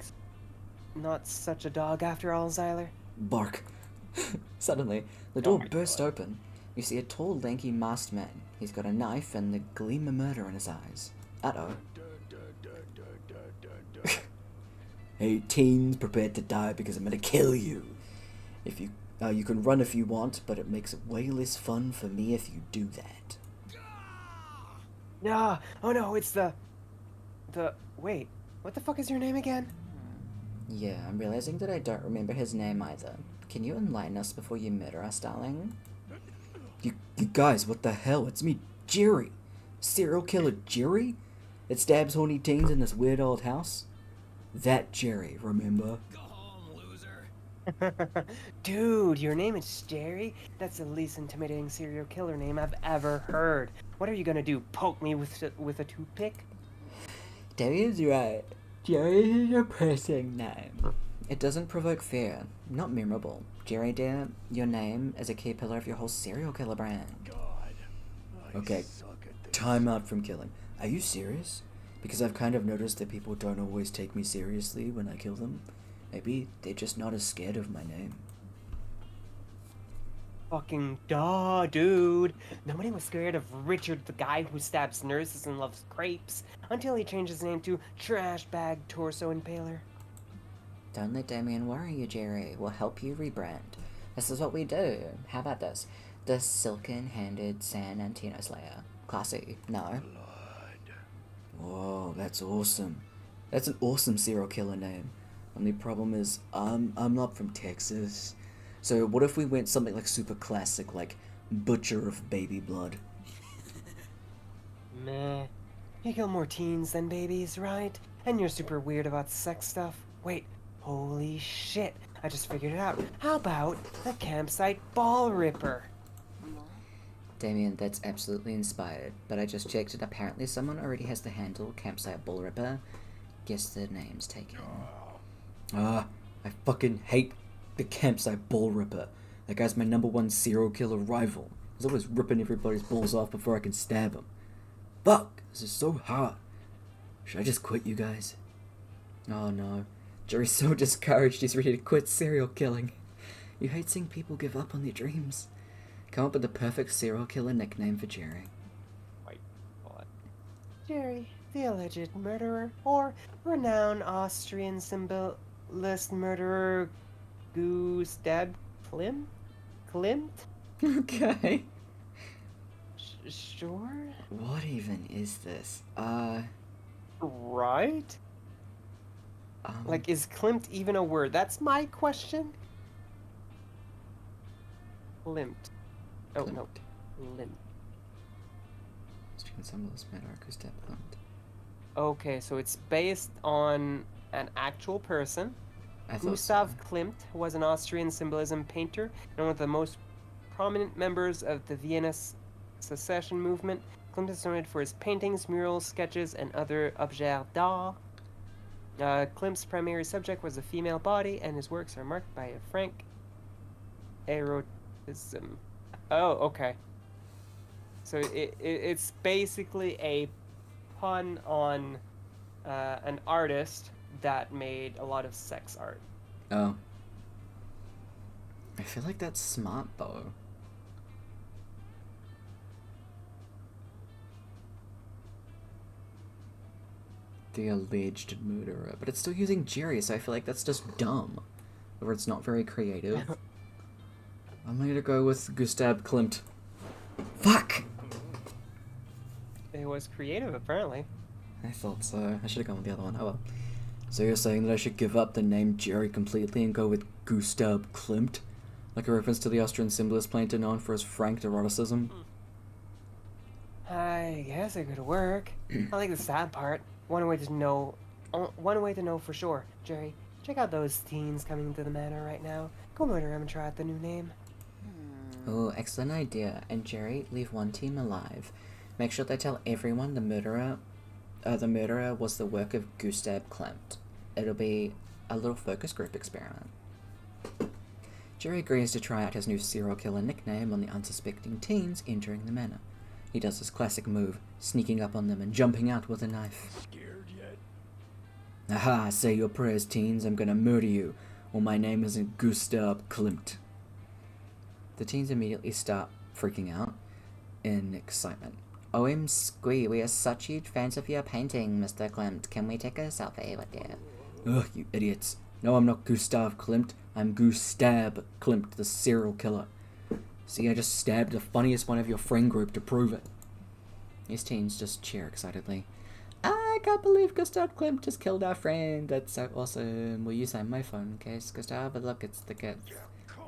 not such a dog after all, Zyler. Bark. Suddenly, the door burst open. You see a tall, lanky masked man. He's got a knife and the gleam of murder in his eyes. Uh-oh. Hey, teens, prepare to die because I'm gonna kill you. If you, you can run if you want, but it makes it way less fun for me if you do that. Ah, oh no, it's the... Wait, what the fuck is your name again? Yeah, I'm realizing that I don't remember his name either. Can you enlighten us before you murder us, darling? You guys, what the hell? It's me, Jerry. Serial killer Jerry? That stabs horny teens in this weird old house? That Jerry, remember? Go home, loser. Dude, your name is Jerry? That's the least intimidating serial killer name I've ever heard. What are you gonna do, poke me with a toothpick? Damien's right. Jerry is a person name. It doesn't provoke fear. Not memorable. Jerry, dear, your name is a key pillar of your whole serial killer brand. Okay, time out from killing. Are you serious? Because I've kind of noticed that people don't always take me seriously when I kill them. Maybe they're just not as scared of my name. Fucking duh, dude. Nobody was scared of Richard, the guy who stabs nurses and loves crepes, until he changed his name to Trash Bag Torso Impaler. Don't let Damien worry you, Jerry. We'll help you rebrand. This is what we do. How about this? The Silken-Handed San Antino Slayer. Classy, no? Whoa, that's awesome. That's an awesome serial killer name. Only problem is, I'm not from Texas. So what if we went something like super classic, like Butcher of Baby Blood? Meh. You kill more teens than babies, right? And you're super weird about sex stuff. Wait, holy shit. I just figured it out. How about a campsite ball ripper? Damien, that's absolutely inspired, but I just checked and apparently someone already has the handle Campsite Ball Ripper. Guess the name's taken. I fucking hate the Campsite Ball Ripper. That guy's my #1 serial killer rival. He's always ripping everybody's balls off before I can stab him. Fuck, this is so hard. Should I just quit, you guys? Oh no, Jerry's so discouraged he's ready to quit serial killing. You hate seeing people give up on their dreams. Come up with the perfect serial killer nickname for Jerry. Wait, what? Jerry, the alleged murderer, or renowned Austrian symbolist murderer Gustav Klimt? Klimt? Okay. Sure? What even is this? Right? Like, is Klimt even a word? That's my question. Klimt. Oh, no. Klimt. Austrian symbolist murderer Gustav Klimt. Okay, so it's based on an actual person. Gustav Klimt was an Austrian symbolism painter and one of the most prominent members of the Vienna secession movement. Klimt is noted for his paintings, murals, sketches, and other objets d'art. Klimt's primary subject was the female body, and his works are marked by a frank eroticism. Oh, okay. So it's basically a pun on an artist that made a lot of sex art. Oh. I feel like that's smart, though. The alleged murderer. But it's still using Jerry, so I feel like that's just dumb. Or it's not very creative. I'm gonna go with Gustav Klimt. Fuck! It was creative, apparently. I thought so. I should have gone with the other one. Oh well. So you're saying that I should give up the name Jerry completely and go with Gustav Klimt? Like a reference to the Austrian symbolist painter known for his frank eroticism? I guess it could work. I like the sad part. One way to know for sure. Jerry, check out those teens coming to the manor right now. Go murder them and try out the new name. Oh, excellent idea. And Jerry, leave one team alive. Make sure they tell everyone the murderer was the work of Gustav Klimt. It'll be a little focus group experiment. Jerry agrees to try out his new serial killer nickname on the unsuspecting teens entering the manor. He does his classic move, sneaking up on them and jumping out with a knife. Scared yet? Aha, say your prayers, teens, I'm gonna murder you, or my name isn't Gustav Klimt. The teens immediately start freaking out in excitement. OMG, we are such huge fans of your painting, Mr. Klimt. Can we take a selfie with you? Ugh, you idiots. No, I'm not Gustav Klimt. I'm Gustav Klimt, the serial killer. See, I just stabbed the funniest one of your friend group to prove it. These teens just cheer excitedly. I can't believe Gustav Klimt just killed our friend. That's so awesome. Will you sign my phone in case, Gustav? But look, it's the kid.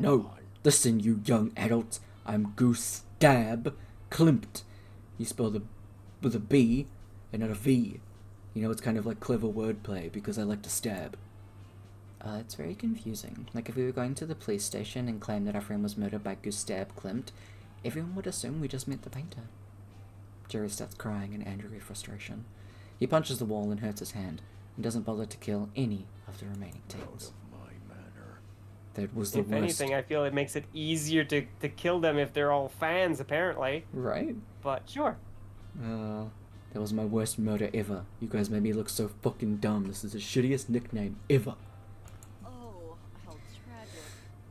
No, listen, you young adults. I'm Gustav Klimt. You spell the with a B and not a V. You know, it's kind of like clever wordplay because I like to stab. It's very confusing. Like, if we were going to the police station and claimed that our friend was murdered by Gustav Klimt, everyone would assume we just meant the painter. Jerry starts crying in angry frustration. He punches the wall and hurts his hand, and doesn't bother to kill any of the remaining teens. That was the If worst. anything, I feel it makes it easier to kill them if they're all fans, apparently. Right? But sure. That was my worst murder ever. You guys made me look so fucking dumb. This is the shittiest nickname ever. Oh, how tragic.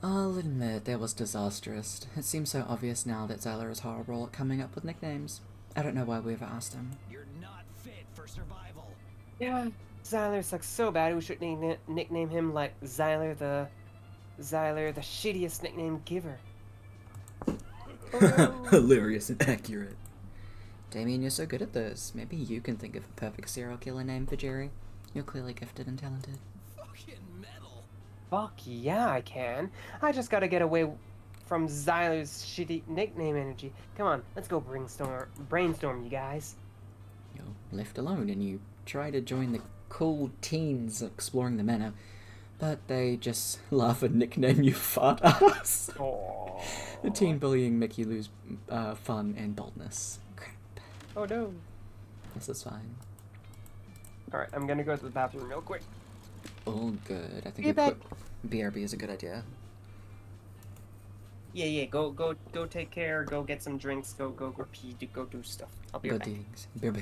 I'll admit, that was disastrous. It seems so obvious now that Zyler is horrible at coming up with nicknames. I don't know why we ever asked him. You're not fit for survival. Yeah, Zyler sucks so bad we should nickname him like Zyler the shittiest nickname giver. Hilarious and accurate. Damien, you're so good at this. Maybe you can think of a perfect serial killer name for Jerry. You're clearly gifted and talented. Fucking metal. Fuck yeah, I can. I just gotta get away from Zyler's shitty nickname energy. Come on, let's go brainstorm, you guys. You're left alone and you try to join the cool teens exploring the manor, but they just laugh and nickname you fart ass. Oh. The teen bullying make you lose fun and boldness. Crap. Oh no. This is fine. Alright, I'm gonna go to the bathroom real quick. All good. I think Get back. BRB is a good idea. Yeah, go take care, go get some drinks, go pee, go do stuff. I'll be right Good back. things. BRB.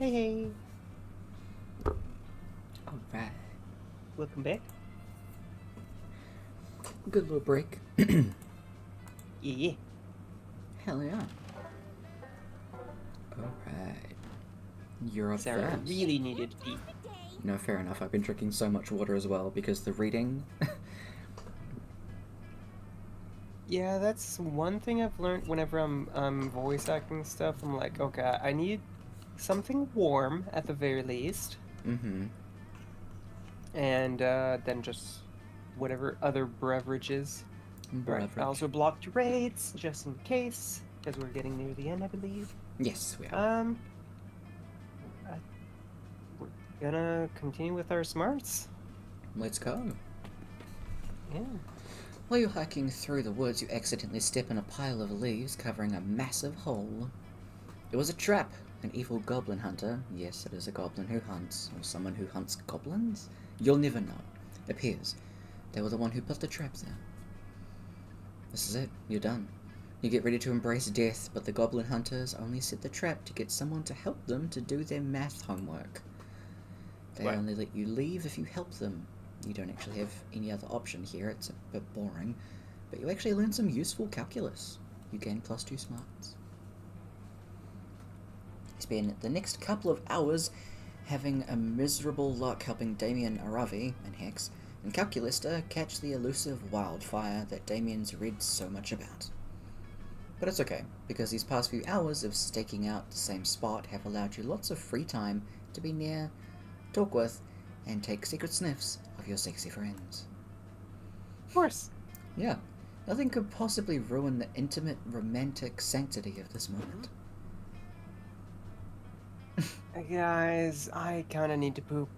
Hey. Alright. Welcome back. Good little break. Yeah. Hell yeah. Alright. You're up Sarah first. really needed to pee. Perfect day. No, fair enough. I've been drinking so much water as well because the reading. Yeah, that's one thing I've learned whenever I'm voice acting stuff. I'm like, okay, I need something warm at the very least, Mm-hmm. and then just whatever other beverages. Right. I also blocked raids just in case, because we're getting near the end, I believe. Yes, we are. We're gonna continue with our smarts. Let's go. Yeah. While you're hiking through the woods, you accidentally step in a pile of leaves covering a massive hole. It was a trap. An evil goblin hunter, yes, it is a goblin who hunts, or someone who hunts goblins? You'll never know. Appears. They were the one who put the trap there. This is it. You're done. You get ready to embrace death, but the goblin hunters only set the trap to get someone to help them to do their math homework. They Right. only let you leave if you help them. You don't actually have any other option here, it's a bit boring, but you actually learn some useful calculus. You gain +2 smarts. You spend the next couple of hours having a miserable luck helping Damien Aravi and Hex and Calculus to catch the elusive wildfire that Damien's read so much about. But it's okay, because these past few hours of staking out the same spot have allowed you lots of free time to be near, talk with, and take secret sniffs of your sexy friends. Of course. Yeah, nothing could possibly ruin the intimate, romantic sanctity of this moment. Guys, I kind of need to poop.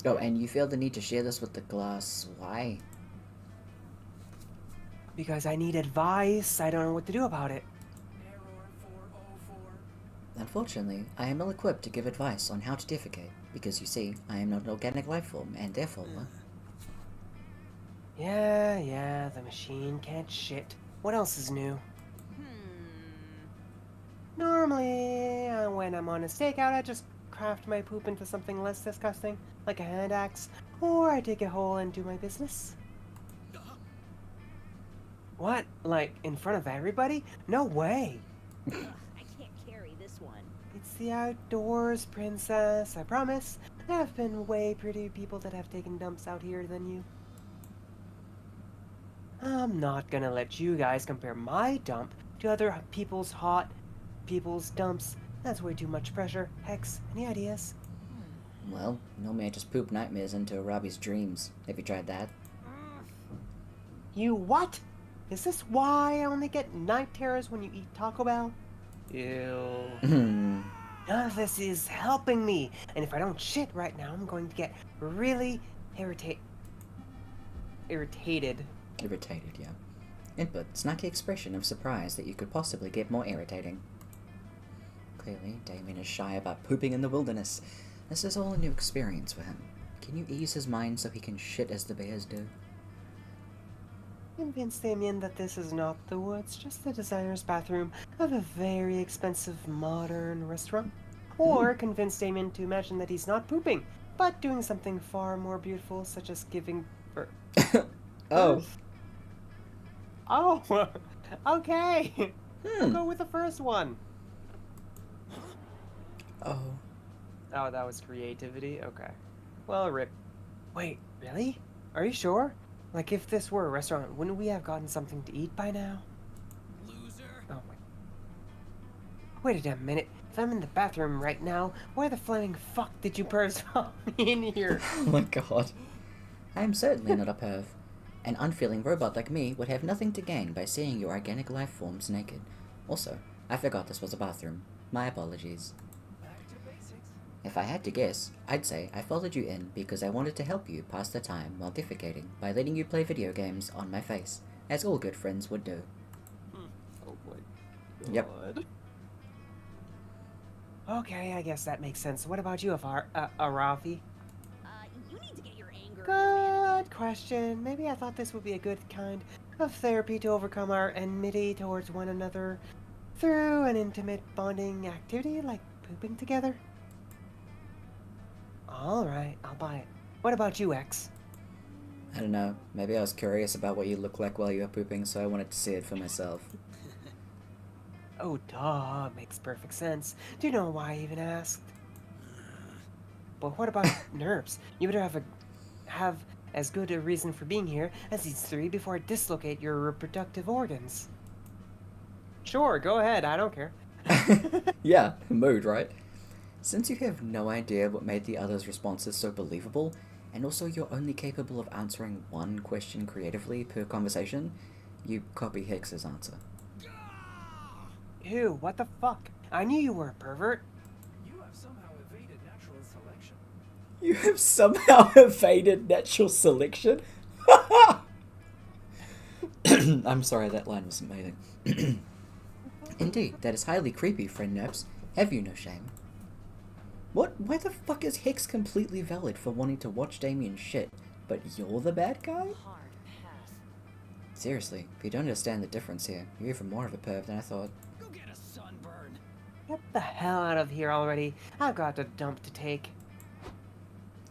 Oh, and you feel the need to share this with the glass. Why? Because I need advice. I don't know what to do about it. Unfortunately, I am ill-equipped to give advice on how to defecate, because you see, I am not an organic life form, and therefore... Yeah, the machine can't shit. What else is new? Normally, when I'm on a stakeout, I just craft my poop into something less disgusting, like a hand axe, or I dig a hole and do my business. What? Like, in front of everybody? No way! I can't carry this one. It's the outdoors, princess, I promise. There have been way prettier people that have taken dumps out here than you. I'm not gonna let you guys compare my dump to other people's dumps. That's way too much pressure. Hex, any ideas? Well, normally I just poop nightmares into Robbie's dreams. Have you tried that? You what? Is this why I only get night terrors when you eat Taco Bell? Ew. None of this is helping me, and if I don't shit right now, I'm going to get really irritated. Irritated, yeah. Input, snarky expression of surprise that you could possibly get more irritating. Clearly, Damien is shy about pooping in the wilderness. This is all a new experience for him. Can you ease his mind so he can shit as the bears do? Convince Damien that this is not the woods, just the designer's bathroom of a very expensive modern restaurant. Or convince Damien to imagine that he's not pooping, but doing something far more beautiful, such as giving birth. Oh. Oh, okay. We'll go with the first one. Oh. Oh, that was creativity? Okay. Well, rip. Wait, really? Are you sure? Like, if this were a restaurant, wouldn't we have gotten something to eat by now? Loser. Oh my. Wait a damn minute. If I'm in the bathroom right now, why the flaming fuck did you pervs follow me in here? Oh my god. I am certainly not a perv. An unfeeling robot like me would have nothing to gain by seeing your organic life forms naked. Also, I forgot this was a bathroom. My apologies. If I had to guess, I'd say I followed you in because I wanted to help you pass the time while defecating by letting you play video games on my face, as all good friends would do. Oh my Yep. god. Okay, I guess that makes sense. What about you, Arafi? You need to get your anger under Good question. Maybe I thought this would be a good kind of therapy to overcome our enmity towards one another. through an intimate bonding activity like pooping together? Alright, I'll buy it. What about you, X? I don't know. Maybe I was curious about what you look like while you were pooping, so I wanted to see it for myself. Oh, duh, makes perfect sense. Do you know why I even asked? But what about nerves? You better have as good a reason for being here as these three before I dislocate your reproductive organs. Sure, go ahead, I don't care. Yeah, mood, right? Since you have no idea what made the others' responses so believable, and also you're only capable of answering one question creatively per conversation, you copy Hicks's answer. Ew, what the fuck? I knew you were a pervert. You have somehow evaded natural selection. You have somehow evaded natural selection? I'm sorry, that line was amazing. Indeed, that is highly creepy, friend Nerps. Have you no shame? What? Why the fuck is Hicks completely valid for wanting to watch Damien shit, but you're the bad guy? Hard pass. Seriously, if you don't understand the difference here, you're even more of a perv than I thought. Go get a sunburn. Get the hell out of here already. I've got a dump to take.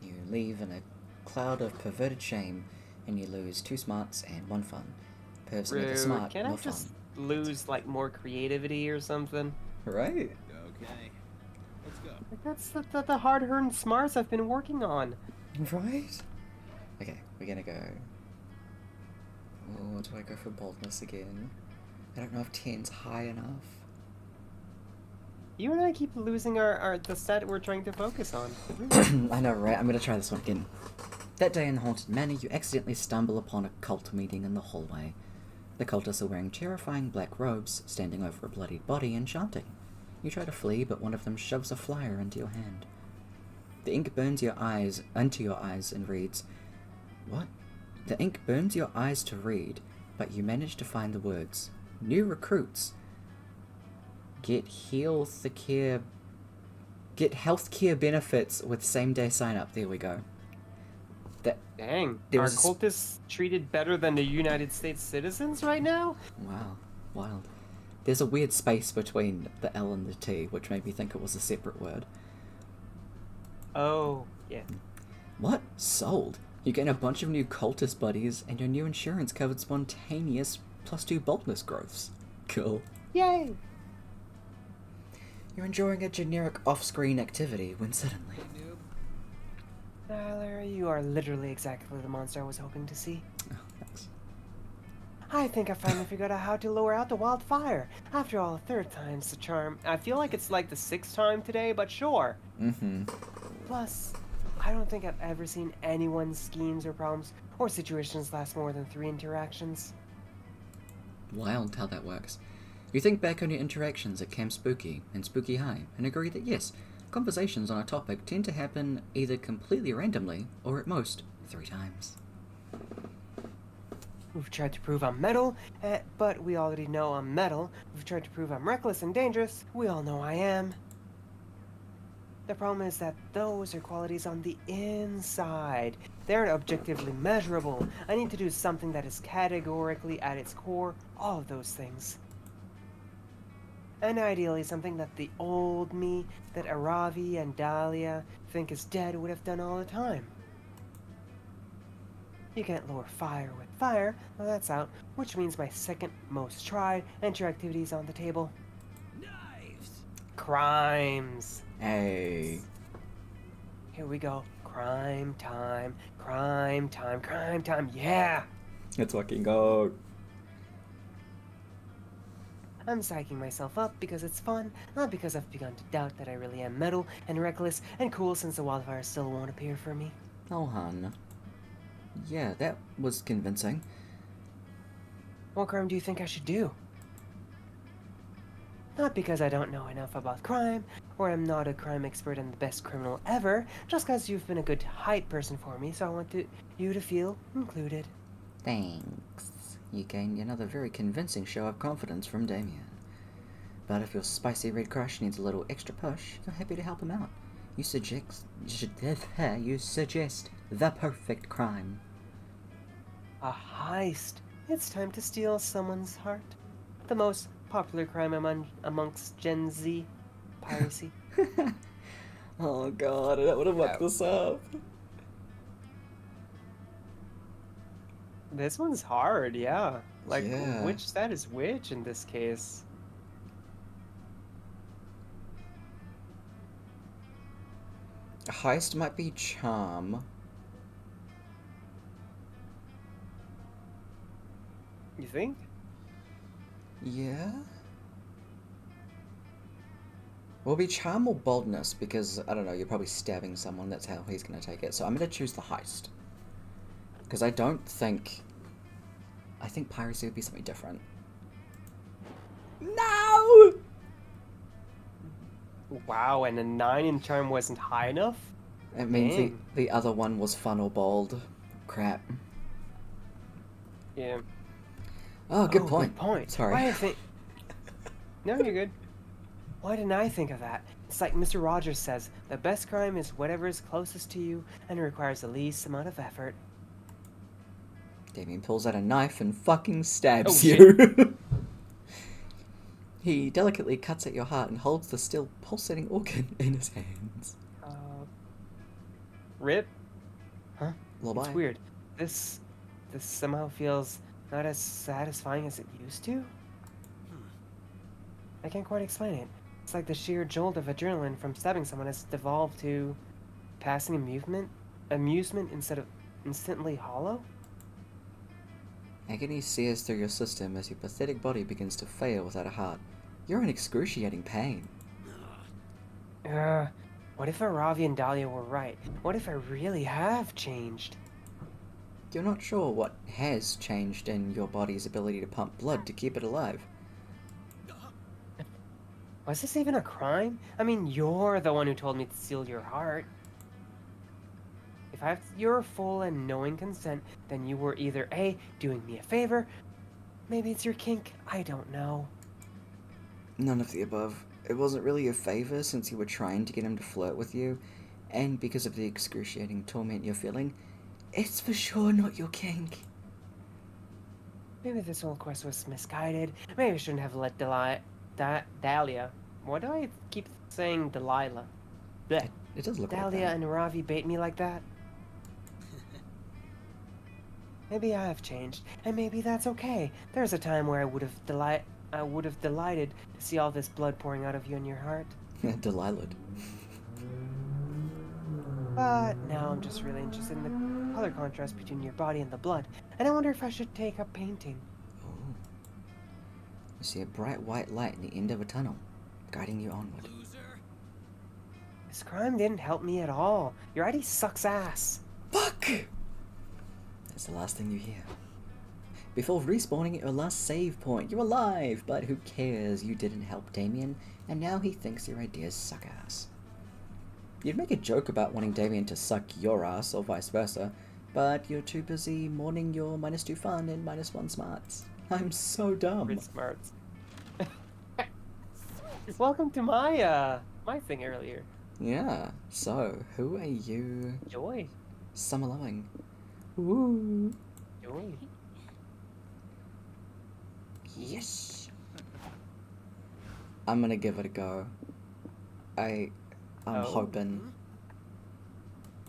You leave in a cloud of perverted shame, and you lose 2 smarts and 1 fun. Pervs are neither Rude. smart Can I nor just fun. lose, like, more creativity or something? Right? Okay. Let's go. Like, that's the hard-earned smarts I've been working on. Right? Okay, we're gonna go... Oh, do I go for boldness again? I don't know if 10's high enough. You and I keep losing the stat we're trying to focus on. I know, right? I'm gonna try this one again. That day in the Haunted Manor, you accidentally stumble upon a cult meeting in the hallway. The cultists are wearing terrifying black robes, standing over a bloodied body and chanting. You try to flee, but one of them shoves a flyer into your hand. The ink burns into your eyes and reads, What? The ink burns your eyes to read, but you manage to find the words. New recruits. Get healthcare benefits with same-day sign-up. There we go. Dang, There are was a cultists treated better than the United States citizens right now? Wow, wild. There's a weird space between the L and the T, which made me think it was a separate word. Oh, yeah. What? Sold? You gain a bunch of new cultist buddies, and your new insurance covered spontaneous +2 boldness growths. Cool. Yay! You're enjoying a generic off-screen activity when suddenly... Tyler, you are literally exactly the monster I was hoping to see. Oh, thanks. I think I finally figured out how to lower out the wildfire. After all, 3rd time's the charm. I feel like it's like the 6th time today, but sure. Mm-hmm. Plus, I don't think I've ever seen anyone's schemes or problems or situations last more than 3 interactions. Wild how that works. You think back on your interactions at Camp Spooky and Spooky High and agree that yes, conversations on a topic tend to happen either completely randomly or at most 3 times. We've tried to prove I'm metal, but we already know I'm metal. We've tried to prove I'm reckless and dangerous. We all know I am. The problem is that those are qualities on the inside. They aren't objectively measurable. I need to do something that is categorically at its core all of those things. And ideally something that the old me, that Aravi and Dahlia think is dead would have done all the time. You can't lower fire with fire, well that's out, which means my second most tried interactivity is on the table. Knives. Crimes. Hey. Here we go. Crime time, crime time, crime time, yeah! Let's fucking go. I'm psyching myself up because it's fun, not because I've begun to doubt that I really am metal and reckless and cool since the wildfire still won't appear for me. Oh, hun. Yeah, that was convincing. What crime do you think I should do? Not because I don't know enough about crime, or I'm not a crime expert and the best criminal ever, just because you've been a good hype person for me, so I want you to feel included. Thanks. You gained another very convincing show of confidence from Damien. But if your spicy red crush needs a little extra push, you're happy to help him out. You suggest the perfect crime. A heist. It's time to steal someone's heart. The most popular crime amongst Gen Z. Piracy. Oh god, I don't want to muck this up. This one's hard, yeah. Like, Yeah. which side is which in this case? Heist might be charm. You think? Yeah? Will be charm or boldness, because, I don't know, you're probably stabbing someone, that's how he's gonna take it. So I'm gonna choose the heist. Because I think piracy would be something different. No! Wow, and a 9 in charm wasn't high enough? It means Dang. the other one was fun or bold. Crap. Yeah. Oh, good Oh, point. Good point. Sorry. Why I think... No, you're good. Why didn't I think of that? It's like Mr. Rogers says, the best crime is whatever is closest to you and requires the least amount of effort. Damien pulls out a knife and fucking stabs Oh, you. He delicately cuts at your heart and holds the still pulsating organ in his hands. Rip? Huh? Lullaby. It's weird. This somehow feels not as satisfying as it used to. I can't quite explain it. It's like the sheer jolt of adrenaline from stabbing someone has devolved to passing amusement instead of instantly hollow. Agony sears through your system as your pathetic body begins to fail without a heart. You're in excruciating pain. What if Aravi and Dahlia were right? What if I really have changed? You're not sure what has changed in your body's ability to pump blood to keep it alive. Was this even a crime? I mean, you're the one who told me to steal your heart. If I have your full and knowing consent, then you were either A, doing me a favor, maybe it's your kink, I don't know. None of the above. It wasn't really a favor since you were trying to get him to flirt with you, and because of the excruciating torment you're feeling, it's for sure not your kink. Maybe this whole quest was misguided. Maybe I shouldn't have let Dahlia. Why do I keep saying Delilah? Blech. It does look like Dahlia that. and Ravi bait me like that? Maybe I have changed, and maybe that's okay. There's a time where I would have delighted to see all this blood pouring out of you and your heart. Delilah. But now I'm just really interested in the color contrast between your body and the blood, and I wonder if I should take up painting. Oh. You see a bright white light in the end of a tunnel, guiding you onward. Loser. This crime didn't help me at all. Your ID sucks ass. Fuck! That's the last thing you hear. Before respawning at your last save point, you're alive, but who cares? You didn't help Damien, and now he thinks your ideas suck ass. You'd make a joke about wanting Damien to suck your ass, or vice versa, but you're too busy mourning your -2 fun and -1 smarts. I'm so dumb. Grid smarts. Welcome to my thing earlier. Yeah, so, who are you Joy. summer loving? Ooh. Joy. Yes. I'm gonna give it a go. I'm Oh. hoping.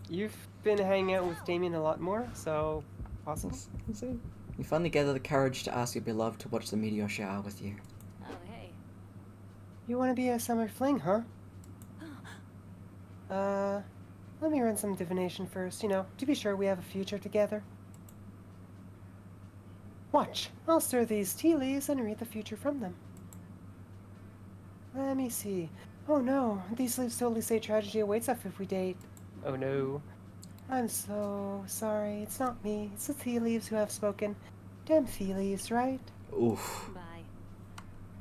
You've been hanging out with Damien a lot more, so possible. We'll see. You finally gather the courage to ask your beloved to watch the meteor shower with you. Oh, hey. You want to be a summer fling, huh? Let me run some divination first, to be sure we have a future together. Watch, I'll stir these tea leaves and read the future from them. Let me see. Oh no, these leaves totally say tragedy awaits us if we date. Oh no. I'm so sorry, it's not me, it's the tea leaves who have spoken. Damn tea leaves, right? Oof. Bye.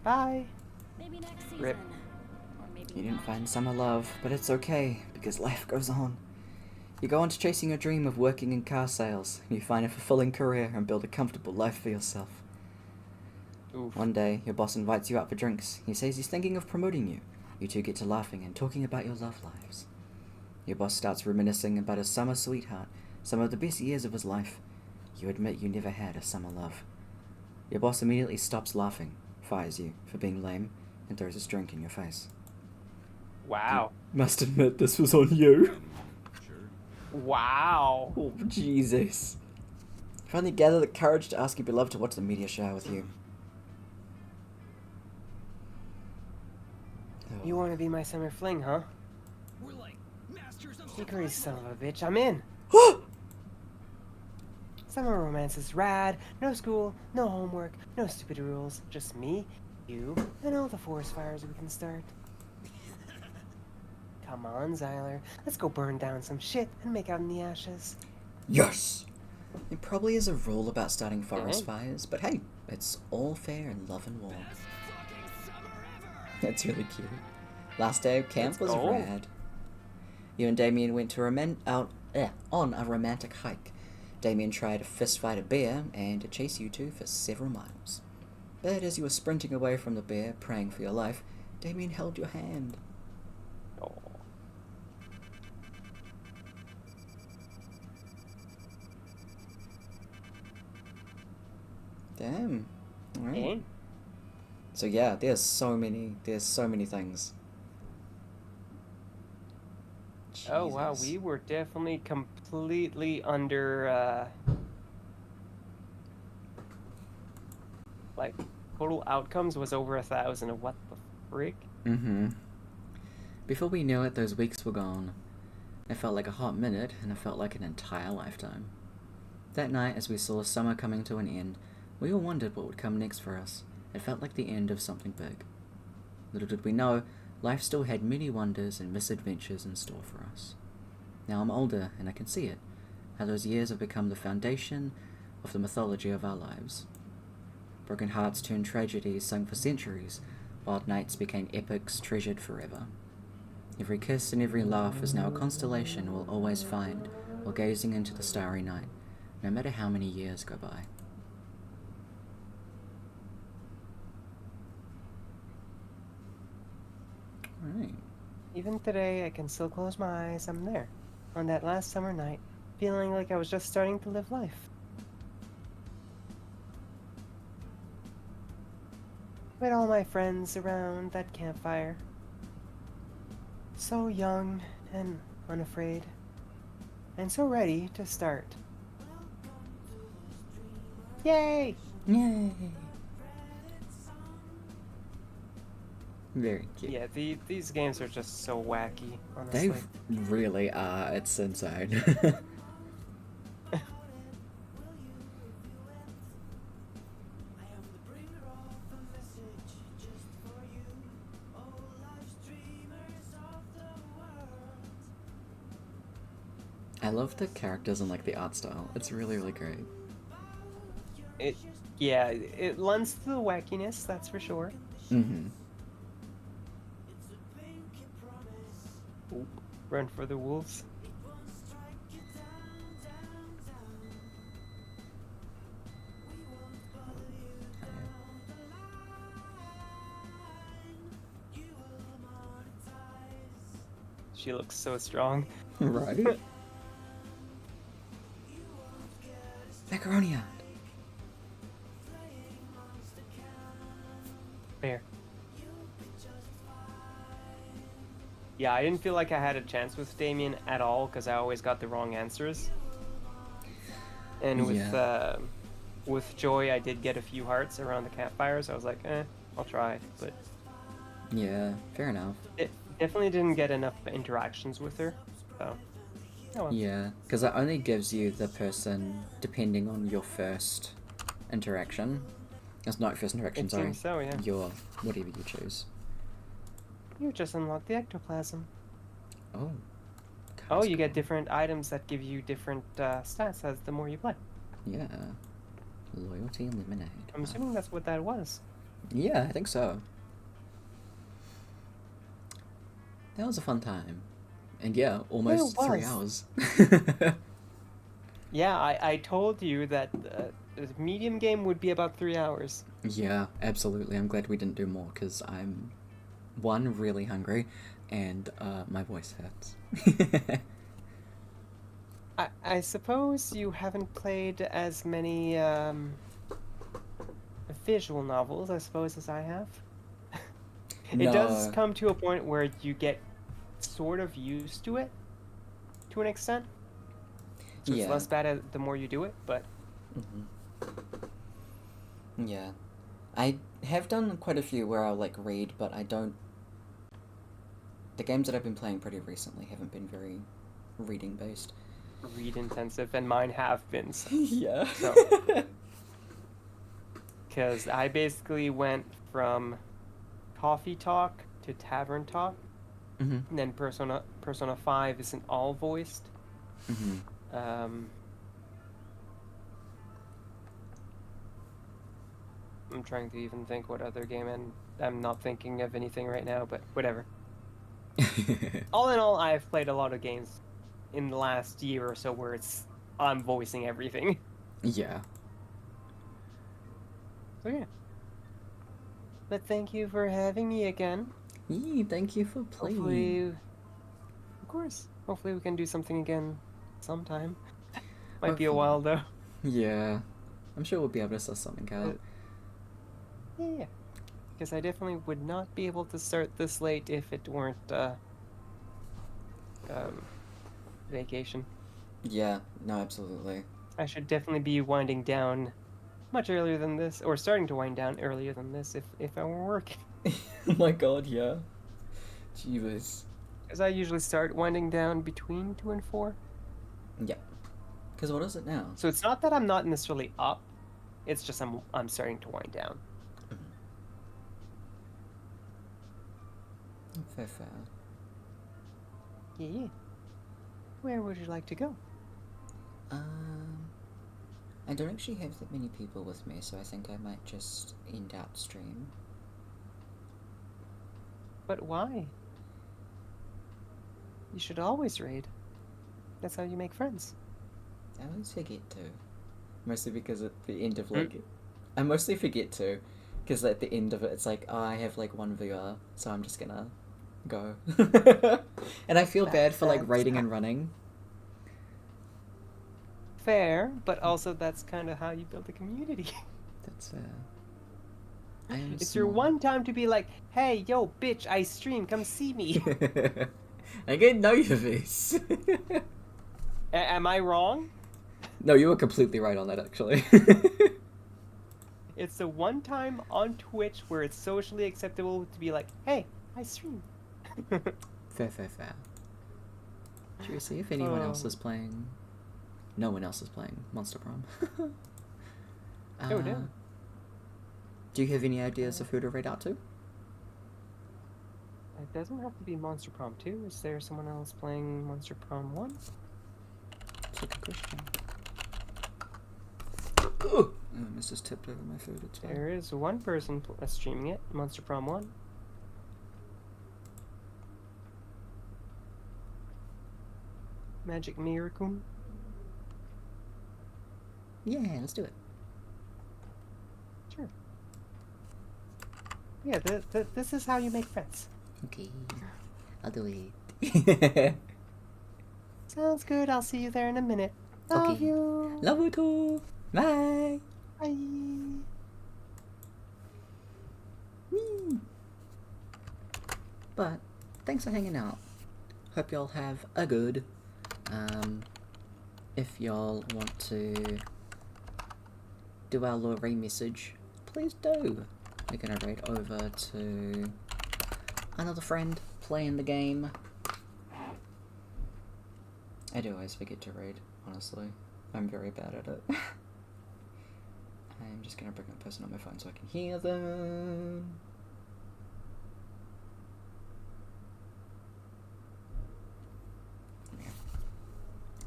Bye. Maybe next season. Rip. Or maybe You didn't not. find summer love, but it's okay, because life goes on. You go on to chasing your dream of working in car sales, and you find a fulfilling career and build a comfortable life for yourself. Oof. One day, your boss invites you out for drinks. He says he's thinking of promoting you. You two get to laughing and talking about your love lives. Your boss starts reminiscing about his summer sweetheart, some of the best years of his life. You admit you never had a summer love. Your boss immediately stops laughing, fires you for being lame and throws his drink in your face. Wow. Must admit, this was on you. Sure. Wow. Oh, Jesus. Finally gather the courage to ask your beloved to watch the media shower with you. You want to be my summer fling, huh? We're like masters of You crazy son of a bitch, I'm in. Summer romance is rad. No school, no homework, no stupid rules. Just me, you, and all the forest fires we can start. Come on, Zyler. Let's go burn down some shit and make out in the ashes. Yes! It probably is a rule about starting forest Dang. fires, but hey, it's all fair in love and war. best fucking summer ever. That's really cute. Last day of camp was Let's go. rad. You and Damien went to on a romantic hike. Damien tried to fist fight a bear and to chase you two for several miles. But as you were sprinting away from the bear, praying for your life, Damien held your hand. Oh. Damn. Alright. Dang. So yeah, there's so many things. Oh wow, Jesus. we were definitely completely under like total outcomes was over 1,000. What the frick? Mm-hmm. Before we knew it, those weeks were gone. It felt like a hot minute, and it felt like an entire lifetime. That night, as we saw summer coming to an end, we all wondered what would come next for us. It felt like the end of something big. Little did we know, life still had many wonders and misadventures in store for us. Now I'm older, and I can see it, how those years have become the foundation of the mythology of our lives. Broken hearts turned tragedies sung for centuries, wild nights became epics treasured forever. Every kiss and every laugh is now a constellation we'll always find while gazing into the starry night, no matter how many years go by. Alright. Even today, I can still close my eyes. I'm there, on that last summer night, feeling like I was just starting to live life. With all my friends around that campfire. So young and unafraid, and so ready to start. Yay! Yay! Very cute. Yeah, these games are just so wacky, honestly. They really are. It's insane. I love the characters and like the art style. It's really, really great. It lends to the wackiness, that's for sure. Mm-hmm. Oop, run for the wolves. She looks so strong. Right? Macaroni Art. Fair. Yeah, I didn't feel like I had a chance with Damien at all because I always got the wrong answers. And with Joy, I did get a few hearts around the campfire, so I was like, I'll try. But Yeah, fair enough. it definitely didn't get enough interactions with her. So, oh well. Yeah, because it only gives you the person depending on your first interaction. It's not first interaction, It sorry. seems so, yeah. Your whatever you choose. You just unlocked the ectoplasm. Oh. Oh, you get different items that give you different stats as the more you play. Yeah. Loyalty and lemonade. I'm assuming that's what that was. Yeah, I think so. That was a fun time. And yeah, almost Yeah, it 3 was. hours. Yeah, I told you that the medium game would be about 3 hours. Yeah, absolutely. I'm glad we didn't do more because I'm, one, really hungry, and my voice hurts. I suppose you haven't played as many visual novels, I suppose, as I have. It No. does come to a point where you get sort of used to it, to an extent. So it's Yeah. less bad the more you do it, but Yeah. I have done quite a few where I'll like read, but I don't. The games that I've been playing pretty recently haven't been very reading based. read intensive, and mine have been. Yeah. So, because I basically went from coffee talk to tavern talk, Mhm. and then Persona 5 isn't all voiced. Mhm. I'm trying to even think what other game, and I'm not thinking of anything right now, but whatever. All in all, I've played a lot of games in the last year or so where I'm voicing everything. Yeah. So yeah. But thank you for having me again. Yee, thank you for playing. Hopefully, of course, hopefully we can do something again sometime. Might be a Hopefully. while though. Yeah. I'm sure we'll be able to sort something out. Yeah. Because I definitely would not be able to start this late if it weren't vacation. Yeah, no, absolutely. I should definitely be winding down much earlier than this, or starting to wind down earlier than this if I were working. Oh my god, yeah. Jeebus. Because I usually start winding down between 2 and 4. Yeah. Because what is it now? So it's not that I'm not necessarily up, it's just I'm starting to wind down. Fair, fair. Yeah. Where would you like to go? I don't actually have that many people with me, so I think I might just end out stream. But why? You should always raid. That's how you make friends. I always forget to. Mostly because at the end of like... I mostly forget to. Because at the end of it, it's like, oh, I have like one viewer, so I'm just gonna go. And I feel bad for like raiding and running. Fair, but also that's kind of how you build a community. That's fair. I am It's your small. one time to be like, hey, yo, bitch, I stream, come see me. I get know you this. Am I wrong? No, you were completely right on that, actually. It's the one time on Twitch where it's socially acceptable to be like, hey, I stream. Fair, fair, fair. Should we see if anyone else is playing? No one else is playing Monster Prom. Oh, no. Do you have any ideas of who to raid out to? It doesn't have to be Monster Prom 2. Is there someone else playing Monster Prom 1? That's a good question. Oh, I almost just tipped over my food. It's fine. There is one person streaming it, Monster Prom 1. Magic Miracle. Yeah, let's do it. Sure. Yeah, this is how you make friends. Okay, I'll do it. Sounds good. I'll see you there in a minute. Love Okay. you. Love you too. Bye. Bye. Whee! But thanks for hanging out. Hope y'all have a good. If y'all want to do our little message, please do. We're gonna raid over to another friend playing the game. I do always forget to raid, honestly. I'm very bad at it. I'm just gonna bring a person on my phone so I can hear them. Yeah.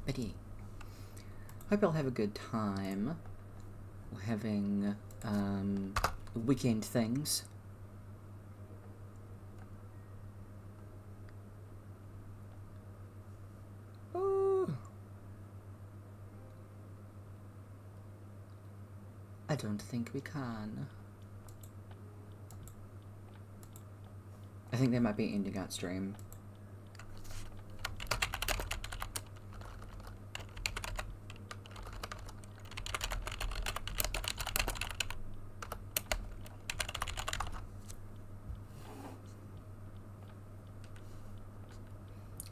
But yeah. Hope y'all have a good time. We're having weekend things. Oh. I don't think we can. I think they might be ending out stream.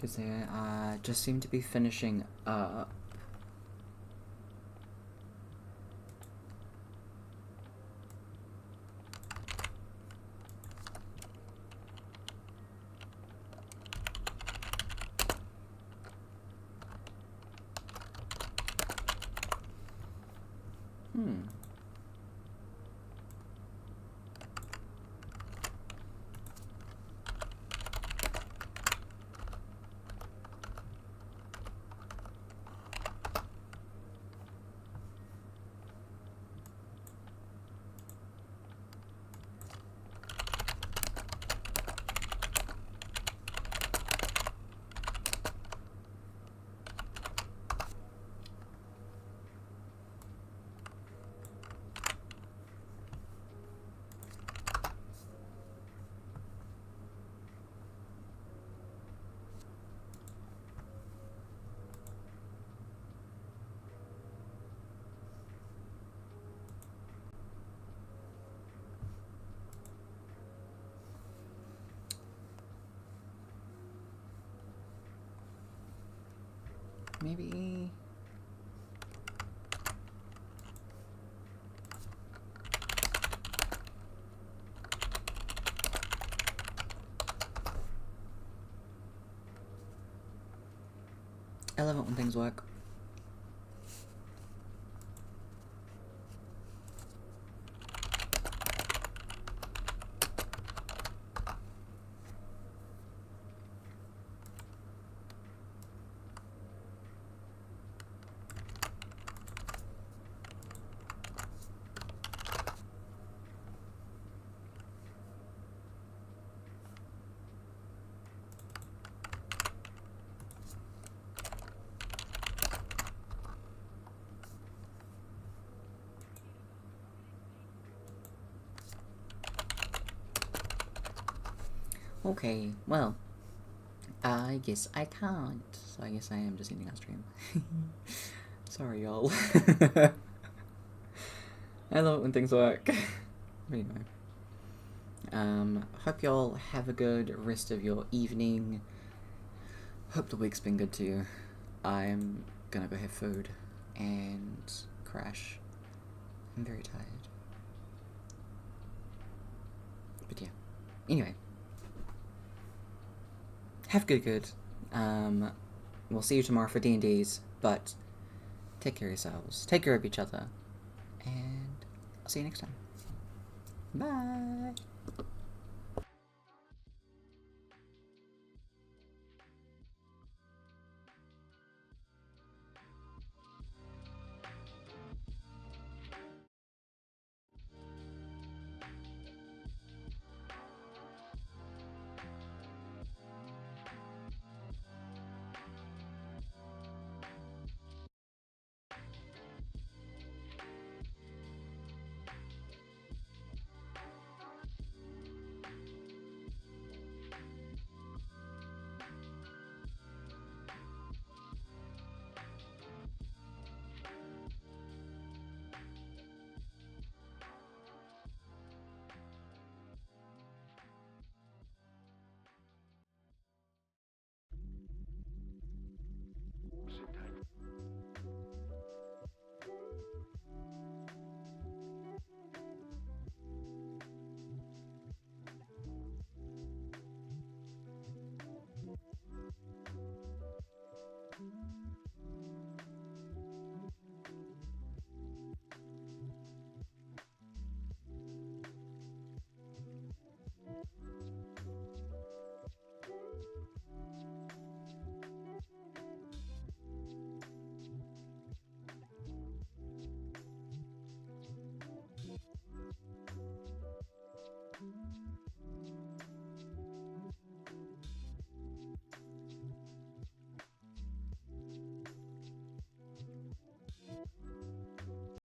Because they just seem to be finishing up. Maybe... I love it when things work. Okay, well, I guess I can't, so I guess I am just ending our stream. Sorry, y'all. I love it when things work. Anyway. Hope y'all have a good rest of your evening. Hope the week's been good to you. I'm gonna go have food and crash. I'm very tired. But yeah. Anyway. Have good. We'll see you tomorrow for D&Ds, but take care of yourselves, take care of each other, and I'll see you next time. Bye!